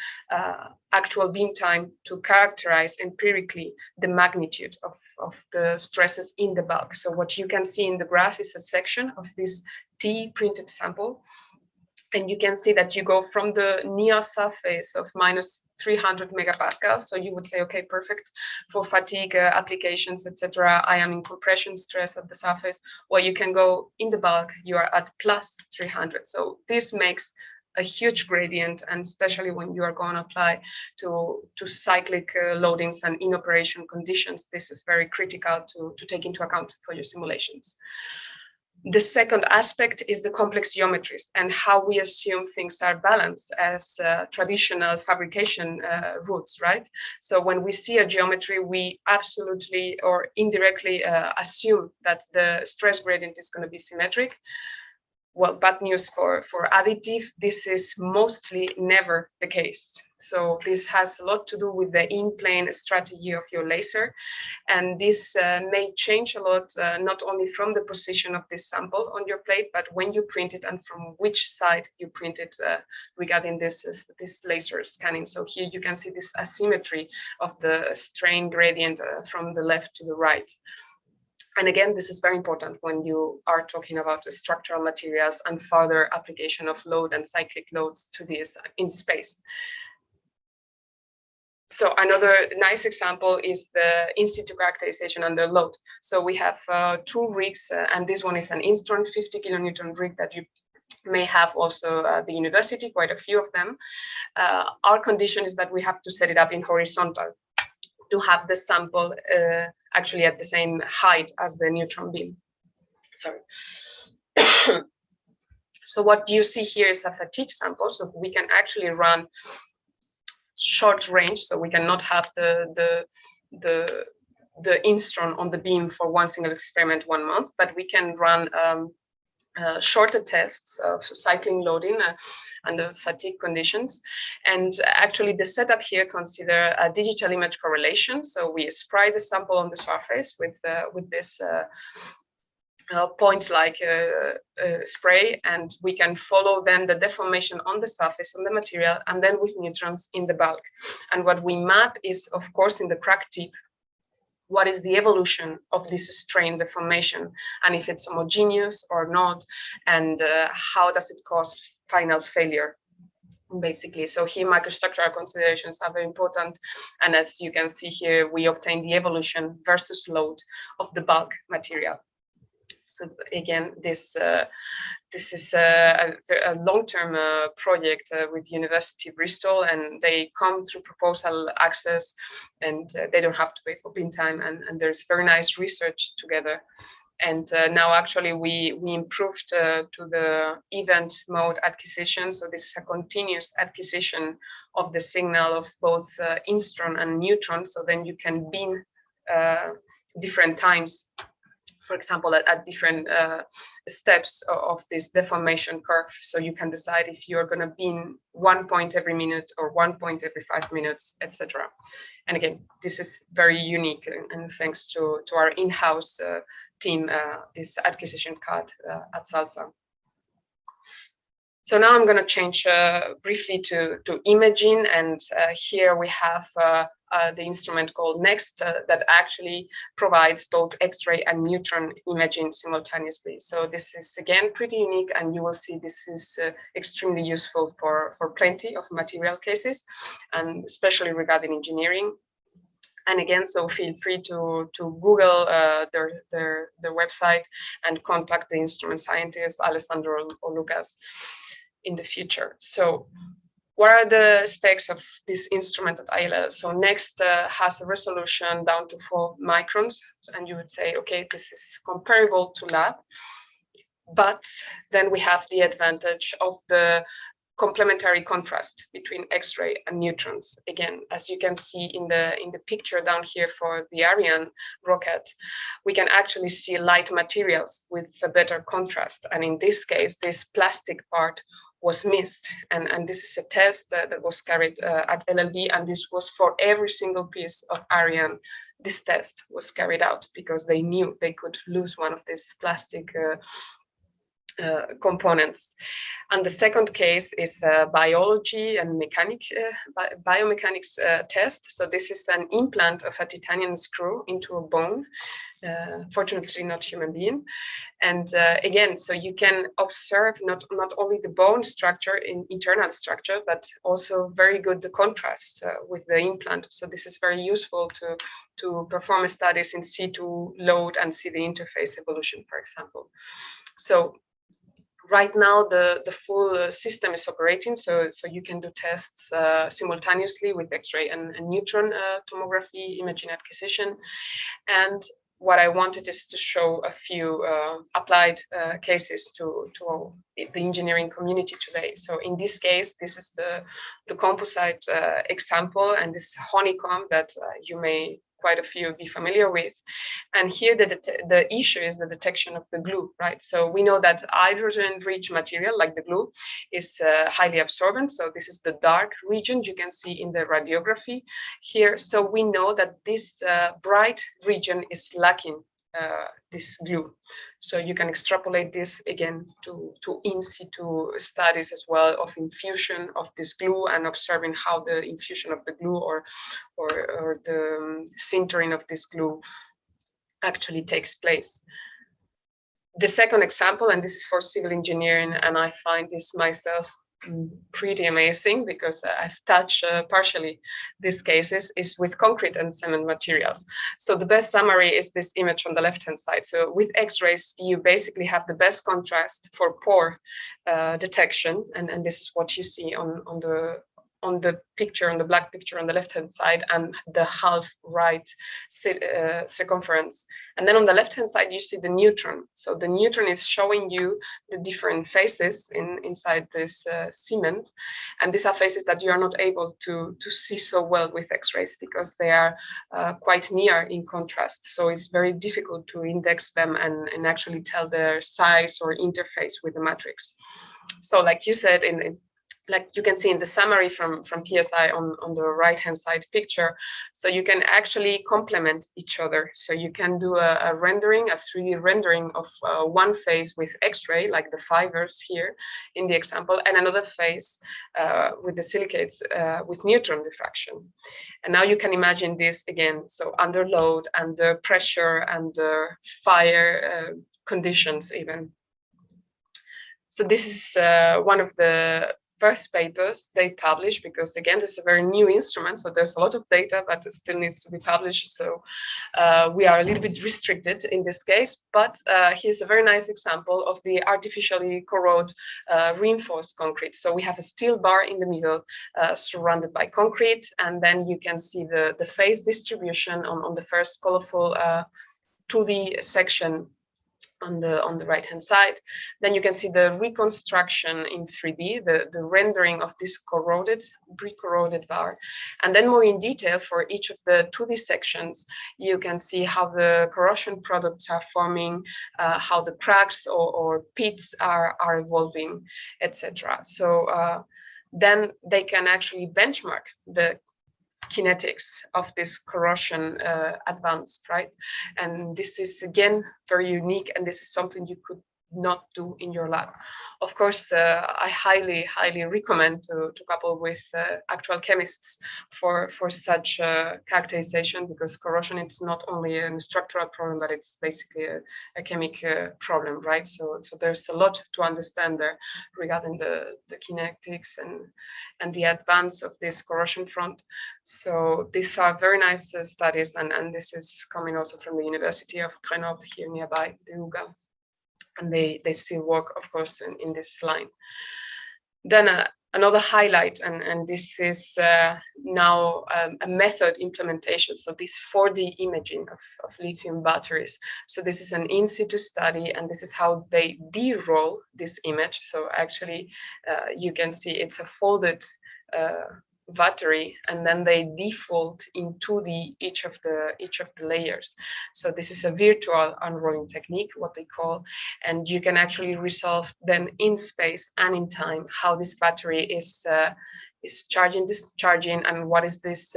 actual beam time to characterize empirically the magnitude of the stresses in the bulk. So what you can see in the graph is a section of this printed sample, and you can see that you go from the near surface of minus 300 megapascals. So you would say, okay, perfect for fatigue applications, etc. I am in compression stress at the surface. Well, you can go in the bulk, you are at plus 300. So this makes a huge gradient, and especially when you are going to apply to cyclic loadings and in operation conditions, this is very critical to take into account for your simulations. The second aspect is the complex geometries and how we assume things are balanced as traditional fabrication routes, right? So when we see a geometry, we absolutely or indirectly assume that the stress gradient is going to be symmetric. Well, bad news for additive, this is mostly never the case. So this has a lot to do with the in-plane strategy of your laser. And this may change a lot, not only from the position of this sample on your plate, but when you print it and from which side you print it regarding this laser scanning. So here you can see this asymmetry of the strain gradient from the left to the right. And again, this is very important when you are talking about the structural materials and further application of load and cyclic loads to this in space. So another nice example is the Institut characterization under load. So we have 2 rigs, and this one is an Instron 50 kilonewton rig that you may have also at the university, quite a few of them. Our condition is that we have to set it up in horizontal to have the sample actually at the same height as the neutron beam. Sorry. So what you see here is a fatigue sample. So we can actually run short range. So we cannot have the Instron on the beam for one single experiment 1 month, but we can run shorter tests of cycling loading under fatigue conditions. And actually the setup here consider a digital image correlation. So we spray the sample on the surface with this point-like spray, and we can follow then the deformation on the surface on the material, and then with neutrons in the bulk. And what we map is, of course, in the crack tip, what is the evolution of this strain deformation, and if it's homogeneous or not, and how does it cause final failure, basically. So here microstructural considerations are very important, and as you can see here, we obtain the evolution versus load of the bulk material. So again, this is a long-term project with University of Bristol, and they come through proposal access, and they don't have to pay for bin time, and there's very nice research together. And now actually we improved to the event mode acquisition. So this is a continuous acquisition of the signal of both instron and neutron. So then you can bin different times, for example, at different steps of this deformation curve. So you can decide if you're going to bin 1 point every minute or 1 point every 5 minutes, etc. And again, this is very unique, and thanks to our in-house team, this acquisition card at Salsa. So now I'm going to change briefly to imaging, and here we have the instrument called NEXT that actually provides both X-ray and neutron imaging simultaneously. So this is again pretty unique, and you will see this is extremely useful for plenty of material cases, and especially regarding engineering. And again, so feel free to Google their website and contact the instrument scientist, Alessandro or Lucas, in the future. So what are the specs of this instrument at ILL? So NEXT has a resolution down to 4 microns, and you would say, okay, this is comparable to lab, but then we have the advantage of the complementary contrast between X-ray and neutrons. Again, as you can see in the picture down here for the Ariane rocket, we can actually see light materials with a better contrast. And in this case, this plastic part was missed. And this is a test that was carried at LLB, and this was for every single piece of Ariane. This test was carried out because they knew they could lose one of these plastic components. And the second case is biology and biomechanics test. So this is an implant of a titanium screw into a bone, fortunately not human being. And again, so you can observe not only the bone structure, internal structure, but also very good the contrast with the implant. So this is very useful to perform studies in situ load and see the interface evolution, for example. So right now, the full system is operating, so you can do tests simultaneously with X-ray and neutron tomography imaging acquisition. And what I wanted is to show a few applied cases to the engineering community today. So in this case, this is the composite example, and this is honeycomb that you may quite a few be familiar with. And here the issue is the detection of the glue, right? So we know that hydrogen-rich material like the glue is highly absorbent. So this is the dark region you can see in the radiography here. So we know that this bright region is lacking this glue. So you can extrapolate this again to in situ studies as well of infusion of this glue and observing how the infusion of the glue or the sintering of this glue actually takes place. The second example, and this is for civil engineering, and I find this myself pretty amazing because I've touched partially these cases, is with concrete and cement materials. So the best summary is this image on the left-hand side. So with X-rays, you basically have the best contrast for pore detection, and this is what you see on the picture, on the black picture on the left-hand side, and the half right circumference. And then on the left-hand side, you see the neutron. So the neutron is showing you the different phases inside this cement. And these are phases that you are not able to see so well with X-rays because they are quite near in contrast. So it's very difficult to index them and actually tell their size or interface with the matrix. So like you said, like you can see in the summary from PSI on the right-hand side picture. So you can actually complement each other. So you can do a rendering, a 3D rendering of one phase with X-ray, like the fibers here in the example, and another phase with the silicates with neutron diffraction. And now you can imagine this again, so under load, under pressure, under fire conditions even. So this is one of the first papers they published, because again, this is a very new instrument, so there's a lot of data, but it still needs to be published. So we are a little bit restricted in this case, but here's a very nice example of the artificially corroded reinforced concrete. So we have a steel bar in the middle surrounded by concrete, and then you can see the phase distribution on the first colorful 2D section on the right hand side. Then you can see the reconstruction in 3D, the rendering of this pre-corroded bar. And then more in detail for each of the 2D sections, you can see how the corrosion products are forming, how the cracks or pits are evolving, etc. So then they can actually benchmark the kinetics of this corrosion advanced, right? And this is again very unique, and this is something you could not do in your lab. Of course, I highly recommend to couple with actual chemists for such characterization, because corrosion is not only a structural problem, but it's basically a chemical problem, right? So there's a lot to understand there regarding the kinetics and the advance of this corrosion front. So these are very nice studies, and this is coming also from the University of Grenoble here nearby, the UGA. And they still work, of course, in this line. Then another highlight, and this is now a method implementation. So this 4D imaging of lithium batteries. So this is an in situ study, and this is how they de-roll this image. So actually, you can see it's a folded battery, and then they default into each of the layers. So this is a virtual unrolling technique, what they call, and you can actually resolve then in space and in time how this battery is charging, discharging, and what is this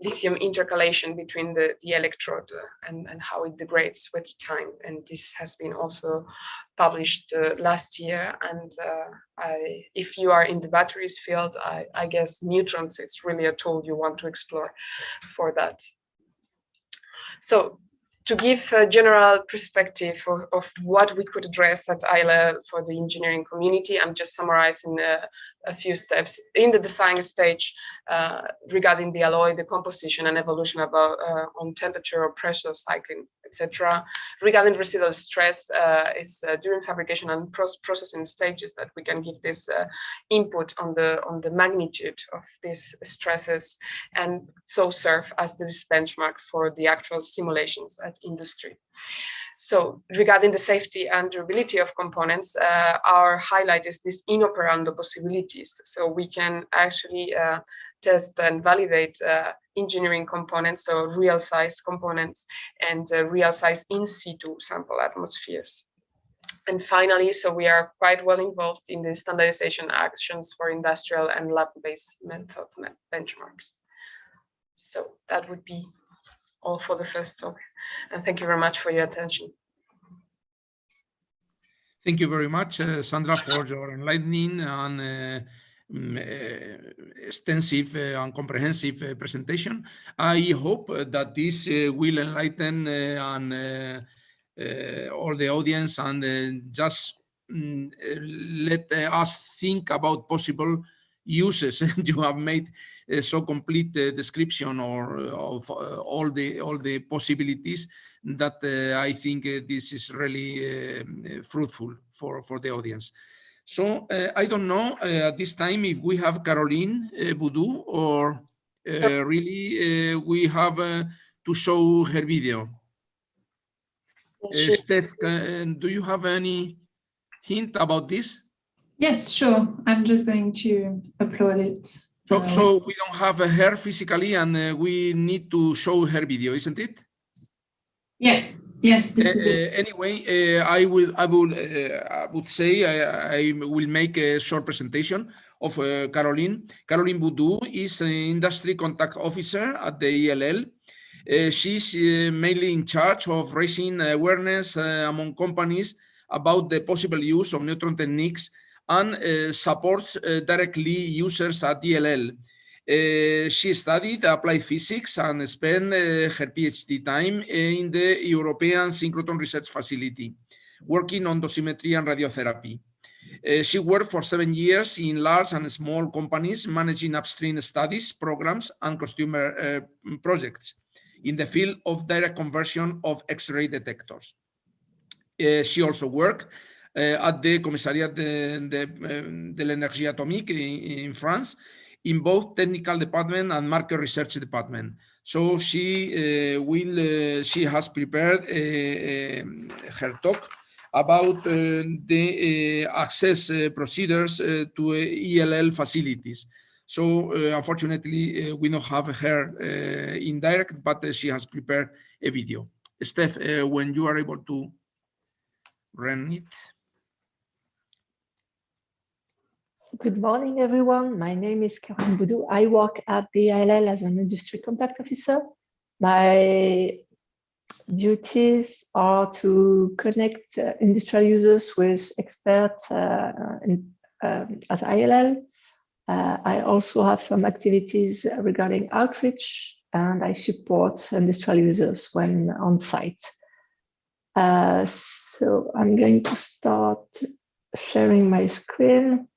lithium intercalation between the electrode and how it degrades with time. And this has been also published last year. And if you are in the batteries field, I guess neutrons is really a tool you want to explore for that. So to give a general perspective of what we could address at ILL for the engineering community, I'm just summarizing a few steps in the design stage regarding the alloy, the composition and evolution about on temperature or pressure cycling, etc. Regarding residual stress, is during fabrication and processing stages that we can give this input on the magnitude of these stresses, and so serve as this benchmark for the actual simulations at industry. So regarding the safety and durability of components, our highlight is this in operando possibilities. So we can actually test and validate engineering components, so real size components and real size in situ sample atmospheres. And finally, so we are quite well involved in the standardization actions for industrial and lab-based method benchmarks. So that would be all for the first talk. And thank you very much for your attention. Thank you very much, Sandra, for your enlightening and extensive and comprehensive presentation. I hope that this will enlighten all the audience and just let us think about possible uses. You have made so complete description of all the possibilities that I think this is really fruitful for the audience. So I don't know at this time if we have Caroline Boudou or really we have to show her video. Steph, do you have any hint about this? Yes, sure. I'm just going to upload it. So we don't have her physically, and we need to show her video, isn't it? Yeah. Yes, this is it. Anyway, I would say I will make a short presentation of Caroline. Caroline Boudou is an industry contact officer at the ELL. She's mainly in charge of raising awareness among companies about the possible use of neutron techniques and supports directly users at ELL. She studied applied physics and spent her PhD time in the European Synchrotron Research Facility, working on dosimetry and radiotherapy. She worked for 7 years in large and small companies, managing upstream studies, programs, and customer projects in the field of direct conversion of X-ray detectors. She also worked at the Commissariat de l'Énergie Atomique in France, in both technical department and market research department. So she has prepared her talk about the access procedures to ELL facilities. So unfortunately, we don't have her in direct, but she has prepared a video. Steph, when you are able to run it. Good morning, everyone. My name is Caroline Boudou. I work at the ILL as an industry contact officer. My duties are to connect industrial users with experts at ILL. I also have some activities regarding outreach, and I support industrial users when on site. So I'm going to start sharing my screen.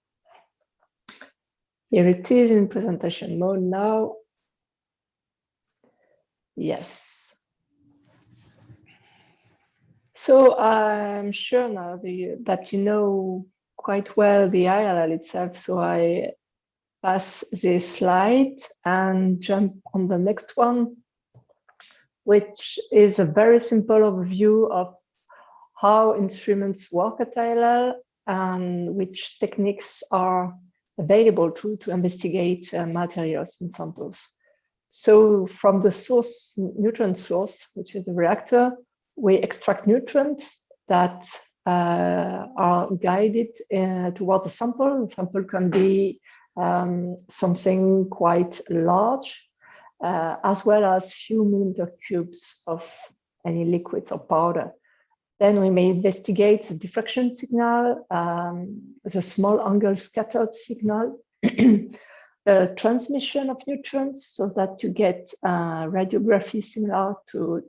Here it is in presentation mode now. Yes. So I'm sure now that you know quite well the ILL itself. So I pass this slide and jump on the next one, which is a very simple overview of how instruments work at ILL and which techniques are available to investigate materials and samples. So from the source, neutron source, which is the reactor, we extract neutrons that are guided towards a sample. The sample can be something quite large, as well as few millimeter cubes of any liquids or powder. Then we may investigate the diffraction signal, the small angle scattered signal, the transmission of neutrons, so that you get radiography similar to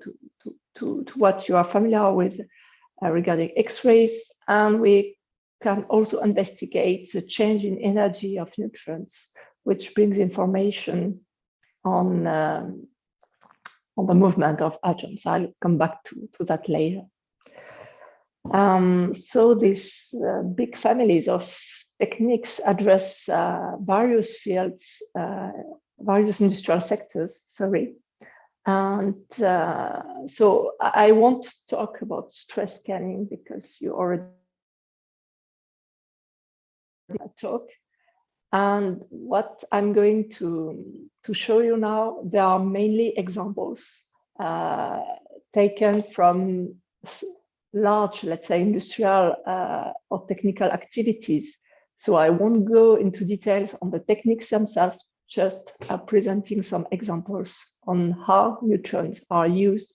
what you are familiar with regarding X-rays. And we can also investigate the change in energy of neutrons, which brings information on the movement of atoms. I'll come back to that later. So these big families of techniques address various fields, various industrial sectors, sorry. And so I won't talk about stress scanning because you already talk. And what I'm going to show you now, there are mainly examples taken from large, let's say, industrial or technical activities. So I won't go into details on the techniques themselves, just presenting some examples on how neutrons are used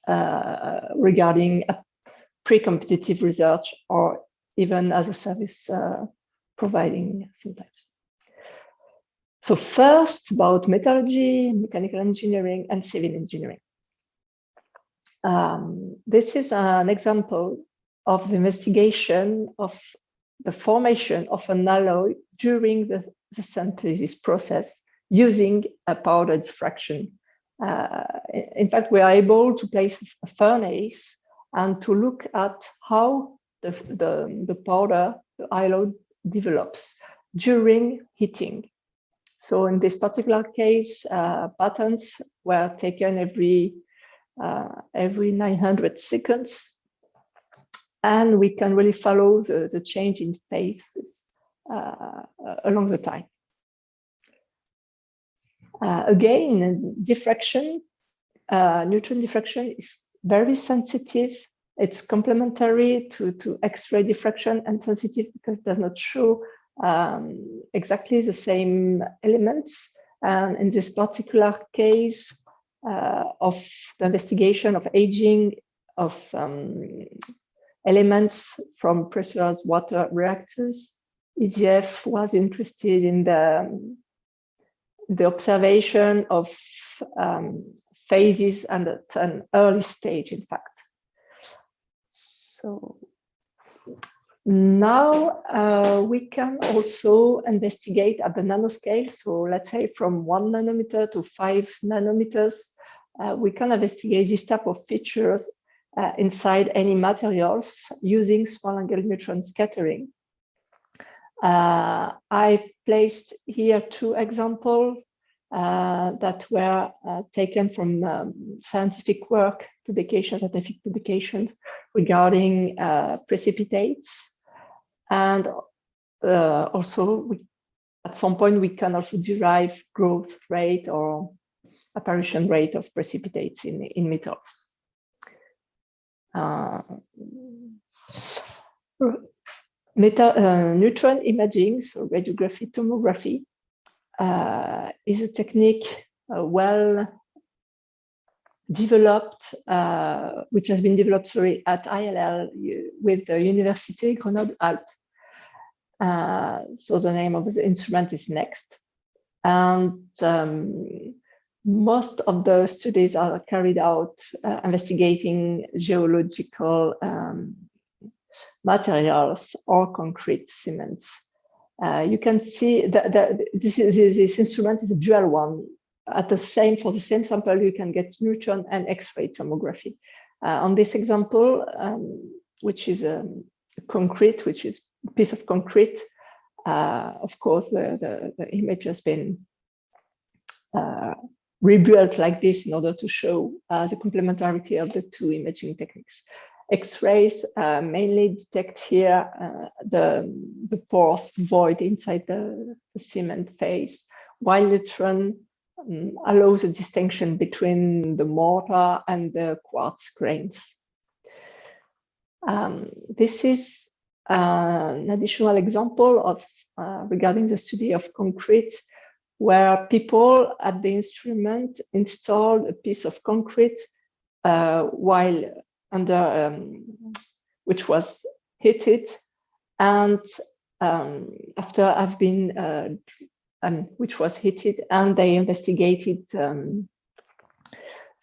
regarding pre-competitive research or even as a service providing sometimes. So first, about metallurgy, mechanical engineering, and civil engineering. This is an example of the investigation of the formation of an alloy during the synthesis process using a powder diffraction. In fact, we are able to place a furnace and to look at how the powder, the alloy, develops during heating. So in this particular case, patterns were taken every 900 seconds, and we can really follow the change in phases along the time. Again, diffraction, neutron diffraction is very sensitive. It's complementary to X-ray diffraction and sensitive because it does not show exactly the same elements. And in this particular case of the investigation of aging of elements from pressurized water reactors, EDF was interested in the observation of phases and at an early stage, in fact. So now we can also investigate at the nanoscale. So let's say from 1 nanometer to 5 nanometers, we can investigate this type of features inside any materials using small angle neutron scattering. I've placed here 2 examples that were taken from scientific work, scientific publications regarding precipitates. And also, at some point, we can also derive growth rate or apparition rate of precipitates in metals. Neutron imaging, so radiography tomography, is a technique well developed, which has been developed, at ILL with the Université Grenoble-Alpes. So the name of the instrument is NEXT. And most of the studies are carried out investigating geological materials or concrete cements. You can see that this instrument is a dual one. For the same sample, you can get neutron and X-ray tomography. On this example, which is a concrete, which is a piece of concrete, of course, the image has been rebuilt like this in order to show the complementarity of the 2 imaging techniques. X-rays mainly detect here the porous void inside the cement phase, while neutron allows a distinction between the mortar and the quartz grains. This is an additional example of regarding the study of concrete, where people at the instrument installed a piece of concrete while under which was heated, and after I've been which was heated, and they investigated the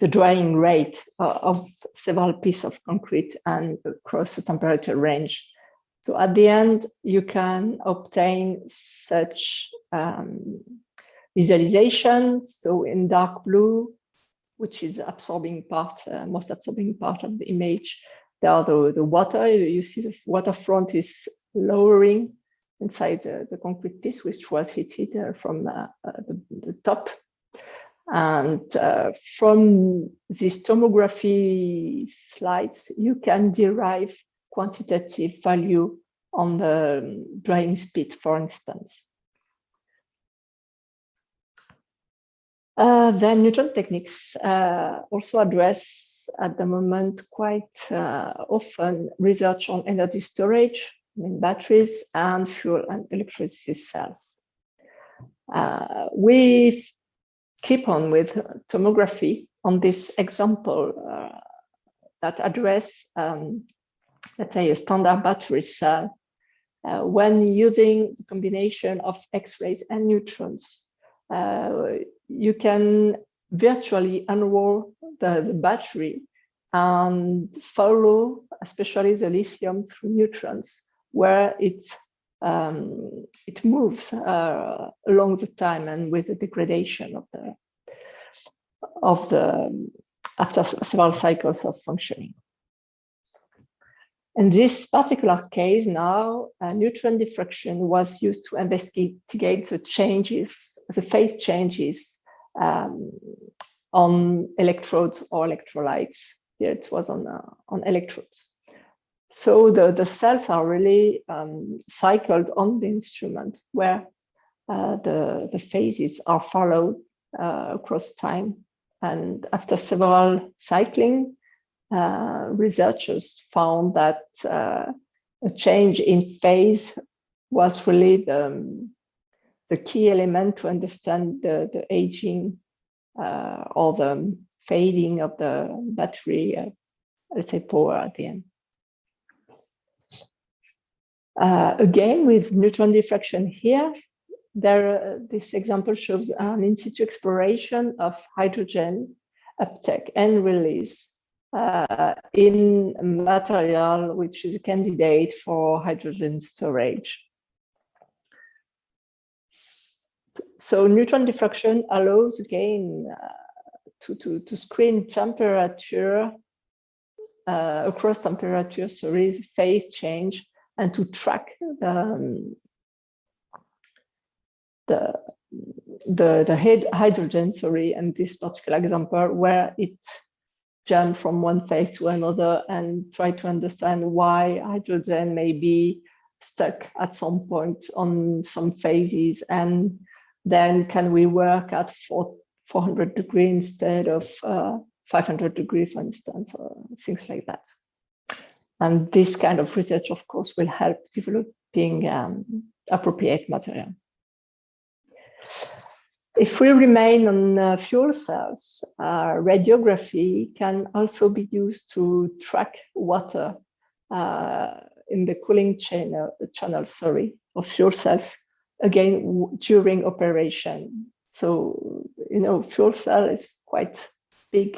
drying rate of several pieces of concrete and across the temperature range. So at the end, you can obtain such visualization. So in dark blue, which is absorbing part, most absorbing part of the image, there are the water. You see the waterfront is lowering inside the concrete piece, which was heated from the top. And from these tomography slides, you can derive quantitative value on the drying speed, for instance. Then neutron techniques also address at the moment quite often research on energy storage in batteries and fuel and electricity cells. We keep on with tomography on this example that address, let's say, a standard battery cell when using the combination of X-rays and neutrons. You can virtually unroll the battery and follow, especially the lithium, through neutrons, where it moves along the time and with the degradation of the after several cycles of functioning. In this particular case now, neutron diffraction was used to investigate the changes, the phase changes on electrodes or electrolytes. Here it was on electrodes. So the cells are really cycled on the instrument, where the phases are followed across time. And after several cycling, researchers found that a change in phase was really the key element to understand the aging or the fading of the battery, let's say, power at the end. Again, with neutron diffraction here, this example shows an in situ exploration of hydrogen uptake and release in material which is a candidate for hydrogen storage. So neutron diffraction allows again to screen temperature across temperature, phase change, and to track the hydrogen, in this particular example, where it jumped from one phase to another, and try to understand why hydrogen may be stuck at some point on some phases, and then can we work at 400 degrees instead of 500 degrees, for instance, or things like that. And this kind of research, of course, will help developing appropriate material. If we remain on fuel cells, radiography can also be used to track water in the cooling channel of fuel cells, again, during operation. So, fuel cell is quite big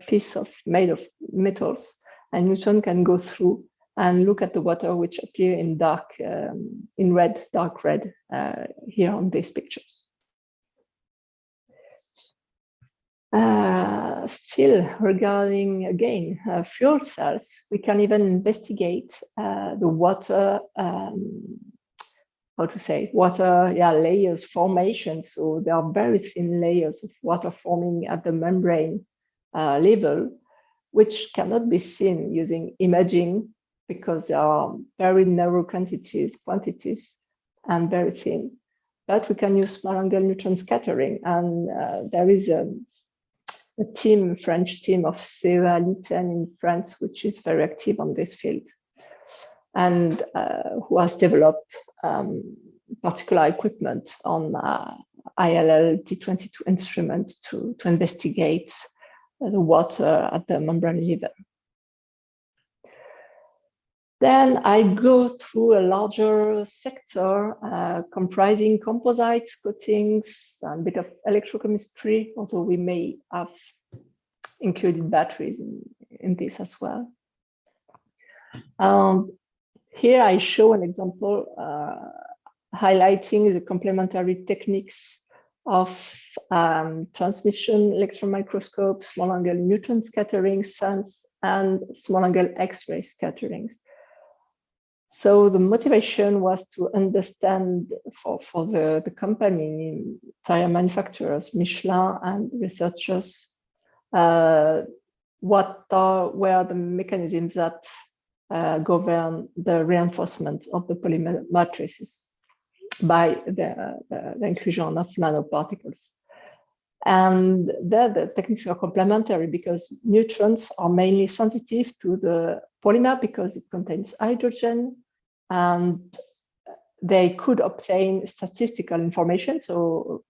piece made of metals, and neutron can go through and look at the water which appear in dark red here on these pictures. Still regarding, again, fuel cells, we can even investigate the water, layers formation. So there are very thin layers of water forming at the membrane level, which cannot be seen using imaging because there are very narrow quantities and very thin. But we can use small angle neutron scattering, and there is a French team of CDTI in France, which is very active on this field, and who has developed particular equipment on ILL D22 instrument to investigate the water at the membrane level. Then I go through a larger sector comprising composites, coatings, and a bit of electrochemistry, although we may have included batteries in this as well. Here I show an example highlighting the complementary techniques of transmission electron microscope, small angle neutron scattering, SUNS, and small angle X-ray scatterings. So the motivation was to understand for the company, tire manufacturers, Michelin, and researchers, what were the mechanisms that govern the reinforcement of the polymer matrices by the inclusion of nanoparticles. And there the techniques are complementary because neutrons are mainly sensitive to the polymer because it contains hydrogen, and they could obtain statistical information, so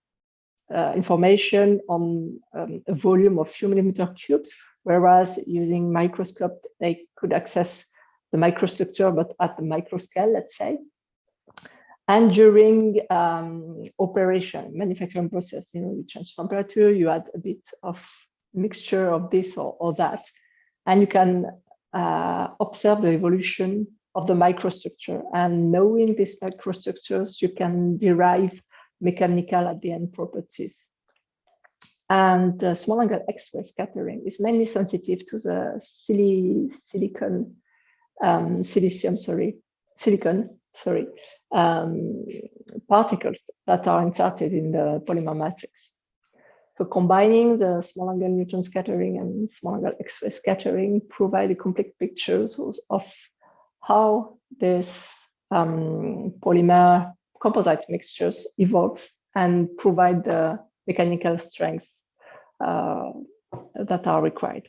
information on a volume of few millimeter cubes, whereas using microscope, they could access the microstructure, but at the micro scale, let's say. And during operation, manufacturing process, you change temperature, you add a bit of mixture of this or that, and you can observe the evolution of the microstructure. And knowing these microstructures, you can derive mechanical at the end properties. And small angle X-ray scattering is mainly sensitive to the silicon particles that are inserted in the polymer matrix. So combining the small angle neutron scattering and small angle X-ray scattering provide a complete pictures of how this polymer composite mixtures evolve and provide the mechanical strengths that are required.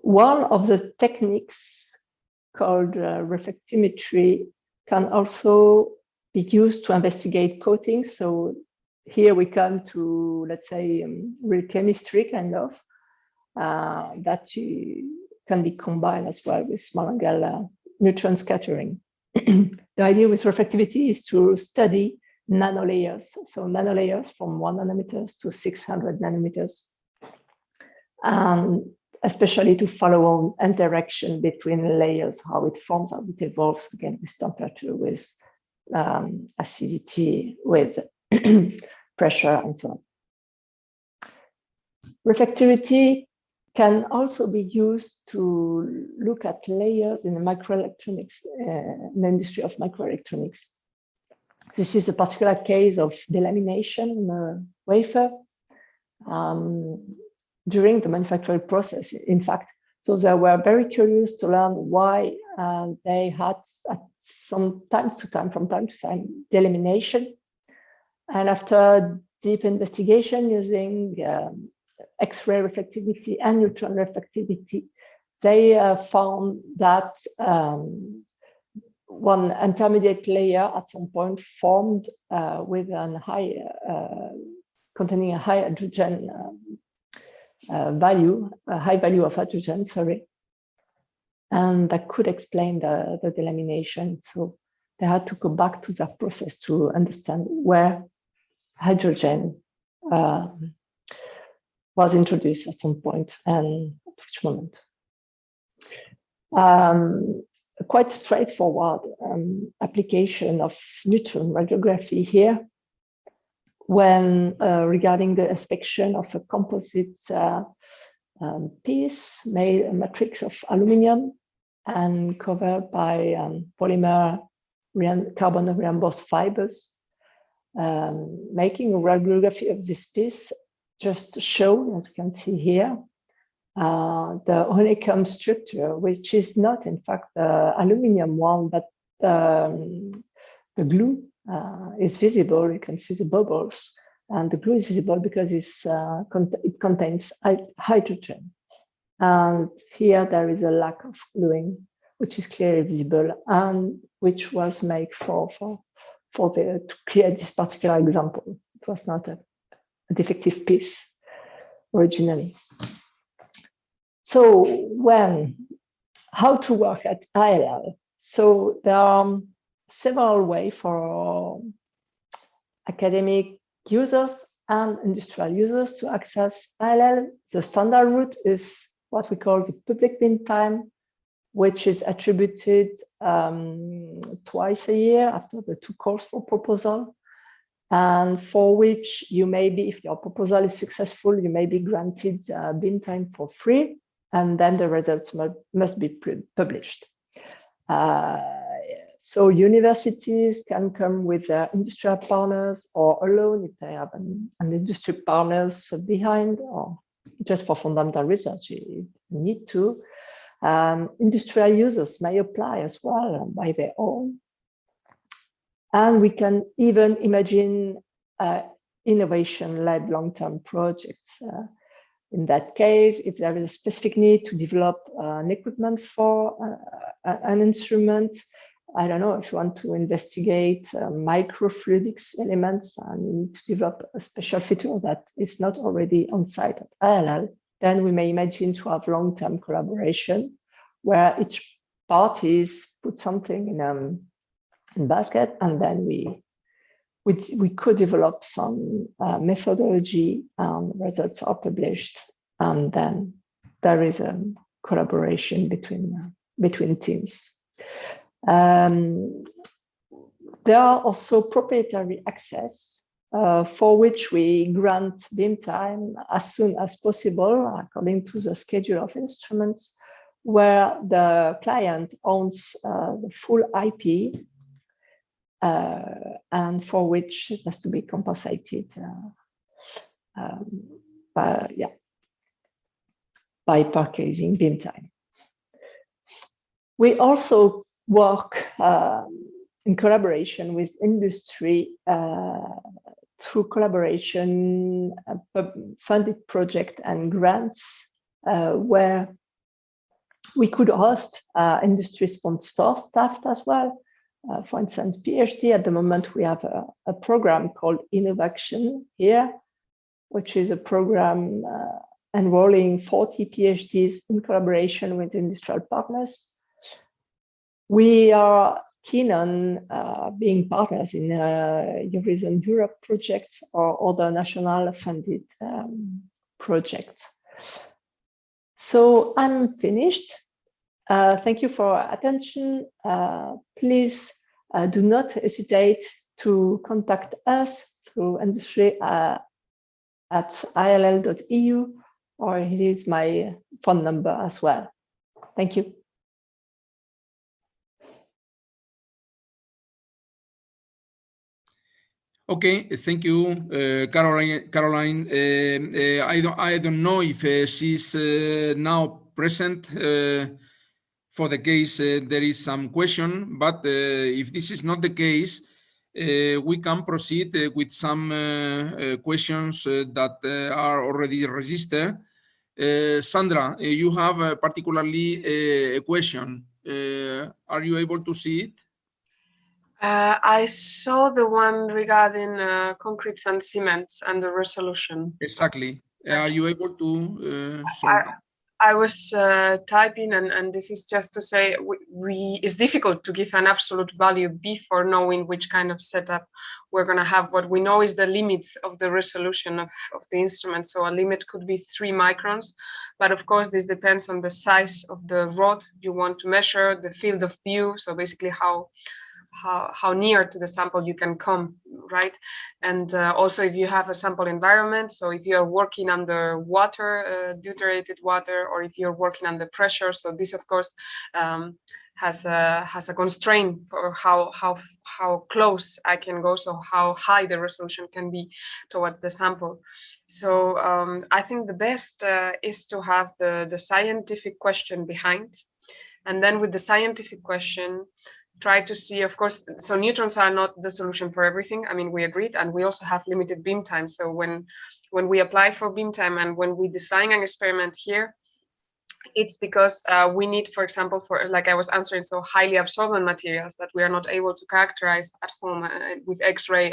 One of the techniques called reflectimetry can also be used to investigate coatings. So here we come to, let's say, real chemistry kind of, that can be combined as well with small angle neutron scattering. The idea with reflectivity is to study nanolayers. So nanolayers from 1 nanometers to 600 nanometers. And especially to follow on interaction between layers, how it forms, how it evolves, again, with temperature, with acidity, with pressure, and so on. Reflectivity can also be used to look at layers in the microelectronics, in the industry of microelectronics. This is a particular case of delamination in a wafer during the manufacturing process, in fact. So they were very curious to learn why they had from time to time, delamination. And after deep investigation using X-ray reflectivity and neutron reflectivity, they found that one intermediate layer at some point formed with containing a high hydrogen value, a high value of hydrogen, sorry. And that could explain the delamination. So they had to go back to that process to understand where hydrogen was introduced at some point and at which moment. A quite straightforward application of neutron radiography here when regarding the inspection of a composite piece made a matrix of aluminum and covered by polymer carbon reinforced fibers. Making a radiography of this piece just to show, as you can see here, the honeycomb structure, which is not in fact the aluminum one, but the glue is visible. You can see the bubbles, and the glue is visible because it contains hydrogen. And here there is a lack of gluing, which is clearly visible, and which was made to create this particular example. It was not a defective piece originally. So how to work at ILL? So there are several ways for academic users and industrial users to access ILL. The standard route is what we call the public beam time, which is attributed twice a year after the 2 calls for proposal, and for which you may be, if your proposal is successful, you may be granted beam time for free, and then the results must be published. So universities can come with their industrial partners or alone if they have an industry partners behind, or just for fundamental research, you need to. Industrial users may apply as well by their own. And we can even imagine innovation-led long-term projects. In that case, if there is a specific need to develop an equipment for an instrument, I don't know, if you want to investigate microfluidics elements and you need to develop a special feature that is not already on site at ILL, then we may imagine to have long-term collaboration where each parties put something in basket, and then we could develop some methodology, and results are published, and then there is a collaboration between teams. There are also proprietary access for which we grant beam time as soon as possible according to the schedule of instruments, where the client owns the full IP, and for which it has to be compensated by purchasing beam time. We also work in collaboration with industry through collaboration, funded project and grants, where we could host industry-sponsored staff as well. For instance, PhD. At the moment, we have a program called Innovation here, which is a program enrolling 40 PhDs in collaboration with industrial partners. We are keen on being partners in Horizon Europe projects or other national funded projects. So I'm finished. Thank you for attention. Please do not hesitate to contact us through industry at ill.eu, or here is my phone number as well. Thank you. Okay, thank you, Caroline. I don't know if she's now present. For the case there is some question, but if this is not the case, we can proceed with some questions that are already registered. Sandra, you have particularly a question. Are you able to see it? I saw the one regarding concretes and cements and the resolution. Exactly. Are you able to solve that? I was typing, and this is just to say it's difficult to give an absolute value before knowing which kind of setup we're going to have. What we know is the limits of the resolution of the instrument. So a limit could be 3 microns, but of course this depends on the size of the rod you want to measure, the field of view, so basically how near to the sample you can come, right? And also if you have a sample environment, so if you're working under water, deuterated water, or if you're working under pressure, so this of course has a constraint for how close I can go, so how high the resolution can be towards the sample. So I think the best is to have the scientific question behind, and then with the scientific question try to see, of course, so neutrons are not the solution for everything. I mean, we agreed, and we also have limited beam time. So when we apply for beam time and when we design an experiment here, it's because we need, for example, for, like I was answering, so highly absorbent materials that we are not able to characterize at home with X-ray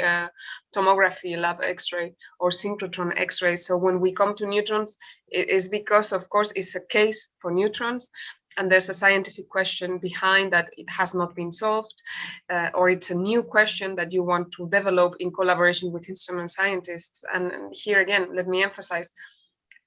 tomography, lab X-ray, or synchrotron X-ray. So when we come to neutrons, it is because, of course, it's a case for neutrons, and there's a scientific question behind that it has not been solved, or it's a new question that you want to develop in collaboration with instrument scientists. And here again, let me emphasize,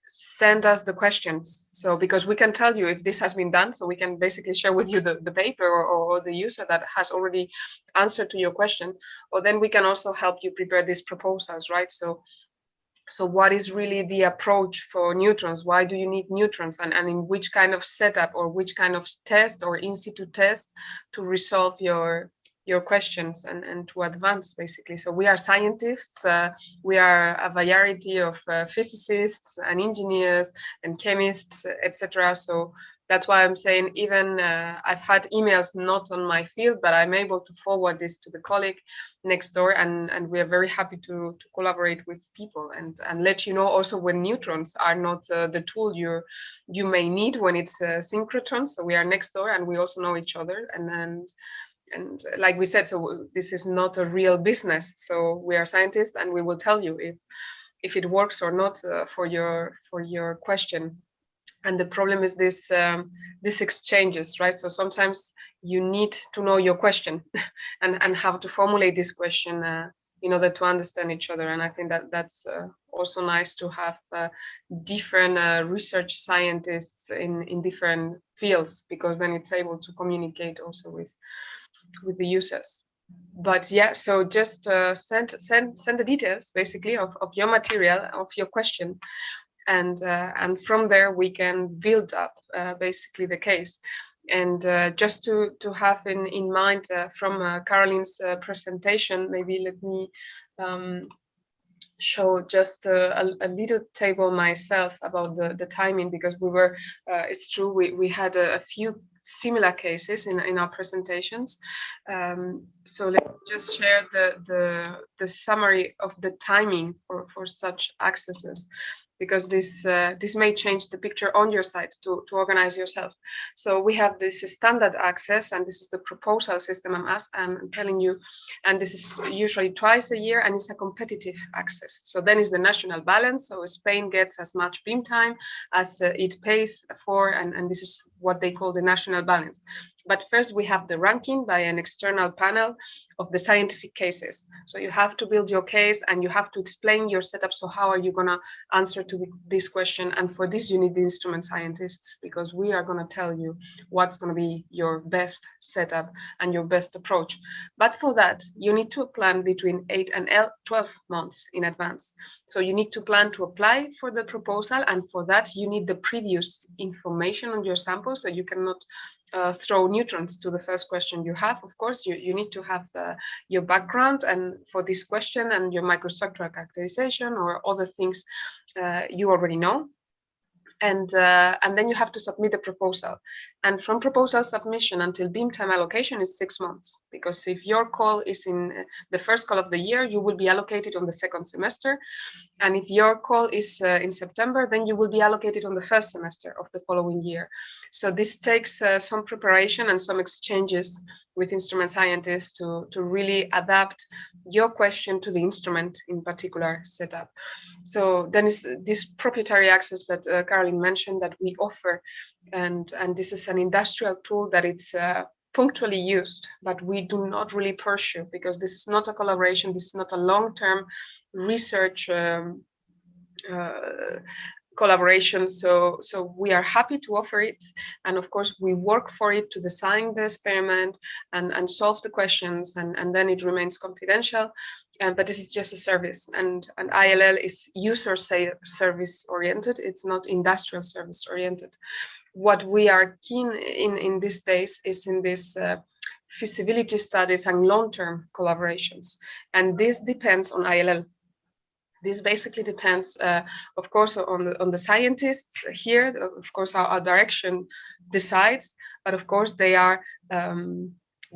send us the questions. So because we can tell you if this has been done, so we can basically share with you the paper or the user that has already answered to your question, or then we can also help you prepare these proposals, right? So what is really the approach for neutrons? Why do you need neutrons? And in which kind of setup or which kind of test or institute test to resolve your questions and to advance, basically. So we are scientists, we are a variety of physicists and engineers and chemists, etc. So that's why I'm saying, even I've had emails not on my field, but I'm able to forward this to the colleague next door, and we are very happy to collaborate with people and let you know also when neutrons are not the tool you may need when it's synchrotron. So we are next door and we also know each other, and like we said, so this is not a real business. So we are scientists, and we will tell you if it works or not for your question. And the problem is this exchanges, right? So sometimes you need to know your question and how to formulate this question in order to understand each other. And I think that's also nice to have different research scientists in different fields, because then it's able to communicate also with the users. But yeah, so just send the details basically of your material, of your question, and from there we can build up basically the case. And just to have in mind from Caroline's presentation, maybe let me show just a little table myself about the timing, because we were it's true, we had a few similar cases in our presentations. So let me just share the summary of the timing for such accesses. because this may change the picture on your side to organize yourself. So we have this standard access, and this is the proposal system I'm telling you, and this is usually twice a year, and it's a competitive access. So then is the national balance. So Spain gets as much beam time as it pays for, and this is what they call the national balance. But first we have the ranking by an external panel of the scientific cases. So you have to build your case and you have to explain your setup. So how are you going to answer to this question? And for this you need the instrument scientists, because we are going to tell you what's going to be your best setup and your best approach. But for that you need to plan between 8 and 12 months in advance. So you need to plan to apply for the proposal, and for that you need the previous information on your sample. So you cannot throw neutrons to the first question you have. Of course, you need to have your background and for this question and your microstructural characterization or other things you already know. And then you have to submit a proposal. And from proposal submission until beam time allocation is 6 months, because if your call is in the first call of the year, you will be allocated on the second semester. And if your call is in September, then you will be allocated on the first semester of the following year. So this takes some preparation and some exchanges with instrument scientists to really adapt your question to the instrument in particular setup. So then is this proprietary access that Caroline mentioned that we offer, and this is an industrial tool that it's punctually used, but we do not really pursue, because this is not a collaboration, this is not a long-term research collaboration. So we are happy to offer it, and of course we work for it to design the experiment and solve the questions, and then it remains confidential. But this is just a service, and ILL is user service oriented. It's not industrial service oriented. What we are keen in these days is in this feasibility studies and long-term collaborations, and this depends on ILL. This basically depends, of course, on the scientists here. Of course, our direction decides, but of course they are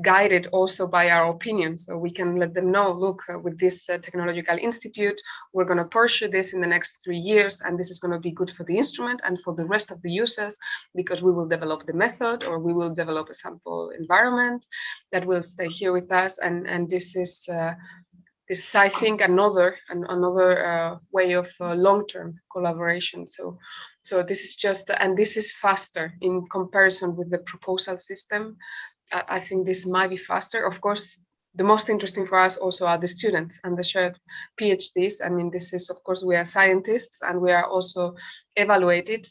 guided also by our opinion. So we can let them know, look, with this technological institute, we're going to pursue this in the next 3 years, and this is going to be good for the instrument and for the rest of the users, because we will develop the method, or we will develop a sample environment that will stay here with us. And this is this, I think, another way of long-term collaboration. So this is just, and this is faster in comparison with the proposal system. I think this might be faster. Of course, the most interesting for us also are the students and the shared PhDs. I mean, this is, of course, we are scientists, and we are also evaluated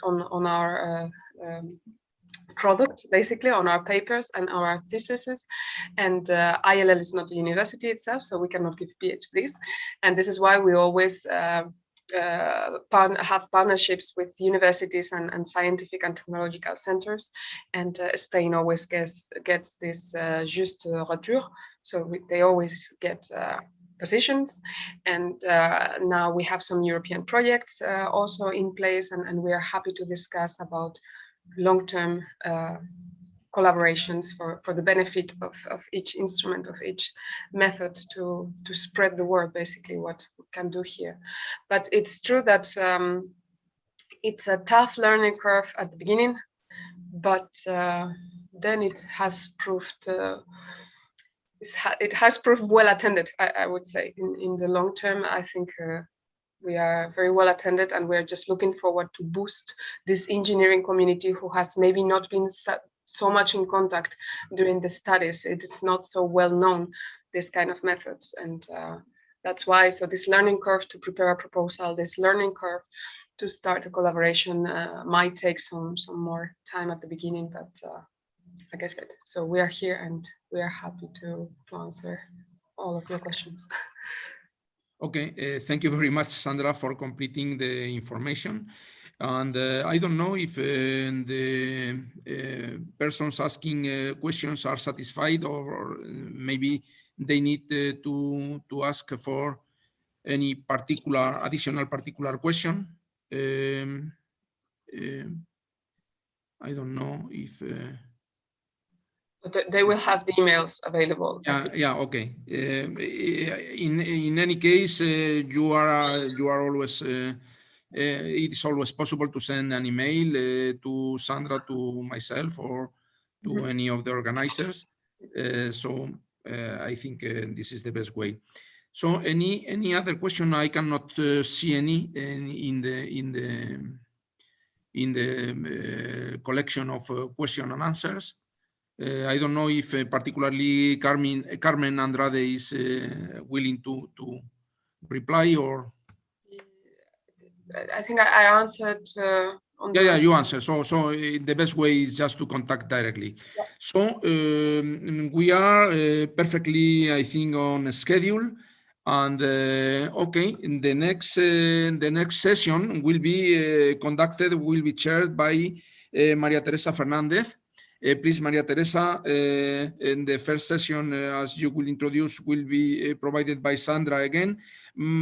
on our product, basically, on our papers and our theses. And ILL is not a university itself, so we cannot give PhDs. And this is why we always have partnerships with universities and scientific and technological centers. And Spain always gets this juste retour, so they always get positions. And now we have some European projects also in place, and we are happy to discuss about long-term collaborations for the benefit of each instrument, of each method, to spread the word, basically, what we can do here. But it's true that it's a tough learning curve at the beginning, but then it has proved well attended, I would say. In the long term, I think we are very well attended, and we're just looking forward to boost this engineering community who has maybe not been so much in contact during the studies. It is not so well known, this kind of methods. And that's why, so this learning curve to prepare a proposal, this learning curve to start a collaboration might take some more time at the beginning, but like I said, so we are here and we are happy to answer all of your questions. Okay, thank you very much, Sandra, for completing the information. And I don't know if the persons asking questions are satisfied, or maybe they need to ask for any additional particular question. I don't know if... They will have the emails available. Yeah. Okay. In any case, you are always it is always possible to send an email to Sandra, to myself, or to any of the organizers. So I think this is the best way. So any other question? I cannot see any in the collection of question and answers. I don't know if particularly Carmen Andrade is willing to reply, or. I think I answered. Yeah, you answer. So the best way is just to contact directly. Yeah. So we are perfectly, I think, on schedule. And okay, in the next session will be will be chaired by Maria Teresa Fernandez. Please, Maria Teresa, in the first session, as you will introduce, will be provided by Sandra again.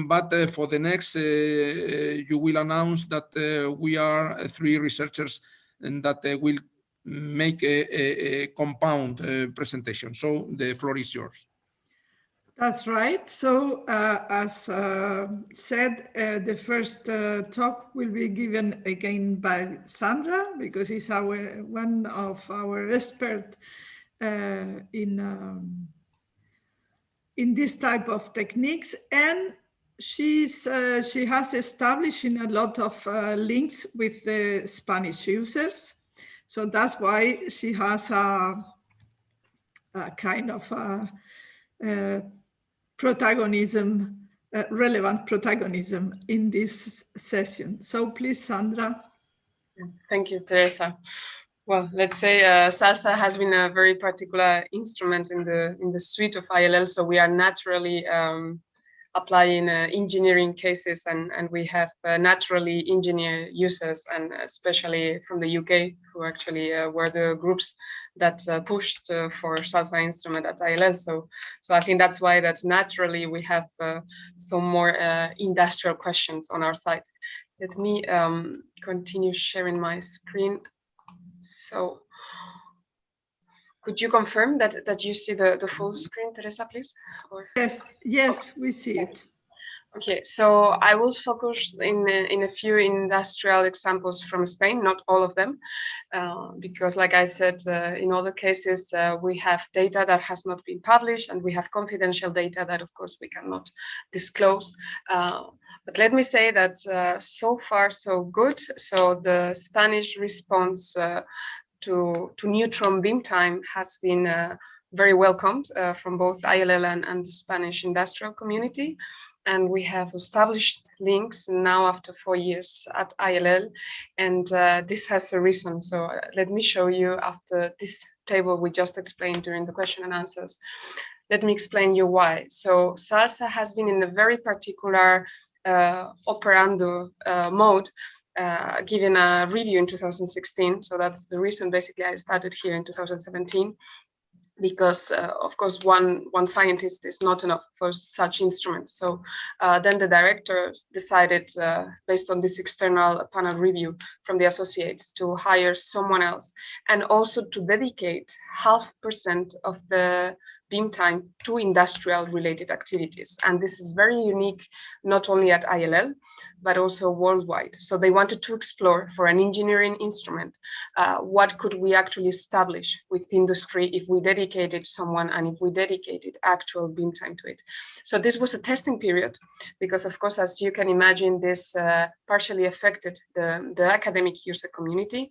But for the next, you will announce that we are 3 researchers and that will make a compound presentation. So the floor is yours. That's right. So as said, the first talk will be given again by Sandra, because he's one of our experts in this type of techniques, and she has established in a lot of links with the Spanish users. So that's why she has a kind of protagonism, relevant protagonism in this session. So please, Sandra. Thank you, Teresa. Well, let's say SALSA has been a very particular instrument in the suite of ILL. So we are naturally applying engineering cases, and we have naturally engineer users, and especially from the UK, who actually were the groups that pushed for SALSA instrument at ILL. So I think that's why that naturally we have some more industrial questions on our side. Let me continue sharing my screen. So could you confirm that you see the full screen, Teresa, please? Or... Yes, we see it. Okay, so I will focus in a few industrial examples from Spain, not all of them, because like I said, in other cases, we have data that has not been published, and we have confidential data that, of course, we cannot disclose. But let me say that so far, so good. So the Spanish response to neutron beam time has been very welcomed from both ILL and the Spanish industrial community. And we have established links now after 4 years at ILL, and this has a reason. So let me show you after this table we just explained during the question and answers. Let me explain you why. So SALSA has been in a very particular operando mode, given a review in 2016. So that's the reason basically I started here in 2017. Because of course one scientist is not enough for such instruments. So then the directors decided, based on this external panel review from the associates, to hire someone else, and also to dedicate 0.5% of the beam time to industrial related activities. And this is very unique, not only at ILL, but also worldwide. So they wanted to explore, for an engineering instrument, what could we actually establish with industry if we dedicated someone and if we dedicated actual beam time to it. So this was a testing period, because of course, as you can imagine, this partially affected the academic user community.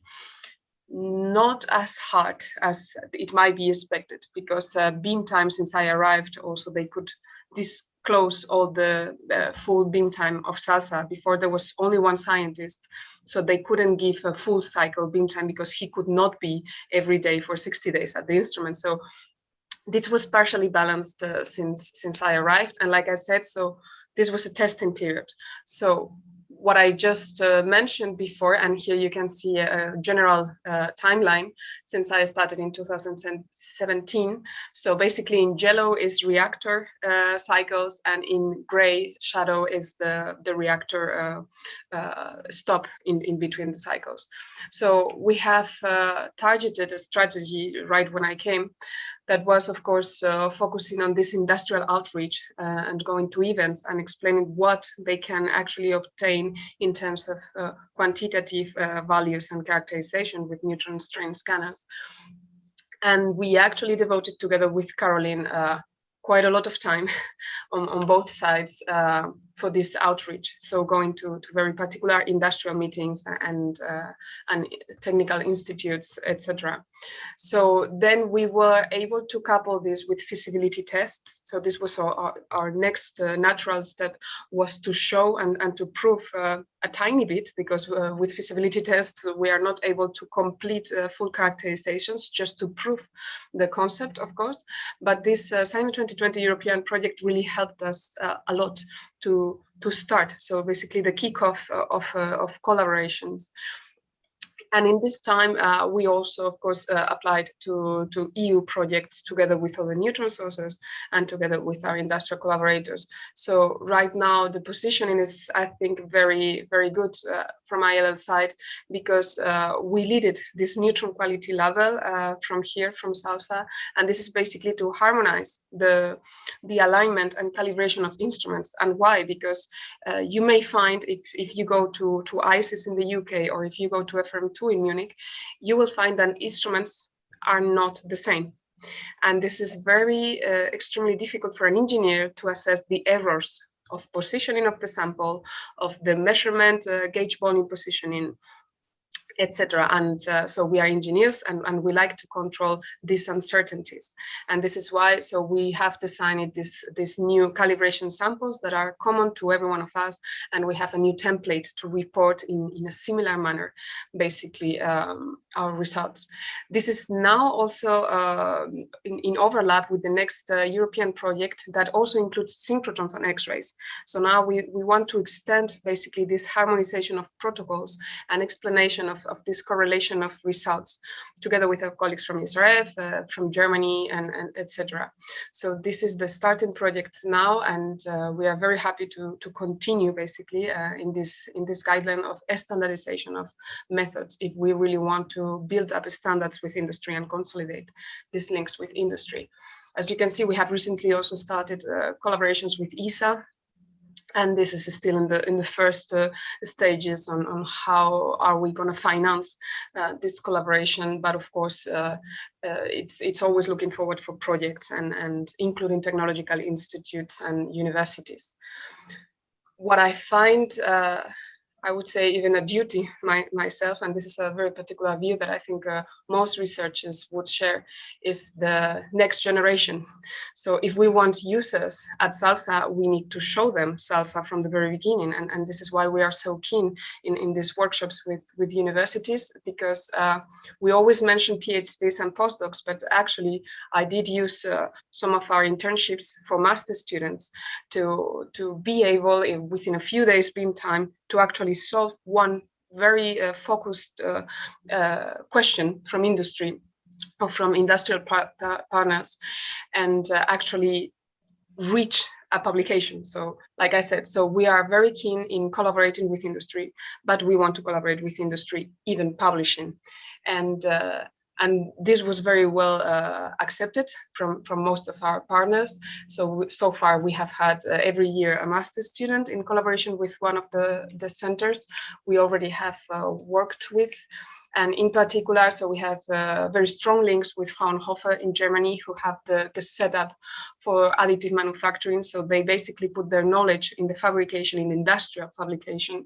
Not as hard as it might be expected, because beam time, since I arrived, also they could disclose all the full beam time of SALSA. Before, there was only one scientist, so they couldn't give a full cycle beam time because he could not be every day for 60 days at the instrument. So this was partially balanced since I arrived. And like I said, so this was a testing period. So what I just mentioned before, and here you can see a general timeline since I started in 2017. So basically in yellow is reactor cycles, and in gray shadow is the reactor stop in between the cycles. So we have targeted a strategy right when I came that was, of course, focusing on this industrial outreach and going to events and explaining what they can actually obtain in terms of quantitative values and characterization with neutron strain scanners. And we actually devoted, together with Caroline, quite a lot of time on both sides for this outreach. So going to very particular industrial meetings and technical institutes, etc. So then we were able to couple this with feasibility tests. So this was our next natural step, was to show and to prove a tiny bit, because with feasibility tests, we are not able to complete full characterizations, just to prove the concept, of course. But this SIMA 2020 European project really helped us a lot to start. So basically the kickoff of collaborations. And in this time, we also, of course, applied to EU projects together with other neutron sources and together with our industrial collaborators. So right now, the positioning is, I think, very, very good from ILL side, because we leaded this neutron quality level from here, from SALSA. And this is basically to harmonize the alignment and calibration of instruments. And why? Because you may find, if you go to ICES in the UK, or if you go to FM2 in Munich, you will find that instruments are not the same. And this is very extremely difficult for an engineer to assess the errors of positioning of the sample, of the measurement, gauge volume positioning, etc. And so we are engineers, and we like to control these uncertainties. And this is why, so we have designed this new calibration samples that are common to every one of us, and we have a new template to report in a similar manner, basically, our results. This is now also in overlap with the next European project that also includes synchrotrons and X-rays. So now we want to extend basically this harmonization of protocols and explanation of this correlation of results, together with our colleagues from SRF, from Germany, and etc. So this is the starting project now, and we are very happy to continue basically in this guideline of standardization of methods, if we really want to build up standards with industry and consolidate these links with industry. As you can see, we have recently also started collaborations with ESA. And this is still in the first stages on how are we going to finance this collaboration. But of course, it's always looking forward for projects and including technological institutes and universities. What I find, I would say, even a duty myself, and this is a very particular view that I think most researchers would share, is the next generation. So if we want users at SALSA, we need to show them SALSA from the very beginning. And this is why we are so keen in these workshops with universities, because we always mention PhDs and postdocs, but actually I did use some of our internships for master students to be able, within a few days beam time, to actually solve one very focused question from industry or from industrial partners, and actually reach a publication. So like I said, so we are very keen in collaborating with industry, but we want to collaborate with industry, even publishing. And this was very well accepted from most of our partners. So far we have had every year a master student in collaboration with one of the centers we already have worked with. And in particular, so we have very strong links with Fraunhofer in Germany, who have the setup for additive manufacturing. So they basically put their knowledge in the fabrication, in industrial fabrication,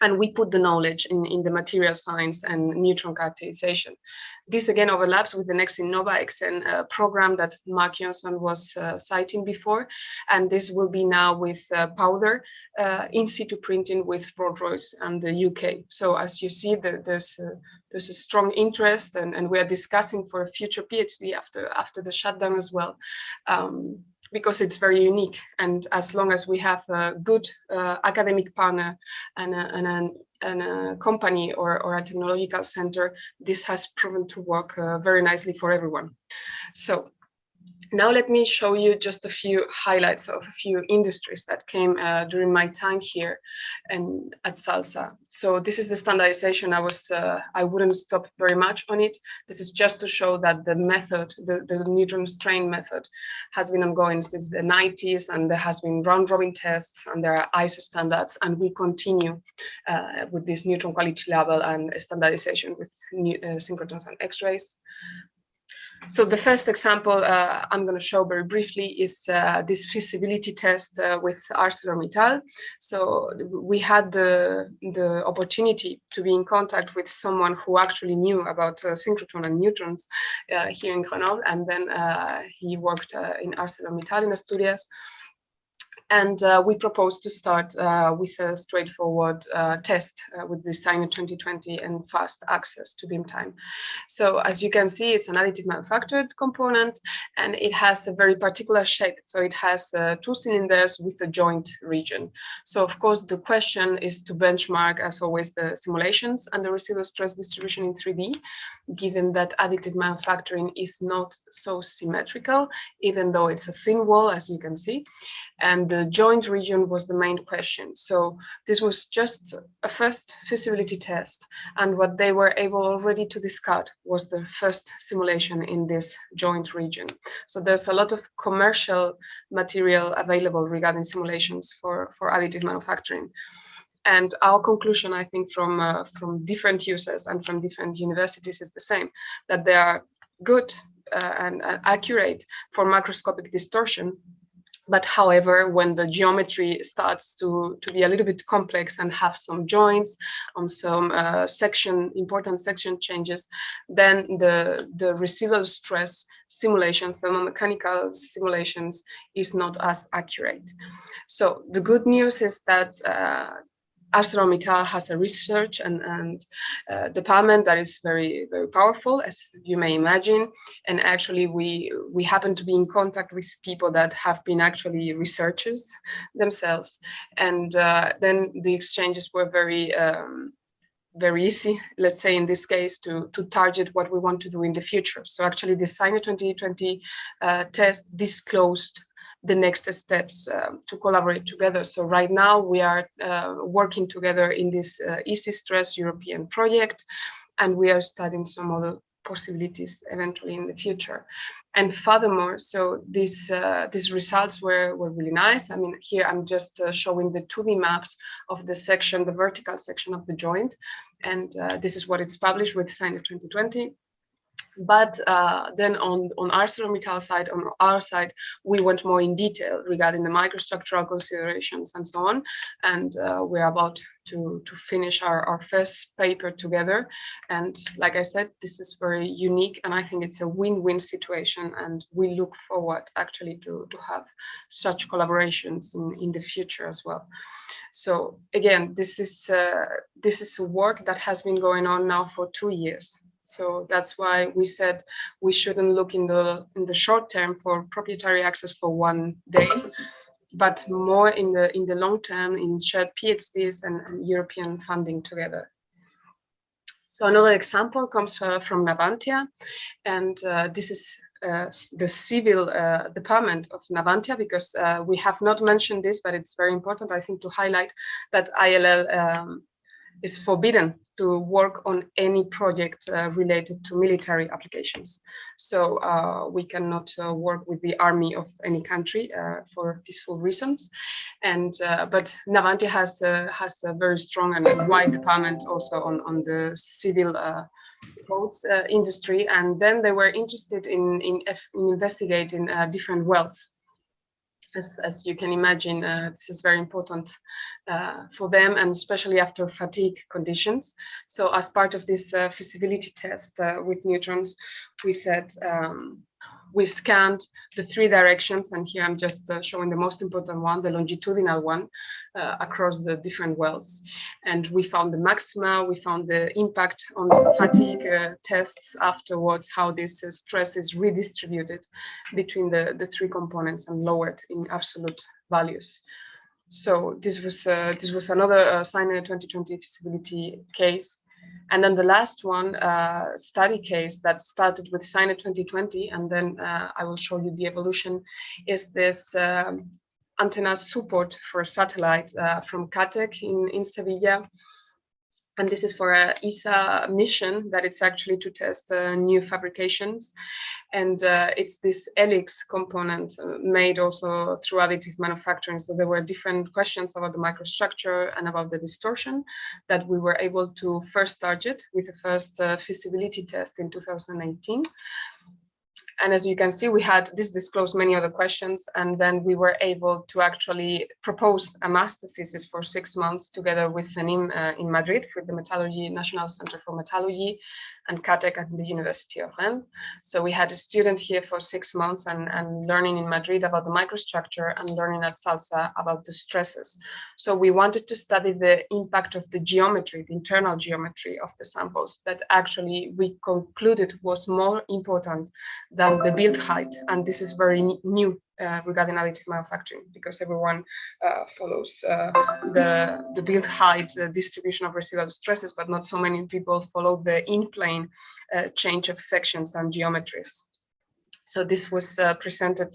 and we put the knowledge in the material science and neutron characterization. This again overlaps with the next Innova-XN program that Mark Jönsson was citing before. And this will be now with powder in situ printing with Rolls-Royce and the UK. So as you see, there's a strong interest, and we are discussing for a future PhD after the shutdown as well. Because it's very unique, and as long as we have a good academic partner and a company or a technological center, this has proven to work very nicely for everyone. So Now let me show you just a few highlights of a few industries that came during my time here and at SALSA. So this is the standardization. I wouldn't stop very much on it. This is just to show that the method, the neutron strain method, has been ongoing since the 90s, and there has been round-robin tests, and there are ISO standards, and we continue with this neutron quality level and standardization with synchrotrons and X-rays. So the first example I'm going to show very briefly is this feasibility test with ArcelorMittal. So we had the opportunity to be in contact with someone who actually knew about synchrotron and neutrons here in Grenoble, and then he worked in ArcelorMittal in Asturias. And we proposed to start with a straightforward test with the Signer 2020 and fast access to beam time. So as you can see, it's an additive manufactured component, and it has a very particular shape. So it has 2 cylinders with a joint region. So of course, the question is to benchmark, as always, the simulations and the residual stress distribution in 3D, given that additive manufacturing is not so symmetrical, even though it's a thin wall, as you can see. And the joint region was the main question. So this was just a first feasibility test. And what they were able already to discard was the first simulation in this joint region. So there's a lot of commercial material available regarding simulations for additive manufacturing. And our conclusion, I think, from different users and from different universities is the same, that they are good and accurate for macroscopic distortion. But however, when the geometry starts to be a little bit complex and have some joints on some important section changes, then the residual stress simulations, thermomechanical simulations, is not as accurate. So the good news is that ArcelorMittal has a research and department that is very, very powerful, as you may imagine. And actually, we happen to be in contact with people that have been actually researchers themselves. And then the exchanges were very, very easy, let's say in this case, to target what we want to do in the future. So actually, the Signer 2020 test disclosed the next steps to collaborate together. So right now we are working together in this Easy Stress European project, and we are studying some other possibilities eventually in the future. And furthermore, so these results were really nice. I mean, here I'm just showing the 2D maps of the section, the vertical section of the joint. And this is what it's published with Signer 2020. But then on ArcelorMittal side, on our side, we went more in detail regarding the microstructural considerations and so on. And we're about to finish our first paper together. And like I said, this is very unique, and I think it's a win-win situation. And we look forward actually to have such collaborations in the future as well. So again, this is a work that has been going on now for 2 years. So that's why we said we shouldn't look in the short term for proprietary access for 1 day, but more in the long term in shared PhDs and European funding together. So another example comes from Navantia, and this is the civil department of Navantia, because we have not mentioned this, but it's very important, I think, to highlight that ILL is forbidden to work on any project related to military applications. So we cannot work with the army of any country for peaceful reasons. And but Navantia has a very strong and wide department also on the civil boats industry. And then they were interested in investigating different wells. As you can imagine, this is very important for them, and especially after fatigue conditions. So as part of this feasibility test with neutrons, we said, we scanned the 3 directions, and here I'm just showing the most important one, the longitudinal one, across the different wells. And we found the maxima, we found the impact on the fatigue tests afterwards, how this stress is redistributed between the 3 components and lowered in absolute values. So this was another Signer 2020 feasibility case. And then the last one, study case that started with SINET 2020, and then I will show you the evolution, is this antenna support for satellite from CATEC in Sevilla. And this is for a ESA mission that it's actually to test new fabrications. And it's this helix component made also through additive manufacturing. So there were different questions about the microstructure and about the distortion that we were able to first target with the first feasibility test in 2018. And as you can see, we had this disclosed many other questions, and then we were able to actually propose a master thesis for 6 months together with FENIM in Madrid, with the Metallurgy National Center for Metallurgy and CATEC at the University of Rennes. So we had a student here for 6 months and learning in Madrid about the microstructure and learning at SALSA about the stresses. So we wanted to study the impact of the geometry, the internal geometry of the samples that actually we concluded was more important than the build height. And this is very new regarding additive manufacturing, because everyone follows the build height distribution of residual stresses, but not so many people follow the in-plane change of sections and geometries. So this was presented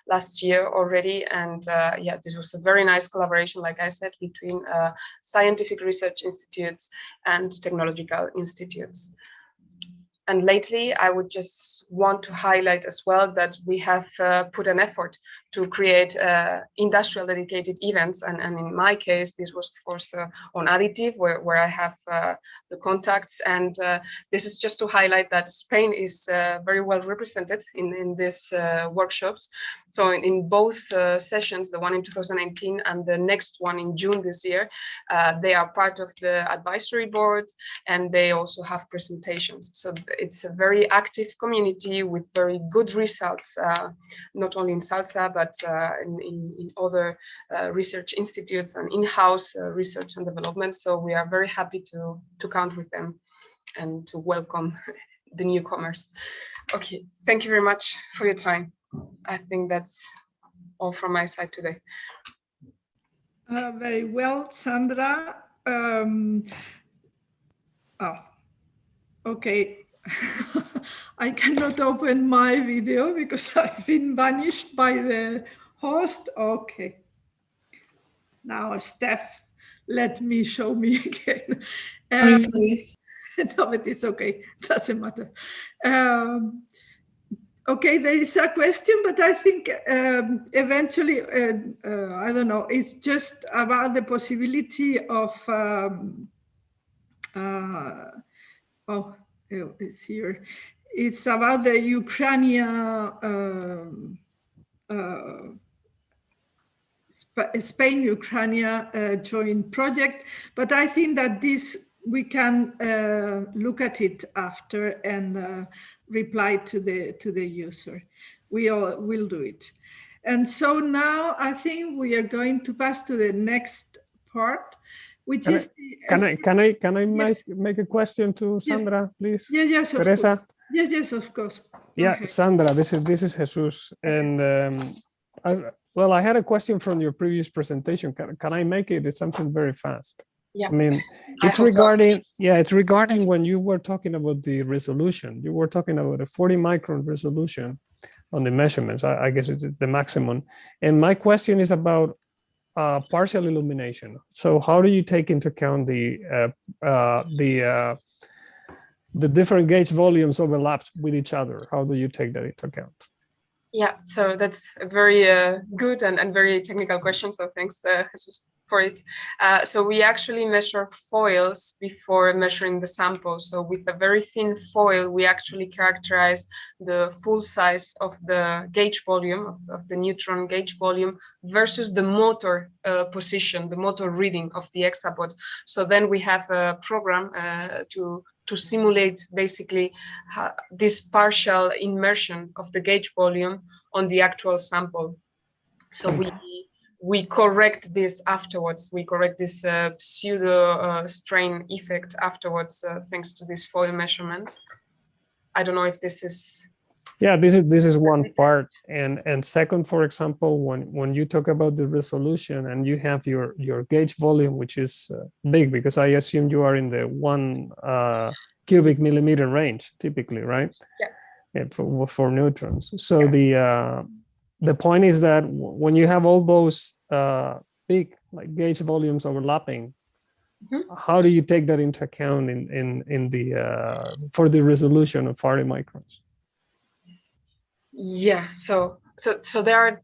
last year already, and yeah, this was a very nice collaboration, like I said, between scientific research institutes and technological institutes. And lately, I would just want to highlight as well that we have put an effort to create industrial dedicated events. And in my case, this was, of course, on additive, where I have the contacts. And this is just to highlight that Spain is very well represented in these workshops. So in both sessions, the one in 2018 and the next one in June this year, they are part of the advisory board, and they also have presentations. So it's a very active community with very good results, not only in SALSA, but in other research institutes and in-house research and development. So we are very happy to count with them and to welcome the newcomers. Okay, thank you very much for your time. I think that's all from my side today. Very well, Sandra. Okay. I cannot open my video because I've been banished by the host. Okay. Now, Steph, let me show me again. No, but it's okay. Doesn't matter. Okay, there is a question, but I think eventually, I don't know, it's just about the possibility of, oh, it's here. It's about the Ukrainian, Spain-Ukraine joint project, but I think that this, we can look at it after and reply to the user. We'll do it. And so now I think we are going to pass to the next part, which is can I make a question to Sandra, please? Yes, of Teresa? course. Yes, of course. Yeah, Okay. Sandra, this is Jesus, and well, I had a question from your previous presentation. Can I make it? It's something very fast. Yeah. I mean, it's regarding when you were talking about the resolution. You were talking about a 40 micron resolution on the measurements. I guess it's the maximum. And my question is about partial illumination. So how do you take into account the different gauge volumes overlapped with each other? How do you take that into account? Yeah, so that's a very good and very technical question. So thanks, Jesus, for it. So we actually measure foils before measuring the sample. So with a very thin foil, we actually characterize the full size of the gauge volume, of the neutron gauge volume versus the motor position, the motor reading of the hexapod. So then we have a program to simulate basically this partial immersion of the gauge volume on the actual sample. So we correct this afterwards. We correct this pseudo strain effect afterwards, thanks to this foil measurement. I don't know if this is Yeah, this is one part, and second, for example, when you talk about the resolution and you have your gauge volume, which is big, because I assume you are in the 1 cubic millimeter range typically, right? Yeah. For neutrons. So the point is that when you have all those big like gauge volumes overlapping, how do you take that into account in the for the resolution of 40 microns? Yeah, so there are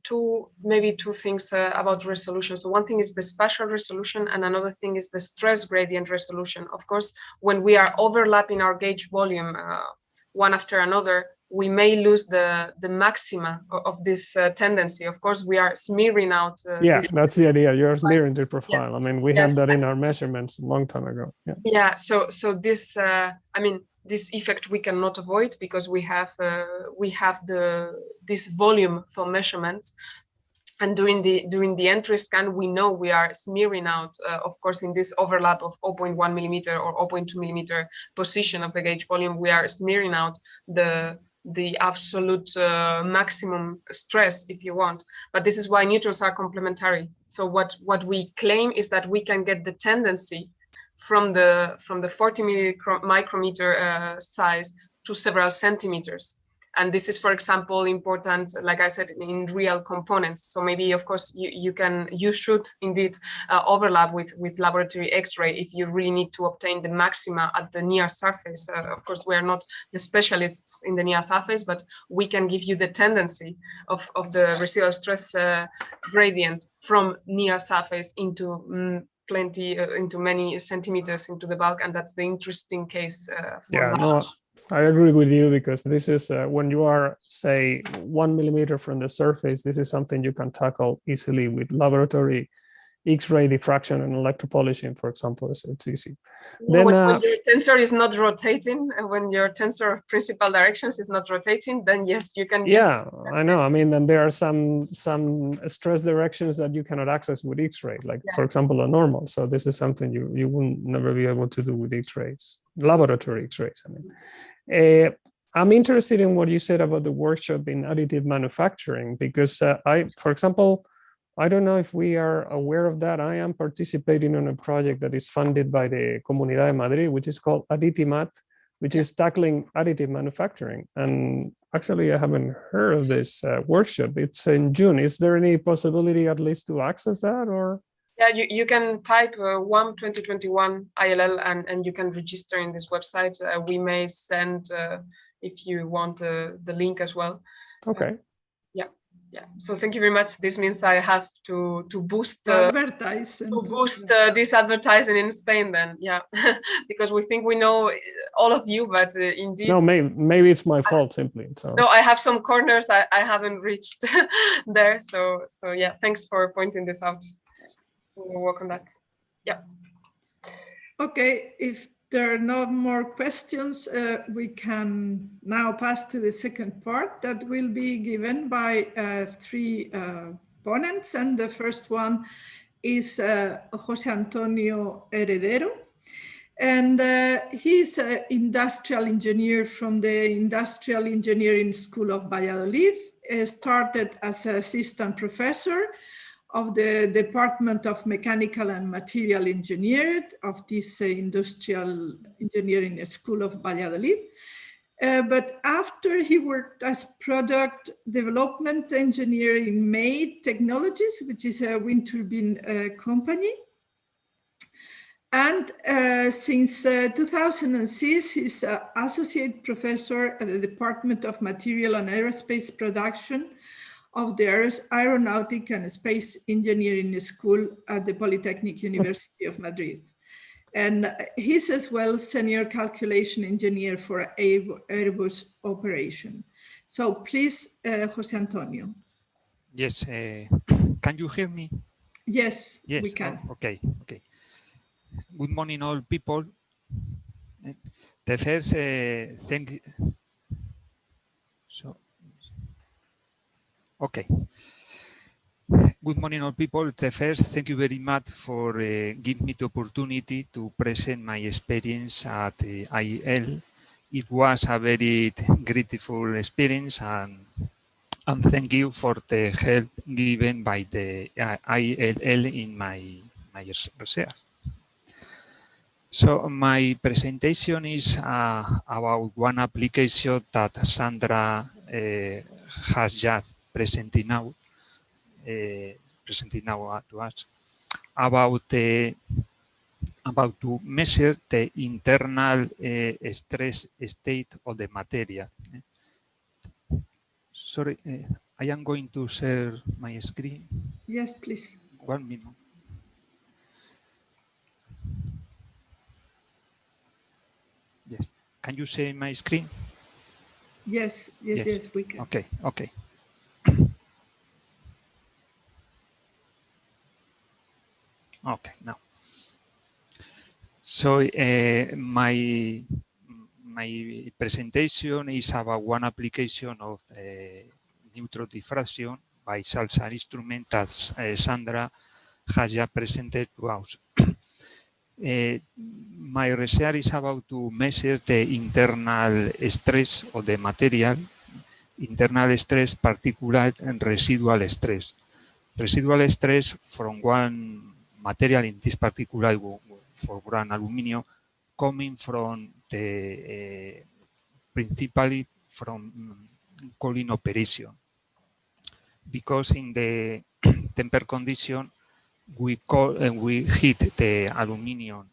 maybe two things about resolution. So one thing is the spatial resolution, and another thing is the stress gradient resolution. Of course, when we are overlapping our gauge volume one after another, we may lose the maxima of this tendency. Of course, we are smearing out. That's the idea. You're smearing the profile. Yes. I mean, we had that in our measurements a long time ago. Yeah. So this, I mean, this effect we cannot avoid because we have this volume for measurements, and during the entry scan we know we are smearing out, of course, in this overlap of 0.1 millimeter or 0.2 millimeter position of the gauge volume, we are smearing out the absolute maximum stress, if you want. But this is why neutrons are complementary. So what we claim is that we can get the tendency from the 40 micrometer size to several centimeters. And this is, for example, important, like I said, in real components. So maybe, of course, you should indeed overlap with laboratory X-ray if you really need to obtain the maxima at the near surface. Of course, we are not the specialists in the near surface, but we can give you the tendency of the residual stress gradient from near surface into into many centimeters into the bulk, and that's the interesting case. I agree with you, because this is when you are, say, 1 millimeter from the surface, this is something you can tackle easily with laboratory X-ray diffraction and electropolishing, for example. It's easy. Then when your tensor is not rotating, when your tensor of principal directions is not rotating, then yes, you can. Yeah, I know. I mean, then there are some stress directions that you cannot access with X-ray, like for example, a normal. So this is something you will never be able to do with X-rays, laboratory X-rays. I mean, I'm interested in what you said about the workshop in additive manufacturing, because for example, I don't know if we are aware of that. I am participating on a project that is funded by the Comunidad de Madrid, which is called Additimat, which is tackling additive manufacturing. And actually, I haven't heard of this workshop. It's in June. Is there any possibility at least to access that, or? Yeah, you can type WAM 2021 ILL and you can register in this website. We may send, if you want, the link as well. Okay. Yeah. So thank you very much. This means I have to boost this advertising in Spain then. Yeah, because we think we know all of you, but indeed. No, maybe it's my fault simply. So. No, I have some corners I haven't reached there. So yeah, thanks for pointing this out. We'll work on that. Yeah. Okay, if there are no more questions, we can now pass to the second part that will be given by three ponents. And the first one is José Antonio Heredero. And he's an industrial engineer from the Industrial Engineering School of Valladolid. Started as an assistant professor of the Department of Mechanical and Material Engineering of this Industrial Engineering School of Valladolid. But after he worked as product development engineer in MADE Technologies, which is a wind turbine company. And since 2006, he's an associate professor at the Department of Material and Aerospace Production of the Aeronautic and Space Engineering School at the Polytechnic University of Madrid. And he's as well senior calculation engineer for Airbus operation. So please, José Antonio. Yes, can you hear me? Yes, yes, we can. Oh, okay. Good morning, all people. The first thing. Okay. Good morning, all people. The first, thank you very much for giving me the opportunity to present my experience at IEL It was a very grateful experience, and thank you for the help given by the ILL in my research. So my presentation is about one application that Sandra has just presented now to us about to measure the internal stress state of the material. Sorry, I am going to share my screen. Yes, please. 1 minute. Yes. Can you see my screen? Yes, yes, we can. Okay. Okay, now. So my presentation is about one application of neutron diffraction by salsa instrument that Sandra has just presented to us. My research is about to measure the internal stress of the material, internal stress, particular and residual stress. Residual stress from one material, in this particular for one aluminum, coming from the principally from cooling operation, because in the temper condition we heat the aluminum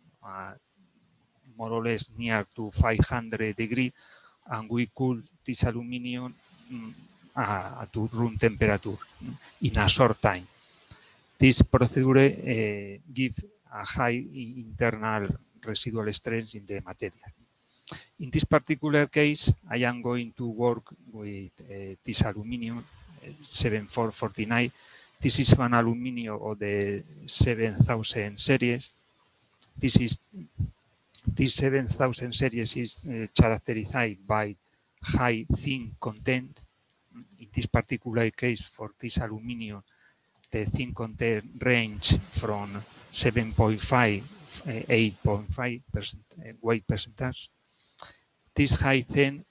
more or less near to 500 degrees, and we cool this aluminum to room temperature in a short time. This procedure gives a high internal residual stress in the material. In this particular case, I am going to work with this aluminum 7449. This is an aluminum of the 7000 series. This 7000 series is characterized by high zinc content. In this particular case, for this aluminum, the zinc content range from 7.5 8.5% weight percentage. This high zinc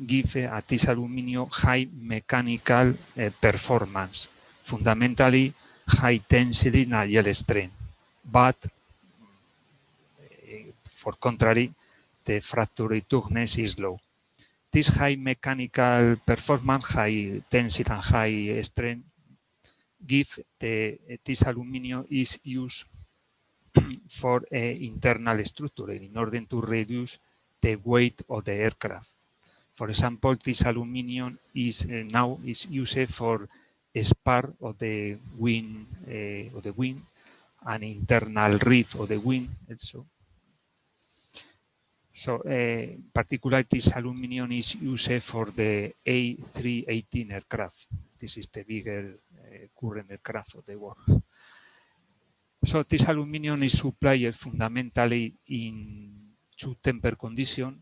gives at this aluminum high mechanical performance, fundamentally high tensile and yield strength, but for contrary, the fracture toughness is low. This high mechanical performance, high tensile and high strength, give this aluminum is used for internal structure in order to reduce the weight of the aircraft. For example, this aluminum is now used for a spar of the wing, an internal rib of the wing also. So, particularly this aluminum is used for the A318 aircraft. This is the bigger current aircraft of the world. So this aluminum is supplied fundamentally in two temper conditions.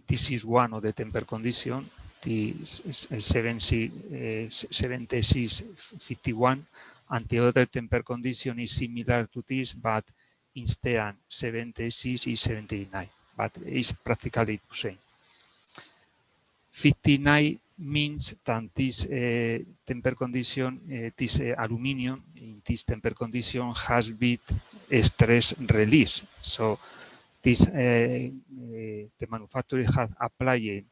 This is one of the temper conditions, the 7651, and the other temper condition is similar to this, but instead 76 is 79, but it's practically the same. 59 means that this temper condition, this aluminum in this temper condition has been stress release. So this the manufacturer has applied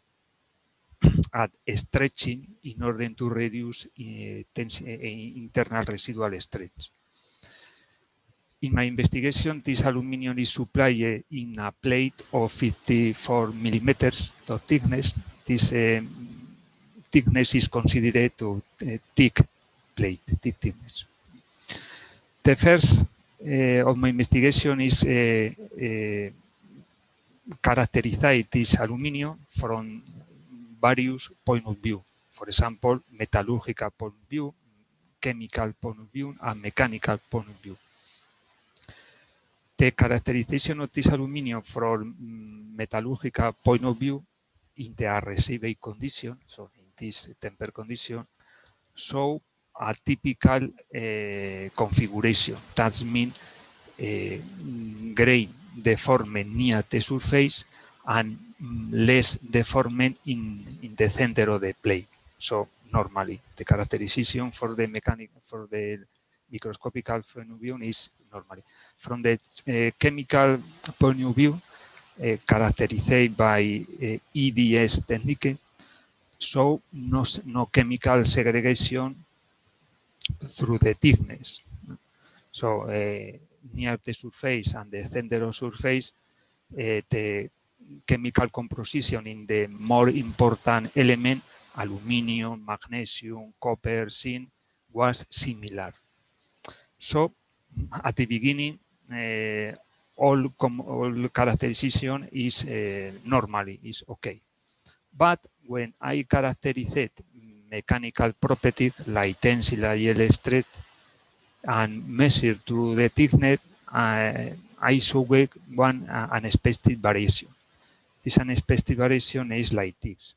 at stretching in order to reduce internal residual stress. In my investigation, this aluminum is supplied in a plate of 54 millimeters of thickness. This thickness is considered to thick plate, thick thickness. The first of my investigation is characterize this aluminum from various points of view. For example, metallurgical point of view, chemical point of view, and mechanical point of view. The characterization of this aluminum from metallurgical point of view in the received condition, so in this temper condition, show a typical configuration. That means grain deformed near the surface and less deformed in the center of the plate. So normally the characterization for the microscopical point of view is normally. From the chemical point of view, characterized by EDS technique, so no chemical segregation through the thickness. So near the surface and the center of surface, the chemical composition in the more important element, aluminium, magnesium, copper, zinc, was similar. So at the beginning, all characterization is normally is okay. But when I characterize mechanical properties like tensile yield strength and measure through the thickness, I saw one unexpected variation. This unexpected variation is like this.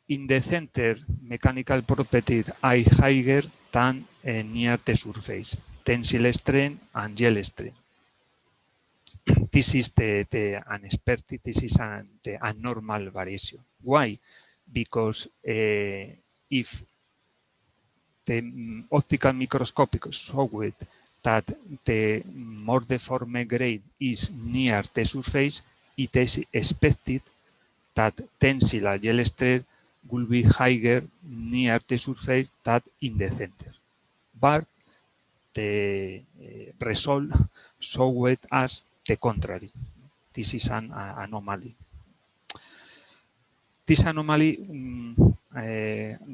In the center, mechanical properties are higher than near the surface, tensile strength and yield strength. This is the unexpected, this is the abnormal variation. Why? Because if the optical microscope showed that the more deformed grade is near the surface, it is expected that tensile yield strength will be higher near the surface than in the center. But the result showed us the contrary. This is an anomaly. This anomaly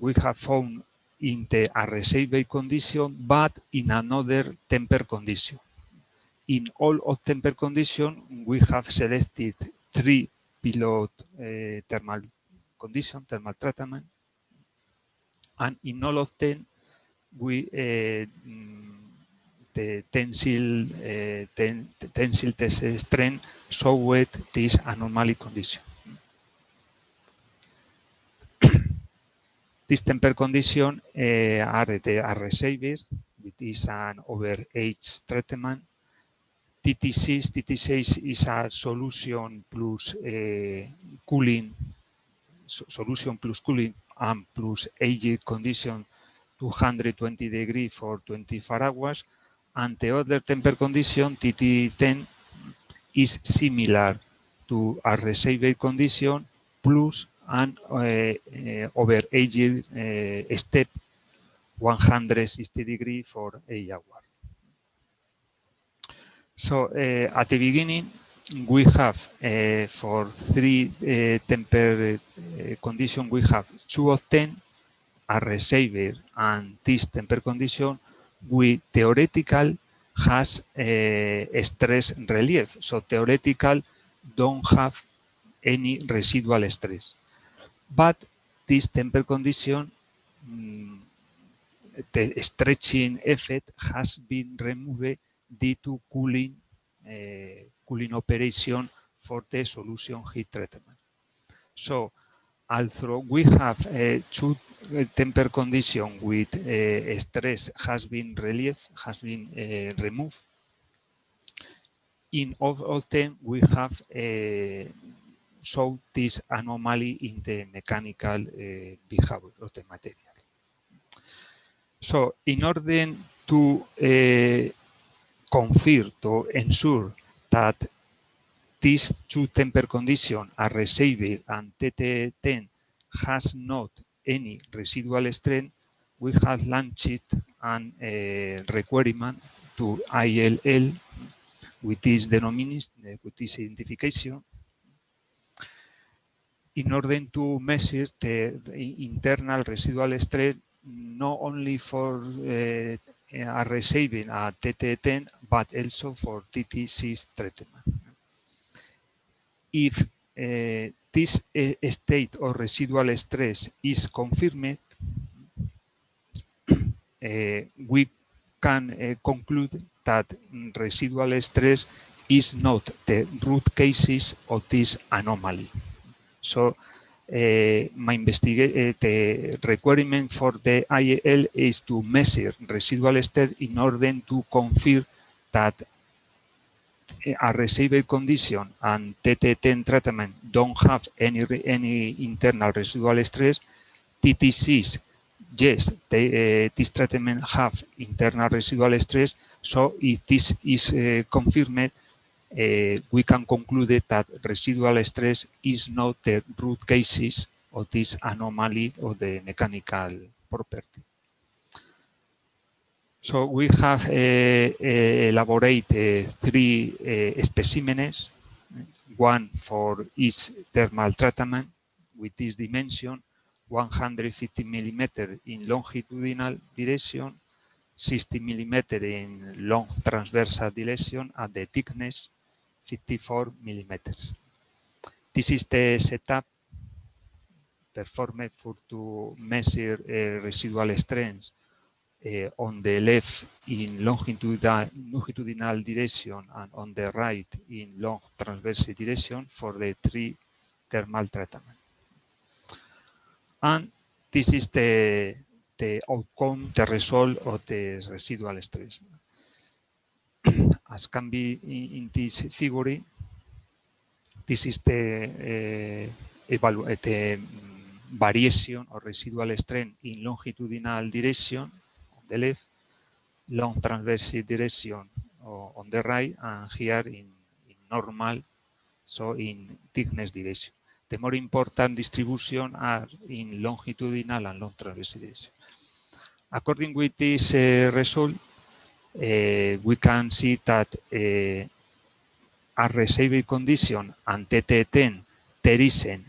we have found in the arrest condition, but in another temper condition. In all of temper condition, we have selected 3 pilot thermal condition, thermal treatment, and in all of them, we the tensile test strength showed this anomaly condition. This temper condition are the arrest, which is an overage treatment. TT6 is a solution plus cooling, solution plus cooling and plus aged condition 220 degrees for 24 hours. And the other temper condition, TT10, is similar to a received condition plus an overaged step 160 degrees for 8 hours. So at the beginning, we have for 3 temper condition, we have 2 of them are received, and this temper condition we theoretical has stress relief. So theoretical don't have any residual stress. But this temper condition, the stretching effect has been removed due to cooling operation for the solution heat treatment. So although we have 2 temper condition with stress has been removed, in all of them we have show this anomaly in the mechanical behavior of the material. So in order to confirm, to ensure that these 2 temper conditions are received and TT10 has not any residual strength, we have launched an requirement to ILL with this denomination, with this identification, in order to measure the internal residual strength not only for receiving a TT10 but also for TT6 treatment. If this state of residual stress is confirmed, we can conclude that residual stress is not the root cases of this anomaly. So my the requirement for the IEL is to measure residual stress in order to confirm that a received condition and TT10 treatment don't have any internal residual stress, TT6, yes, this treatment have internal residual stress. So if this is confirmed, we can conclude that residual stress is not the root cases of this anomaly of the mechanical property. So we have elaborated three specimens, one for each thermal treatment with this dimension, 150 millimeter in longitudinal direction, 60 millimeter in long transversal direction, and the thickness 54 millimeters. This is the setup performed for to measure residual strength on the left in longitudinal direction and on the right in long transversal direction for the three thermal treatment. And this is the outcome, the result of the residual stress. As can be in this figure, this is the variation of residual strength in longitudinal direction on the left, long transversal direction on the right, and here in normal, so in thickness direction. The more important distribution are in longitudinal and long transversal direction. According with this result, we can see that a received condition and TT10 there isn't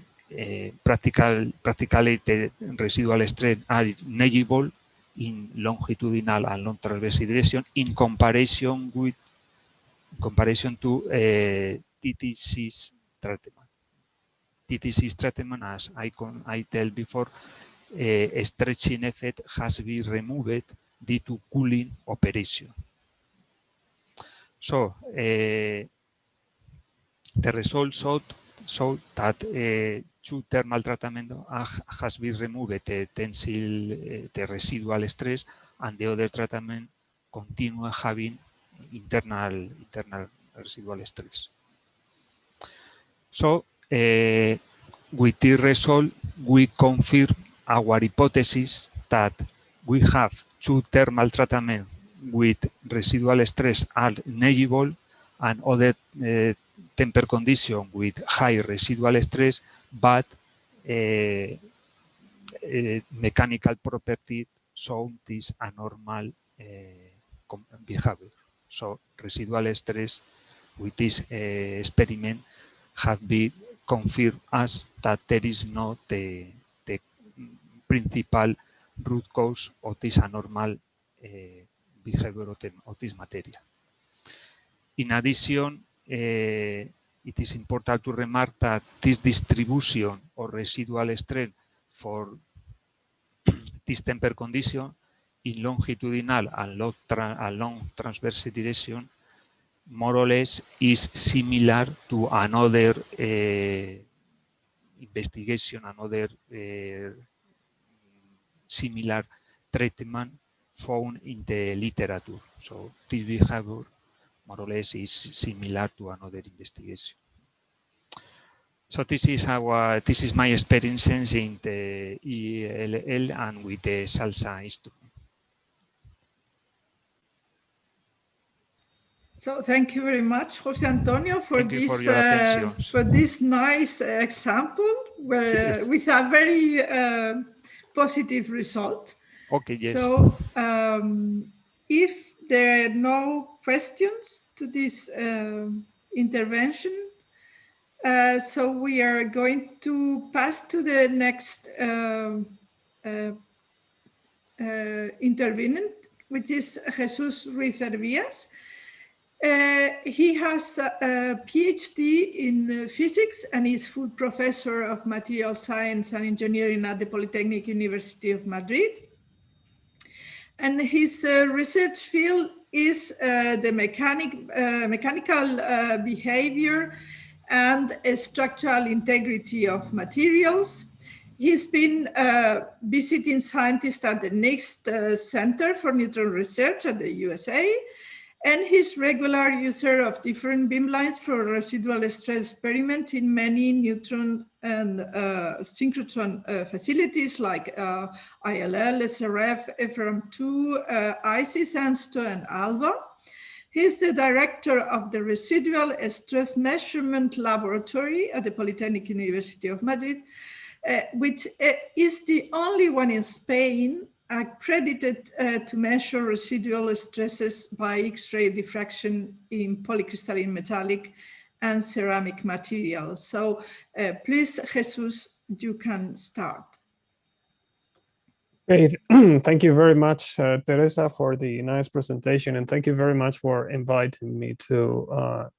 practically the residual strength are negligible in longitudinal and long transversal direction in comparison to TT6 treatment. TT6 treatment, as I tell before, a stretching effect has been removed due to cooling operation. So the results showed that two thermal treatment has been removed the tensile, the residual stress, and the other treatment continue having internal residual stress. So with this result, we confirm our hypothesis that we have two thermal treatment with residual stress are negligible and other temper condition with high residual stress, but mechanical property show this abnormal behavior. So residual stress with this experiment have been confirmed as that there is not the principal root cause of this abnormal behavior of this material. In addition, it is important to remark that this distribution of residual strength for this temper condition in longitudinal and long transversal direction more or less is similar to another investigation, another similar treatment found in the literature. So this behavior more or less is similar to another investigation. So this is my experiences in the ELL and with the SALSA instrument. So thank you very much, Jose Antonio, for this nice example where yes, with a very positive result. Okay, yes. So if there are no questions to this intervention, so we are going to pass to the next intervenant, which is Jesus Ruiz-Hervías. He has a PhD in physics and is full professor of material science and engineering at the Polytechnic University of Madrid. And his research field is the mechanical behavior and structural integrity of materials. He's been visiting scientist at the NIST Center for Neutron Research at the USA. And he's regular user of different beamlines for residual stress experiments in many neutron and synchrotron facilities like ILL, SRF, FRM2, ICES, ANSTO, and ALBA. He's the director of the Residual Stress Measurement Laboratory at the Polytechnic University of Madrid, which is the only one in Spain accredited to measure residual stresses by X-ray diffraction in polycrystalline metallic and ceramic materials. So please, Jesus, you can start. Great. Thank you very much, Teresa, for the nice presentation, and thank you very much for inviting me to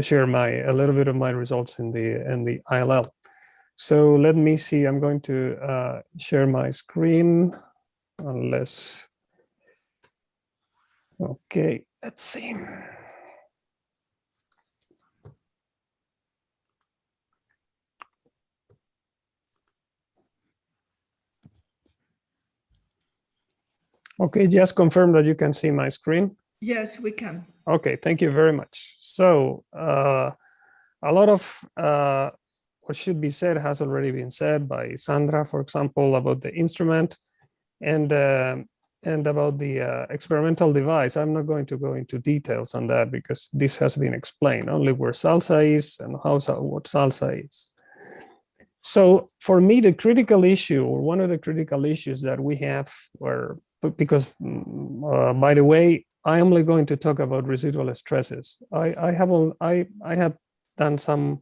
share a little bit of my results in the ILL. So let me see. I'm going to share my screen, unless. Okay, let's see. Okay, just confirm that you can see my screen. Yes, we can. Okay, thank you very much. So a lot of what should be said has already been said by Sandra, for example, about the instrument and about the experimental device. I'm not going to go into details on that because this has been explained, only where SALSA is and what SALSA is. So for me, the critical issue, or one of the critical issues that we have, because by the way, I am only going to talk about residual stresses. I have done some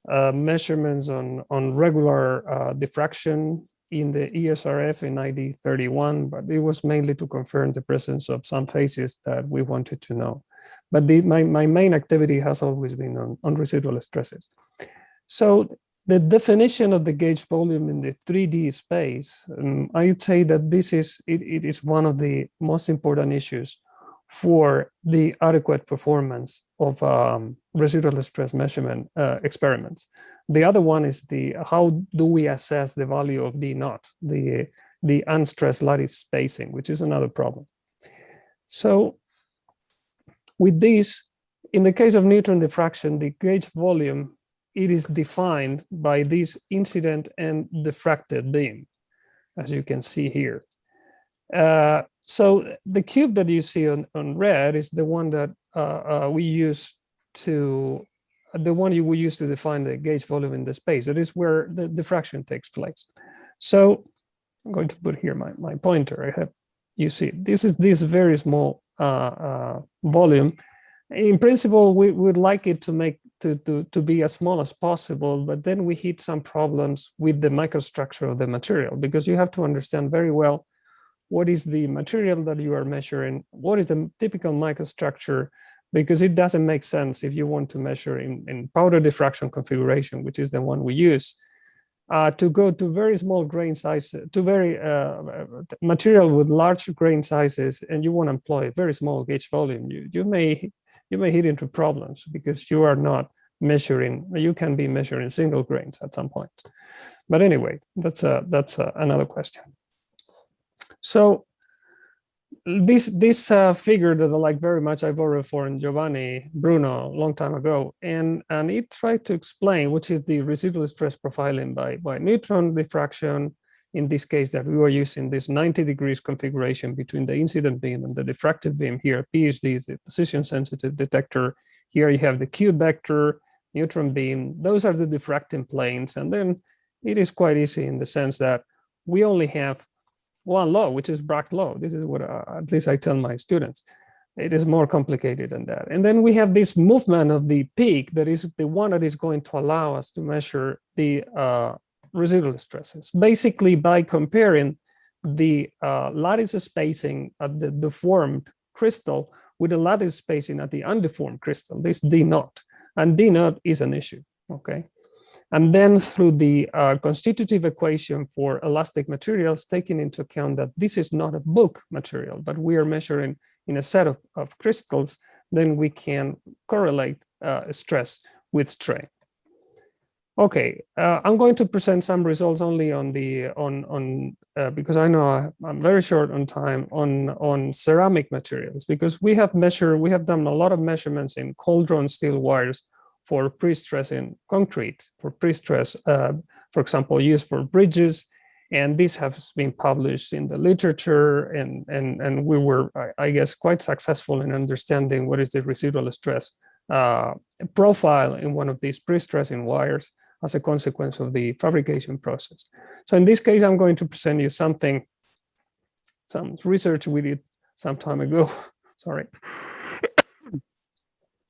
measurements on regular diffraction in the ESRF in ID31, but it was mainly to confirm the presence of some phases that we wanted to know. But my main activity has always been on residual stresses. So the definition of the gauge volume in the 3D space, I'd say that it is one of the most important issues for the adequate performance of residual stress measurement experiments. The other one is how do we assess the value of D naught, the unstressed lattice spacing, which is another problem. So with this, in the case of neutron diffraction, the gauge volume, it is defined by this incident and diffracted beam, as you can see here. So the cube that you see on red is the one that we use to define the gauge volume in the space. That is where the diffraction takes place. So I'm going to put here my pointer. You see, this is this very small volume. In principle, we would like it to be as small as possible, but then we hit some problems with the microstructure of the material, because you have to understand very well what is the material that you are measuring, what is the typical microstructure, because it doesn't make sense if you want to measure in powder diffraction configuration, which is the one we use, to go to very small grain size, to very material with large grain sizes, and you want to employ a very small gauge volume. You may hit into problems because you are not measuring. You can be measuring single grains at some point. But anyway, that's another question. So this figure that I like very much, I borrowed from Giovanni Bruno a long time ago, and it tried to explain which is the residual stress profiling by neutron diffraction. In this case, that we were using this 90 degrees configuration between the incident beam and the diffracted beam. Here, PhD is the position sensitive detector. Here you have the Q vector, neutron beam. Those are the diffracting planes, and then it is quite easy in the sense that we only have one law, which is Bragg law. This is what at least I tell my students. It is more complicated than that. And then we have this movement of the peak that is the one that is going to allow us to measure the residual stresses, basically by comparing the lattice spacing at the deformed crystal with the lattice spacing at the undeformed crystal, this D naught. And D naught is an issue, okay? And then through the constitutive equation for elastic materials, taking into account that this is not a bulk material, but we are measuring in a set of crystals, then we can correlate stress with strain. Okay, I'm going to present some results only on the because I know I'm very short on time on ceramic materials, because we have done a lot of measurements in cold drawn steel wires for pre-stress in concrete, for pre-stress, for example, used for bridges, and this has been published in the literature, and we were, I guess, quite successful in understanding what is the residual stress profile in one of these pre-stressing wires as a consequence of the fabrication process. So in this case, I'm going to present you some research we did some time ago, sorry,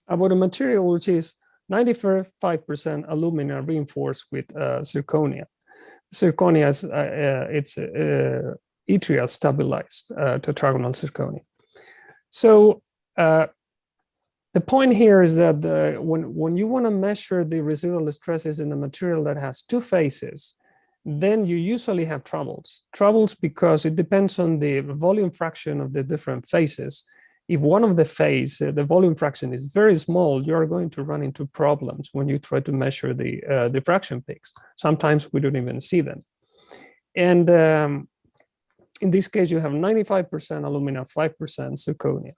about a material which is 95% alumina reinforced with zirconia. Zirconia is it's yttria stabilized tetragonal zirconia. So the point here is that when you want to measure the residual stresses in a material that has two phases, then you usually have troubles. Troubles because it depends on the volume fraction of the different phases. If one of the phase, the volume fraction is very small, you are going to run into problems when you try to measure the diffraction peaks. Sometimes we don't even see them. And in this case, you have 95% alumina, 5% zirconia.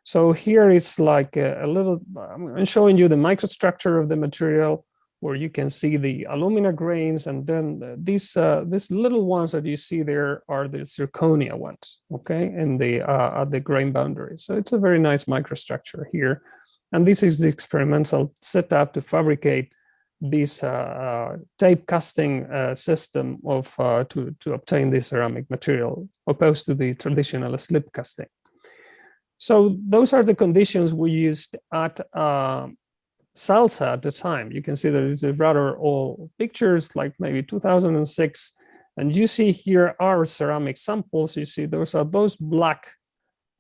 So here it's like a little, I'm showing you the microstructure of the material where you can see the alumina grains, and then these little ones that you see there are the zirconia ones, okay, and at the grain boundary. So it's a very nice microstructure here. And this is the experimental setup to fabricate this tape casting system of to obtain this ceramic material, opposed to the traditional slip casting. So those are the conditions we used at Salsa at the time. You can see that it's a rather old pictures, like maybe 2006. And you see here our ceramic samples. You see those are those black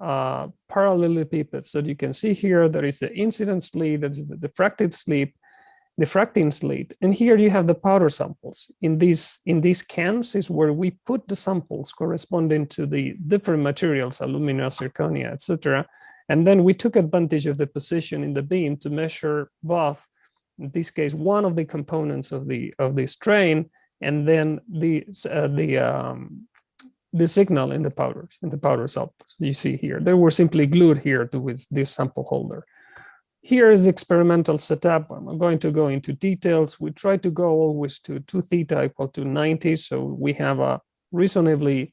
parallelepipeds that you can see here. There is the incident slit, that is the diffracted slit, diffracting slit, and here you have the powder samples. In these cans is where we put the samples corresponding to the different materials, alumina, zirconia, etc. And then we took advantage of the position in the beam to measure both, in this case, one of the components of the strain, and then the signal in the powder samples. You see here, they were simply glued here to with this sample holder. Here is the experimental setup. I'm going to go into details. We try to go always to 2 theta equal to 90. So we have a reasonably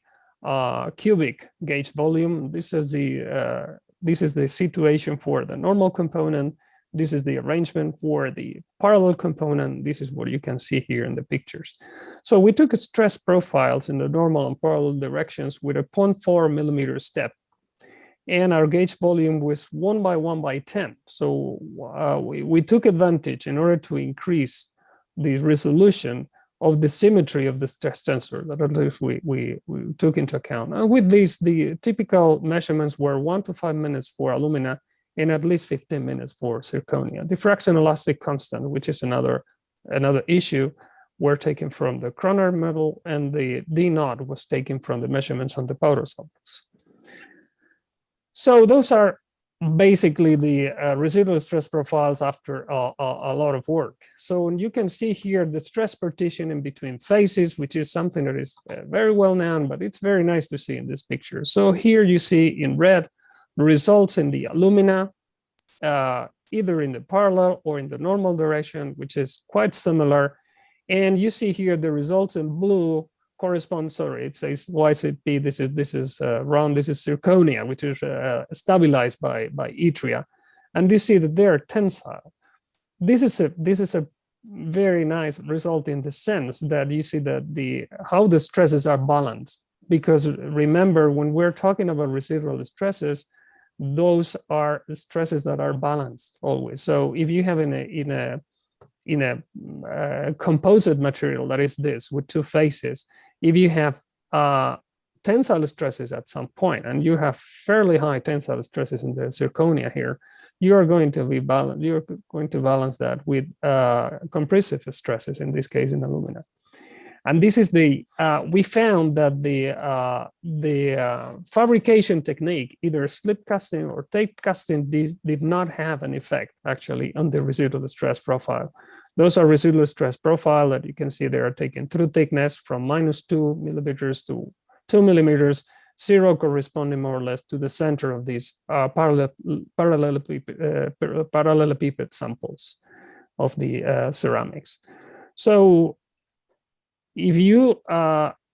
cubic gauge volume. This is the situation for the normal component. This is the arrangement for the parallel component. This is what you can see here in the pictures. So we took stress profiles in the normal and parallel directions with a 0.4 millimeter step. And our gauge volume was 1 by 1 by 10. So we took advantage in order to increase the resolution of the symmetry of the stress tensor that at least we took into account. And with these, the typical measurements were 1 to 5 minutes for alumina and at least 15 minutes for zirconia. Diffraction elastic constant, which is another issue, were taken from the Kroner model, and the D naught was taken from the measurements on the powder samples. So those are basically the residual stress profiles after a lot of work. So you can see here the stress partition in between phases, which is something that is very well known, but it's very nice to see in this picture. So here you see in red the results in the alumina, either in the parallel or in the normal direction, which is quite similar. And you see here the results in blue corresponds, sorry, it says YZP, this is round, this is zirconia, which is stabilized by yttria. And you see that they are tensile. This is a very nice result in the sense that you see that how the stresses are balanced. Because remember, when we're talking about residual stresses, those are the stresses that are balanced always. So if you have in a composite material that is this with 2 phases, if you have tensile stresses at some point, and you have fairly high tensile stresses in the zirconia here, you are going to be balanced. You're going to balance that with compressive stresses, in this case in alumina. And this is we found that the fabrication technique, either slip casting or tape casting, did not have an effect actually on the residual stress profile. Those are residual stress profile that you can see they are taken through thickness from -2 millimeters to 2 millimeters, 0 corresponding more or less to the center of these parallelepiped samples of the ceramics. So if you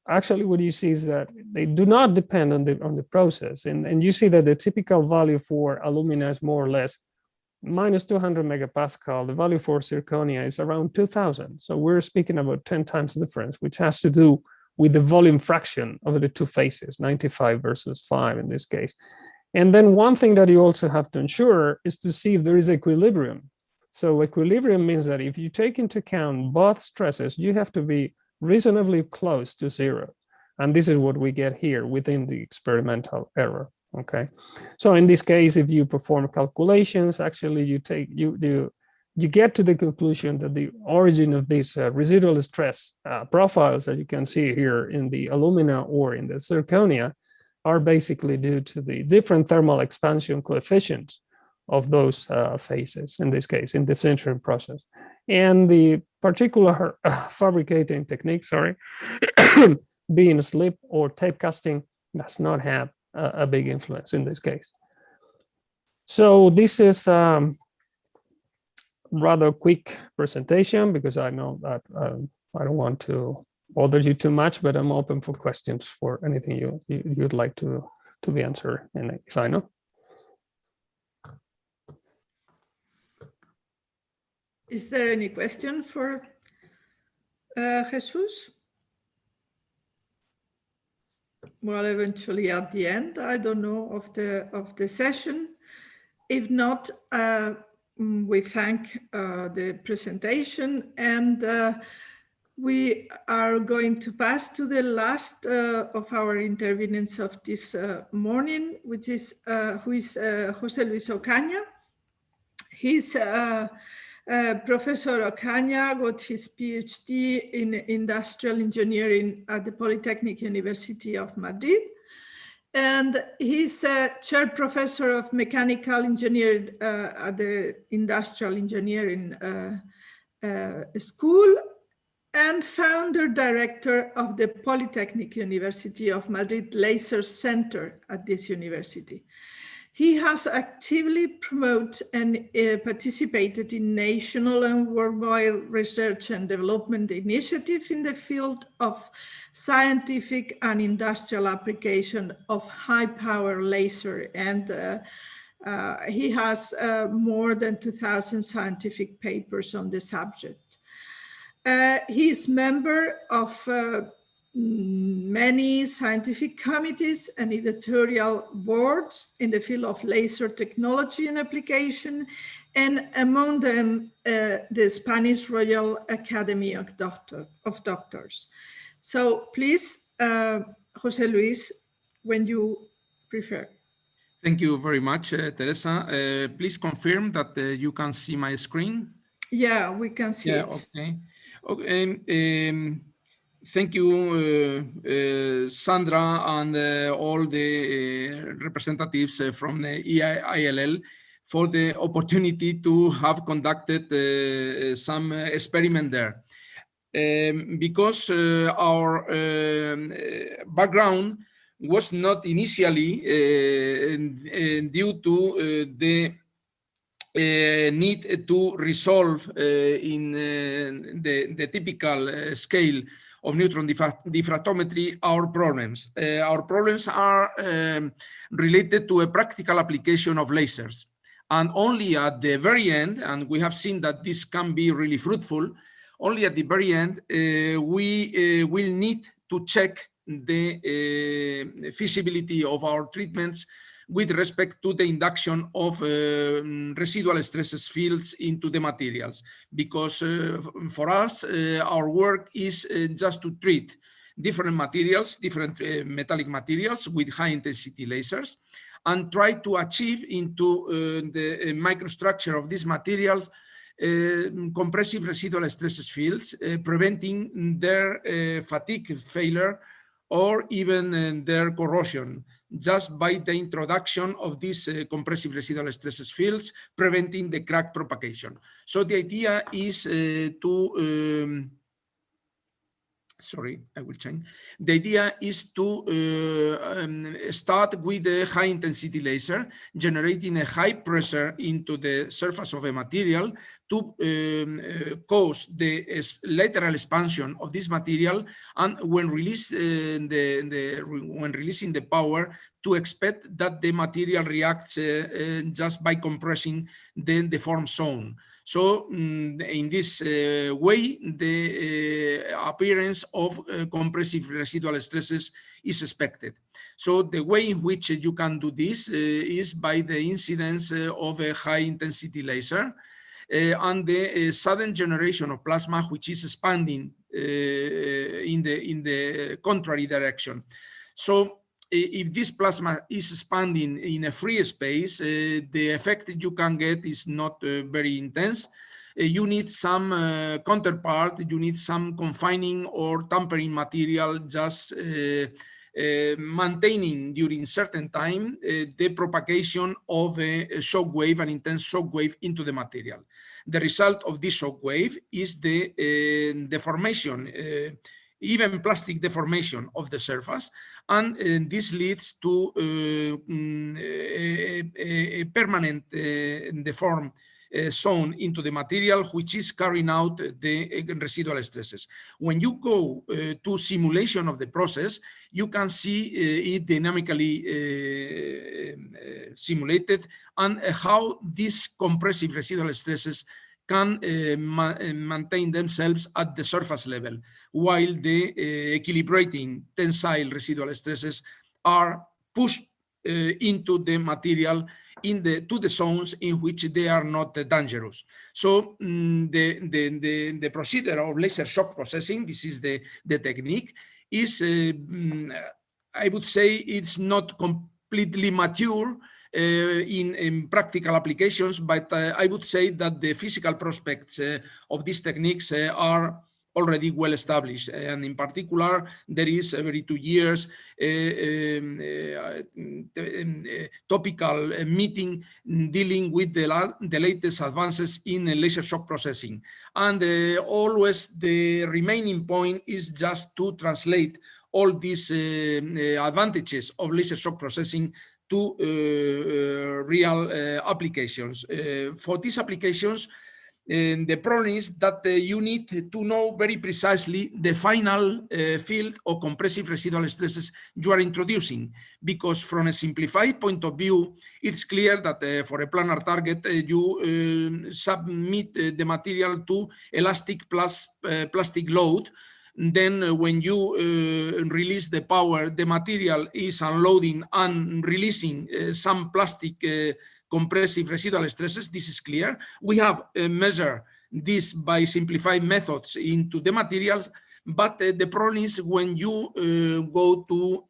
actually what you see is that they do not depend on the process, and you see that the typical value for alumina is more or less -200 megapascal. The value for zirconia is around 2000. So we're speaking about 10 times difference, which has to do with the volume fraction of the two phases, 95 versus 5 in this case. And then one thing that you also have to ensure is to see if there is equilibrium. So equilibrium means that if you take into account both stresses, you have to be reasonably close to 0. And this is what we get here within the experimental error. Okay, so in this case, if you perform calculations, actually you get to the conclusion that the origin of these residual stress profiles that you can see here in the alumina or in the zirconia are basically due to the different thermal expansion coefficients of those phases, in this case, in the sintering process. And the particular fabricating technique, being slip or tape casting, does not have a big influence in this case. So this is rather quick presentation because I know that I don't want to bother you too much, but I'm open for questions for anything you'd like to be answered, and if I know. Is there any question for Jesus? Well, eventually at the end, I don't know, of the session. If not, we thank the presentation, and we are going to pass to the last of our intervenants of this morning, which is who is José Luis Ocaña. He's Professor Ocaña got his PhD in industrial engineering at the Polytechnic University of Madrid. And he's a chair professor of mechanical engineering at the Industrial Engineering School and founder director of the Polytechnic University of Madrid Laser Center at this university. He has actively promoted and participated in national and worldwide research and development initiatives in the field of scientific and industrial application of high-power laser. And he has more than 2,000 scientific papers on the subject. He is member of many scientific committees and editorial boards in the field of laser technology and application, and among them the Spanish Royal Academy of Doctors. So please, José Luis, when you prefer. Thank you very much, Teresa. Please confirm that you can see my screen. Yeah, we can see it. Okay. Thank you, Sandra, and all the representatives from the ILL for the opportunity to have conducted some experiment there. Because our background was not initially due to the need to resolve in the typical scale of neutron diffractometry our problems. Our problems are related to a practical application of lasers. And only at the very end, and we have seen that this can be really fruitful, only at the very end, we will need to check the feasibility of our treatments with respect to the induction of residual stresses fields into the materials. Because for us, our work is just to treat different materials, different metallic materials with high intensity lasers, and try to achieve into the microstructure of these materials compressive residual stresses fields, preventing their fatigue failure or even their corrosion, just by the introduction of these compressive residual stresses fields, preventing the crack propagation. So the idea is sorry, I will change. The idea is to start with a high intensity laser, generating a high pressure into the surface of a material to cause the lateral expansion of this material, and when releasing the power, to expect that the material reacts just by compressing the deformed zone. So in this way, the appearance of compressive residual stresses is expected. So the way in which you can do this is by the incidence of a high intensity laser and the sudden generation of plasma, which is expanding in the contrary direction. So if this plasma is expanding in a free space, the effect you can get is not very intense. You need some counterpart, you need some confining or tampering material, just maintaining during certain time the propagation of a shock wave, an intense shock wave into the material. The result of this shock wave is the deformation, even plastic deformation of the surface, and this leads to a permanent deformed zone into the material, which is carrying out the residual stresses. When you go to simulation of the process, you can see it dynamically simulated, and how these compressive residual stresses can maintain themselves at the surface level, while the equilibrating tensile residual stresses are pushed into the material to the zones in which they are not dangerous. So the procedure of laser shock processing, this is the technique, is I would say it's not completely mature in practical applications, but I would say that the physical prospects of these techniques are already well established, and in particular there is every 2 years topical meeting dealing with the latest advances in laser shock processing, and always the remaining point is just to translate all these advantages of laser shock processing to real applications. For these applications, the problem is that you need to know very precisely the final field of compressive residual stresses you are introducing, because from a simplified point of view, it's clear that for a planar target, you submit the material to elastic plus plastic load. Then when you release the power, the material is unloading and releasing some plastic compressive residual stresses. This is clear. We have measured this by simplified methods into the materials, but the problem is when you go to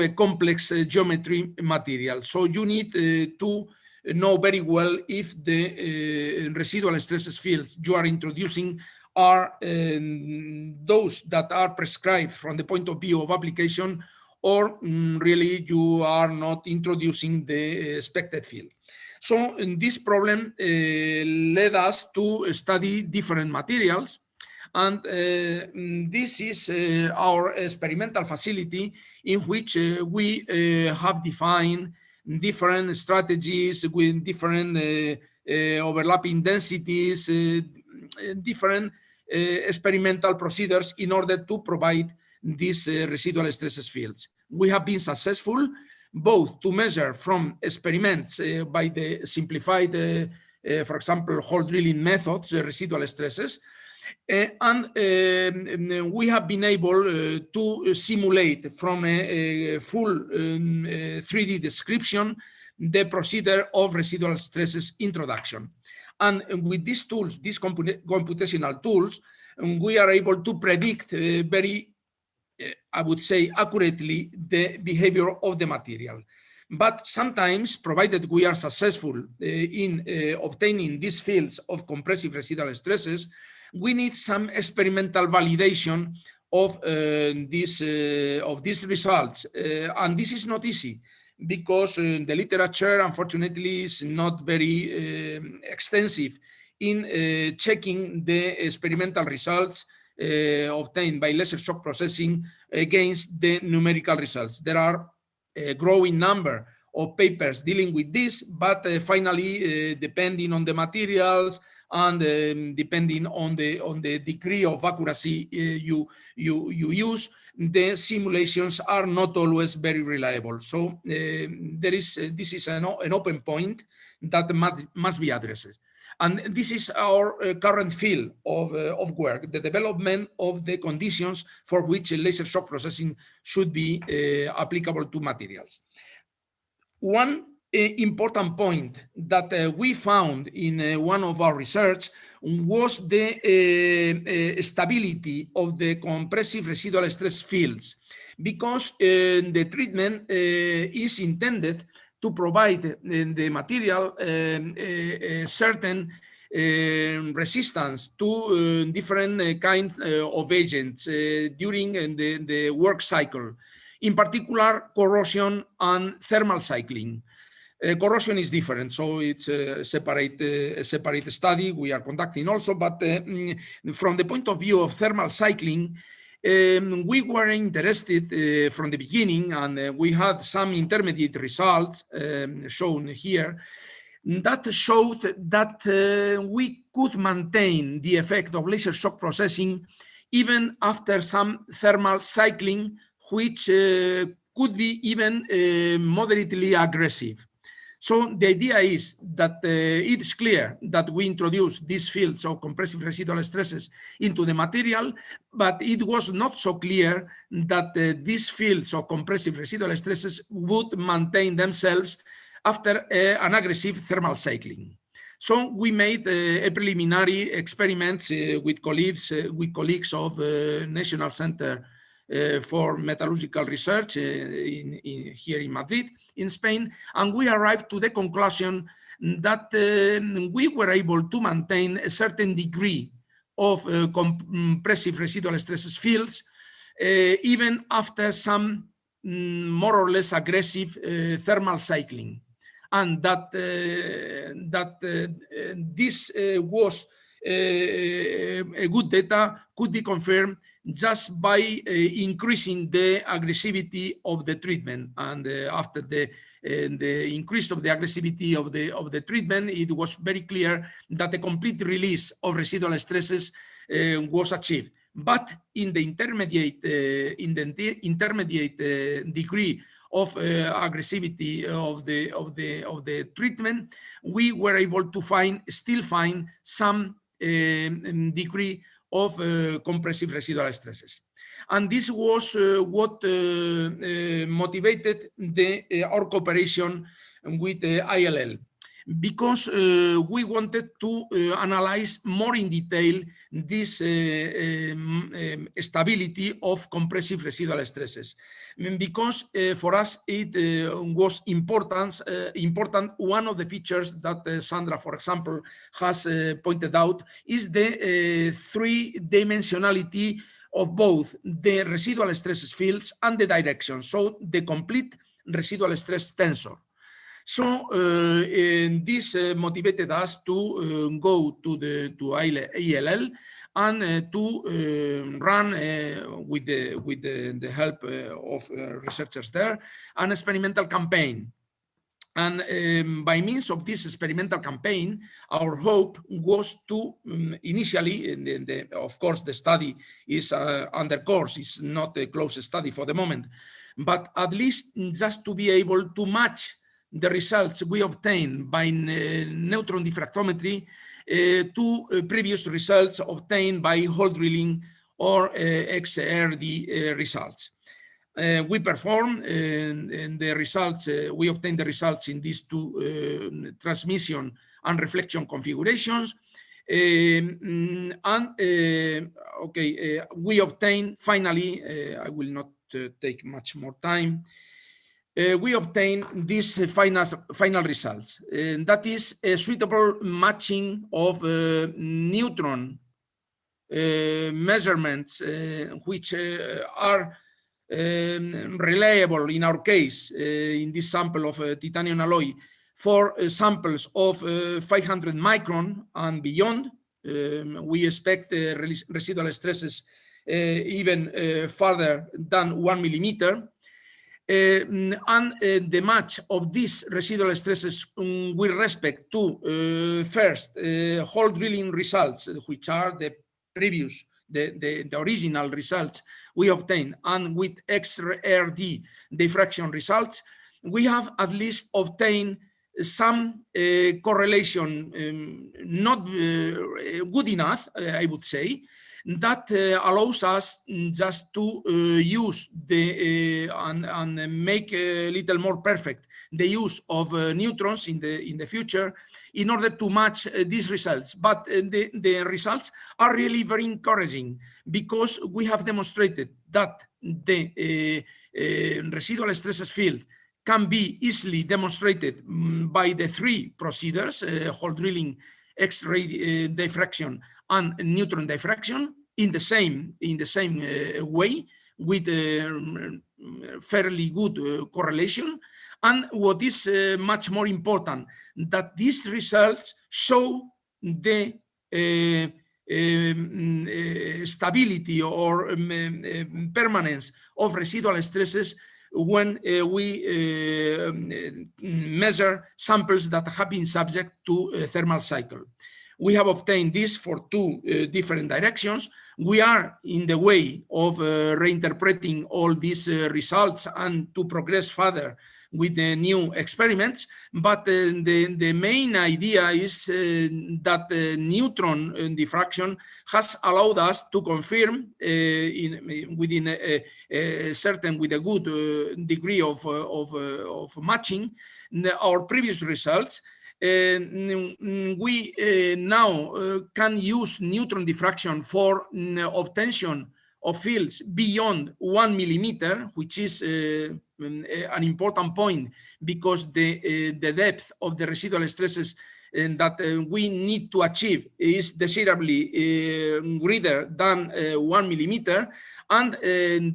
a complex geometry material. So you need to know very well if the residual stresses fields you are introducing are those that are prescribed from the point of view of application, or really you are not introducing the expected field. So this problem led us to study different materials, and this is our experimental facility in which we have defined different strategies with different overlapping densities, different experimental procedures in order to provide these residual stresses fields. We have been successful both to measure from experiments by the simplified, for example, hole drilling methods, residual stresses, and we have been able to simulate from a full 3D description the procedure of residual stresses introduction. And with these tools, these computational tools, we are able to predict very, I would say, accurately the behavior of the material. But sometimes, provided we are successful in obtaining these fields of compressive residual stresses, we need some experimental validation of these results, and this is not easy because the literature, unfortunately, is not very extensive in checking the experimental results obtained by laser shock processing against the numerical results. There are a growing number of papers dealing with this, but finally, depending on the materials and depending on the degree of accuracy you use, the simulations are not always very reliable. So this is an open point that must be addressed. And this is our current field of work, the development of the conditions for which laser shock processing should be applicable to materials. One important point that we found in one of our research was the stability of the compressive residual stress fields, because the treatment is intended to provide the material a certain resistance to different kinds of agents during the work cycle, in particular corrosion and thermal cycling. Corrosion is different, so it's a separate study we are conducting also, but from the point of view of thermal cycling, we were interested from the beginning, and we had some intermediate results shown here that showed that we could maintain the effect of laser shock processing even after some thermal cycling, which could be even moderately aggressive. So the idea is that it's clear that we introduce these fields of compressive residual stresses into the material, but it was not so clear that these fields of compressive residual stresses would maintain themselves after an aggressive thermal cycling. So we made a preliminary experiments with colleagues of National Center for Metallurgical Research here in Madrid, in Spain, and we arrived to the conclusion that we were able to maintain a certain degree of compressive residual stresses fields even after some more or less aggressive thermal cycling, and that this was a good data could be confirmed just by increasing the aggressivity of the treatment. And after the increase of the aggressivity of the treatment, it was very clear that the complete release of residual stresses was achieved. But in the intermediate degree of aggressivity of the treatment, we were able to still find some degree of compressive residual stresses. And this was what motivated our cooperation with the ILL, because we wanted to analyze more in detail this stability of compressive residual stresses. Because for us it was important. One of the features that Sandra, for example, has pointed out is the three-dimensionality of both the residual stresses fields and the direction, so the complete residual stress tensor. So this motivated us to go to ILL and to run with the help of researchers there an experimental campaign. And by means of this experimental campaign, our hope was to initially, of course, the study is under course, it's not a closed study for the moment, but at least just to be able to match the results we obtained by neutron diffractometry to previous results obtained by hole drilling or XRD results. We performed and the results, we obtained the results in these two transmission and reflection configurations. We obtained finally, I will not take much more time, we obtained these final results. That is a suitable matching of neutron measurements which are reliable in our case, in this sample of titanium alloy, for samples of 500 micron and beyond. We expect residual stresses even further than 1 millimeter. And the match of these residual stresses with respect to first hole drilling results, which are the previous, the original results we obtained, and with XRD diffraction results, we have at least obtained some correlation, not good enough, I would say, that allows us just to use the and make a little more perfect the use of neutrons in the future in order to match these results. But the results are really very encouraging, because we have demonstrated that the residual stresses field can be easily demonstrated by the three procedures: hole drilling, X-ray diffraction, and neutron diffraction, in the same way, with fairly good correlation. And what is much more important, that these results show the stability or permanence of residual stresses when we measure samples that have been subject to a thermal cycle. We have obtained this for two different directions. We are in the way of reinterpreting all these results and to progress further with the new experiments. But the main idea is that neutron diffraction has allowed us to confirm within with a good degree of matching our previous results. We now can use neutron diffraction for obtention of fields beyond 1 millimeter, which is an important point, because the depth of the residual stresses that we need to achieve is desirably greater than 1 millimeter, and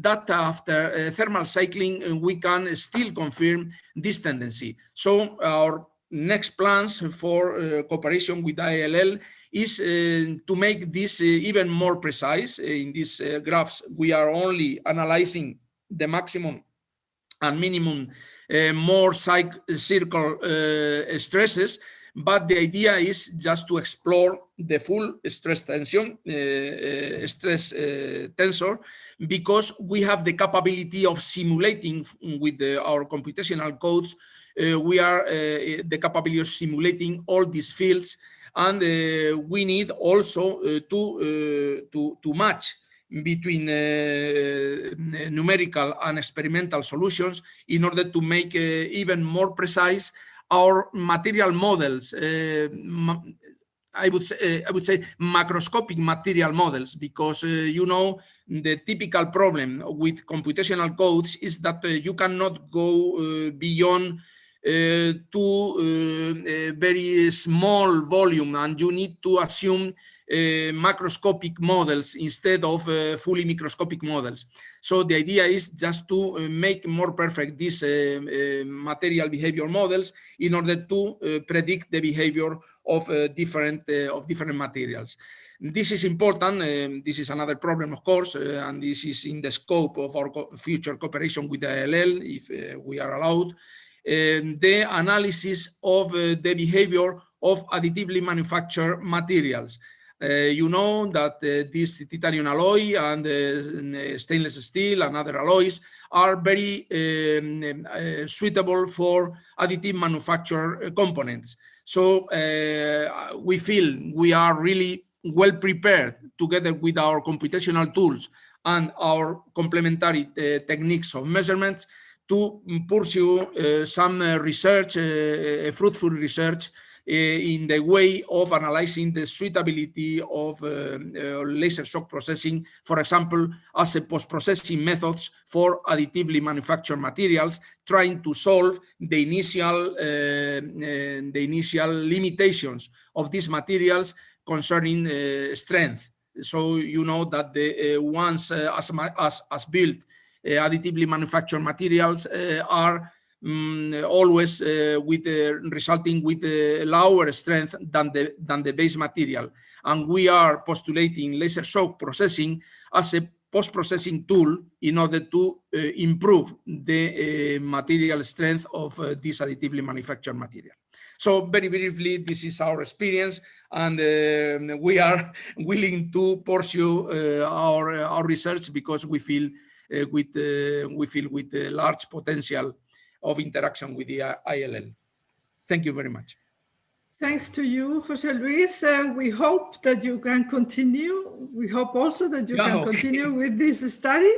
that after thermal cycling we can still confirm this tendency. So our next plans for cooperation with ILL is to make this even more precise. In these graphs, we are only analyzing the maximum and minimum more circle stresses, but the idea is just to explore the full stress tension, tensor, because we have the capability of simulating with our computational codes. We are the capability of simulating all these fields, and we need also to match between numerical and experimental solutions in order to make even more precise our material models. I would say macroscopic material models, because you know, the typical problem with computational codes is that you cannot go beyond to very small volume, and you need to assume macroscopic models instead of fully microscopic models. So the idea is just to make more perfect these material behavior models in order to predict the behavior of different materials. This is important. This is another problem, of course, and this is in the scope of our future cooperation with the ILL, if we are allowed. The analysis of the behavior of additively manufactured materials. You know that this titanium alloy and stainless steel and other alloys are very suitable for additive manufacture components. So we feel we are really well prepared, together with our computational tools and our complementary techniques of measurements, to pursue some research, fruitful research, in the way of analyzing the suitability of laser shock processing, for example, as a post-processing methods for additively manufactured materials, trying to solve the initial limitations of these materials concerning strength, So you know that the ones as built additively manufactured materials are always with resulting with lower strength than the base material, and we are postulating laser shock processing as a post-processing tool in order to improve the material strength of this additively manufactured material. So very briefly, this is our experience, and we are willing to pursue our research because we feel with large potential of interaction with the ILL. Thank you very much. Thanks to you, José Luis. We hope that you can continue. We hope also that you can continue with this study.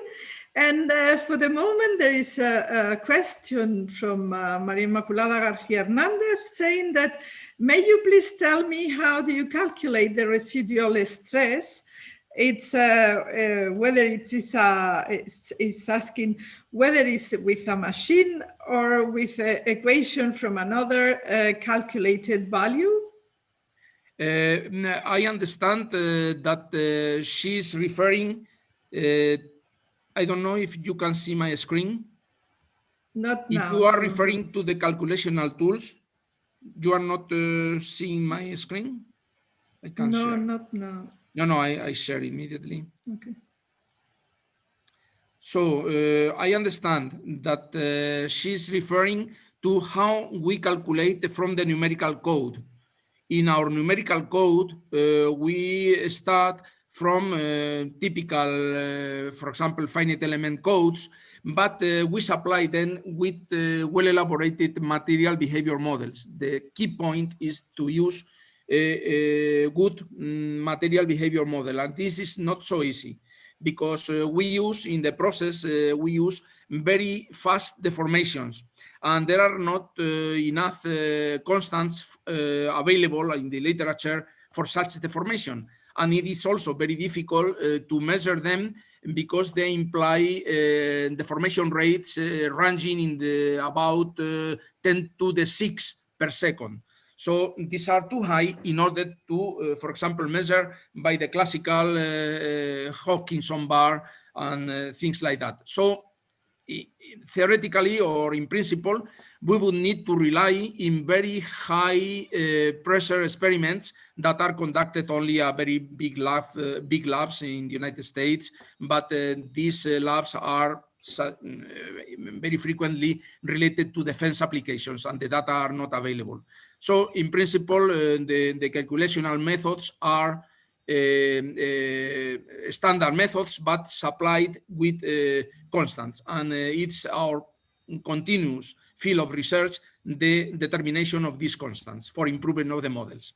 And for the moment, there is a question from María Inmaculada García Hernández saying that, may you please tell me how do you calculate the residual stress? It's whether it is it's asking whether it's with a machine or with an equation from another calculated value. I understand that she's referring. I don't know if you can see my screen. Not now. If you are referring to the calculational tools, you are not seeing my screen. I can't share. No, not now. No, I share immediately. Okay. So I understand that she's referring to how we calculate from the numerical code. In our numerical code, we start from typical, for example, finite element codes, but we supply them with well-elaborated material behavior models. The key point is to use a good material behavior model, and this is not so easy because we use in the process we use very fast deformations, and there are not enough constants available in the literature for such deformation, and it is also very difficult to measure them because they imply deformation rates ranging in the about 10 to the 6 per second. So these are too high in order to, for example, measure by the classical Hopkinson bar and things like that. So theoretically or in principle, we would need to rely in very high pressure experiments that are conducted only at very big labs in the United States, but these labs are very frequently related to defense applications and the data are not available. So in principle, the calculational methods are standard methods, but supplied with constants. And it's our continuous field of research, the determination of these constants for improvement of the models.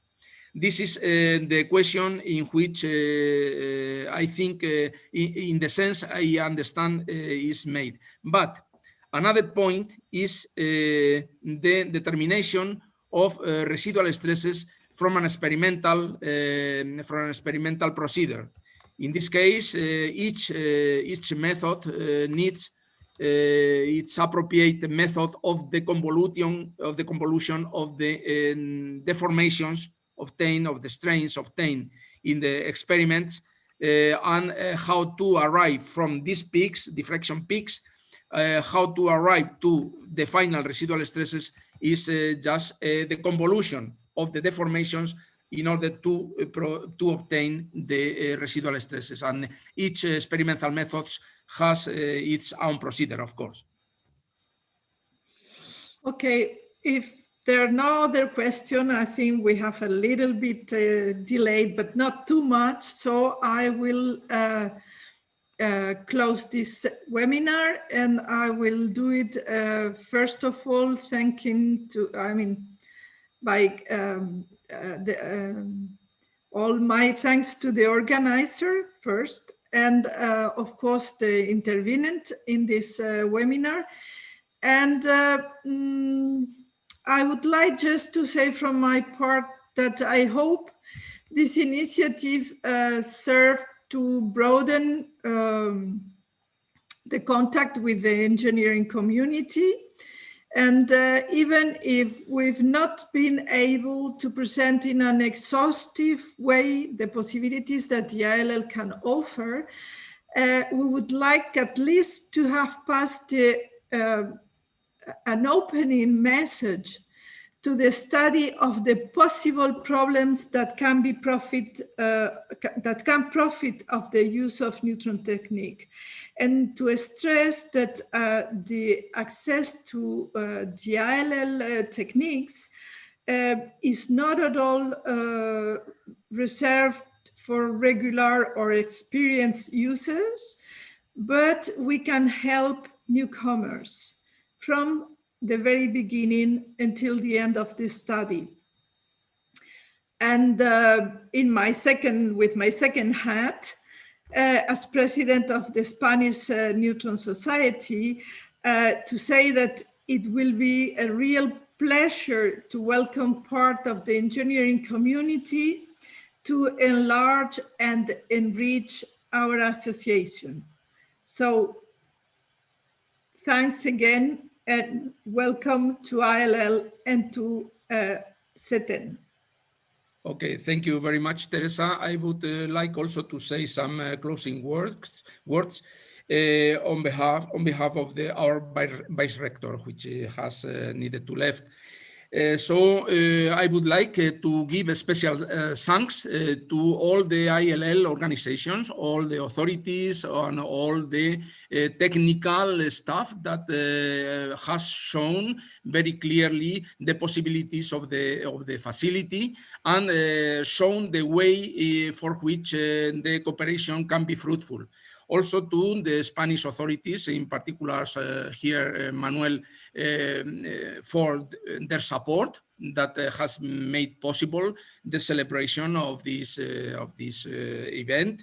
This is the question in which I think, in the sense I understand, is made. But another point is the determination of residual stresses from an experimental procedure. In this case, each method needs its appropriate method of the convolution of the deformations obtained, of the strains obtained in the experiments, and how to arrive from these peaks, diffraction peaks, how to arrive to the final residual stresses is just the convolution of the deformations in order to obtain the residual stresses. And each experimental method has its own procedure, of course. Okay, if there are no other questions, I think we have a little bit delayed, but not too much. So I will close this webinar, and I will do it first of all, thanking to, all my thanks to the organizer first, and of course the intervenant in this webinar. And I would like just to say from my part that I hope this initiative served to broaden the contact with the engineering community, And even if we've not been able to present in an exhaustive way the possibilities that the ILL can offer, we would like at least to have passed an opening message to the study of the possible problems that can profit of the use of neutron technique, and to stress that the access to the ILL techniques is not at all reserved for regular or experienced users, but we can help newcomers from the very beginning until the end of this study. And with my second hat, as president of the Spanish Neutron Society, to say that it will be a real pleasure to welcome part of the engineering community to enlarge and enrich our association. So thanks again, and welcome to ILL and to CETEN. Okay, thank you very much, Teresa. I would like also to say some closing words on behalf of our Vice-Rector, which has needed to left. I would like to give a special thanks to all the ILL organizations, all the authorities, and all the technical staff that has shown very clearly the possibilities of the facility and shown the way for which the cooperation can be fruitful. Also to the Spanish authorities, in particular here, Manuel, for their support that has made possible the celebration of this event.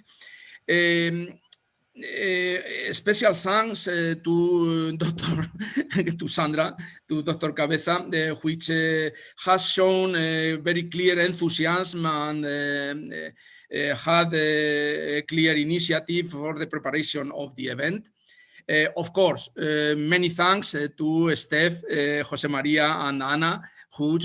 Special thanks to Sandra, to Dr. Cabeza, which has shown very clear enthusiasm and had a clear initiative for the preparation of the event. Of course, many thanks to Steph, Jose Maria, and Anna, who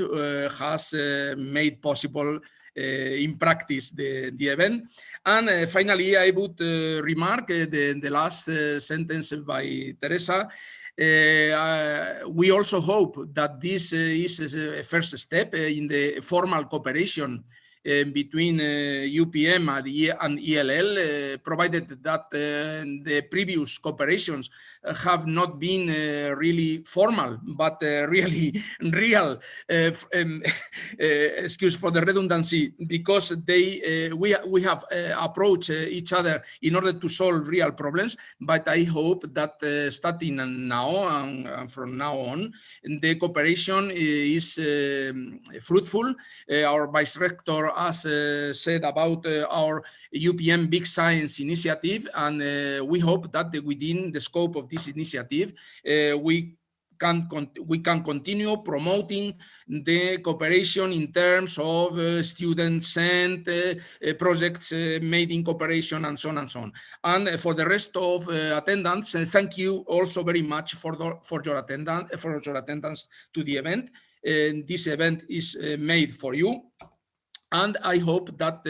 has made possible in practice the event. And finally, I would remark the last sentence by Teresa. We also hope that this is a first step in the formal cooperation between UPM and ELL, provided that the previous cooperations have not been really formal, but really real, excuse for the redundancy, because we have approached each other in order to solve real problems. But I hope that starting now and from now on, the cooperation is fruitful. Our Vice-Rector has said about our UPM Big Science initiative, and we hope that within the scope of this initiative, we can continue promoting the cooperation in terms of students sent, projects made in cooperation, and so on and so on. And for the rest of attendants, thank you also very much for your attendance to the event. This event is made for you. And I hope that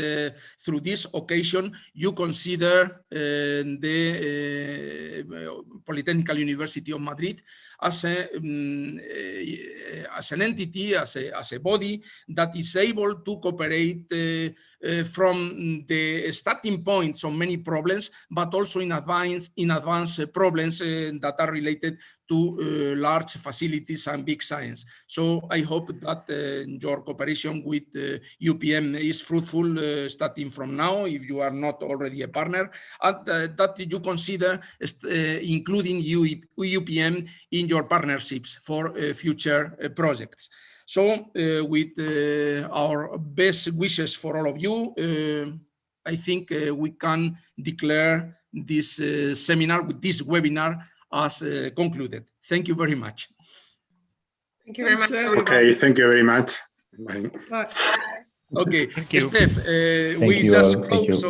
through this occasion, you consider the Polytechnical University of Madrid as an entity, as a body that is able to cooperate from the starting points on many problems, but also in advance problems that are related to large facilities and big science. So I hope that your cooperation with UPM is fruitful starting from now, if you are not already a partner, and that you consider including UPM in your partnerships for future projects. So with our best wishes for all of you, I think we can declare this seminar, with this webinar, as concluded. Thank you very much. Thank you very much. Okay, thank you very much. Bye. Bye. Okay, Thank you. Steph, we just close.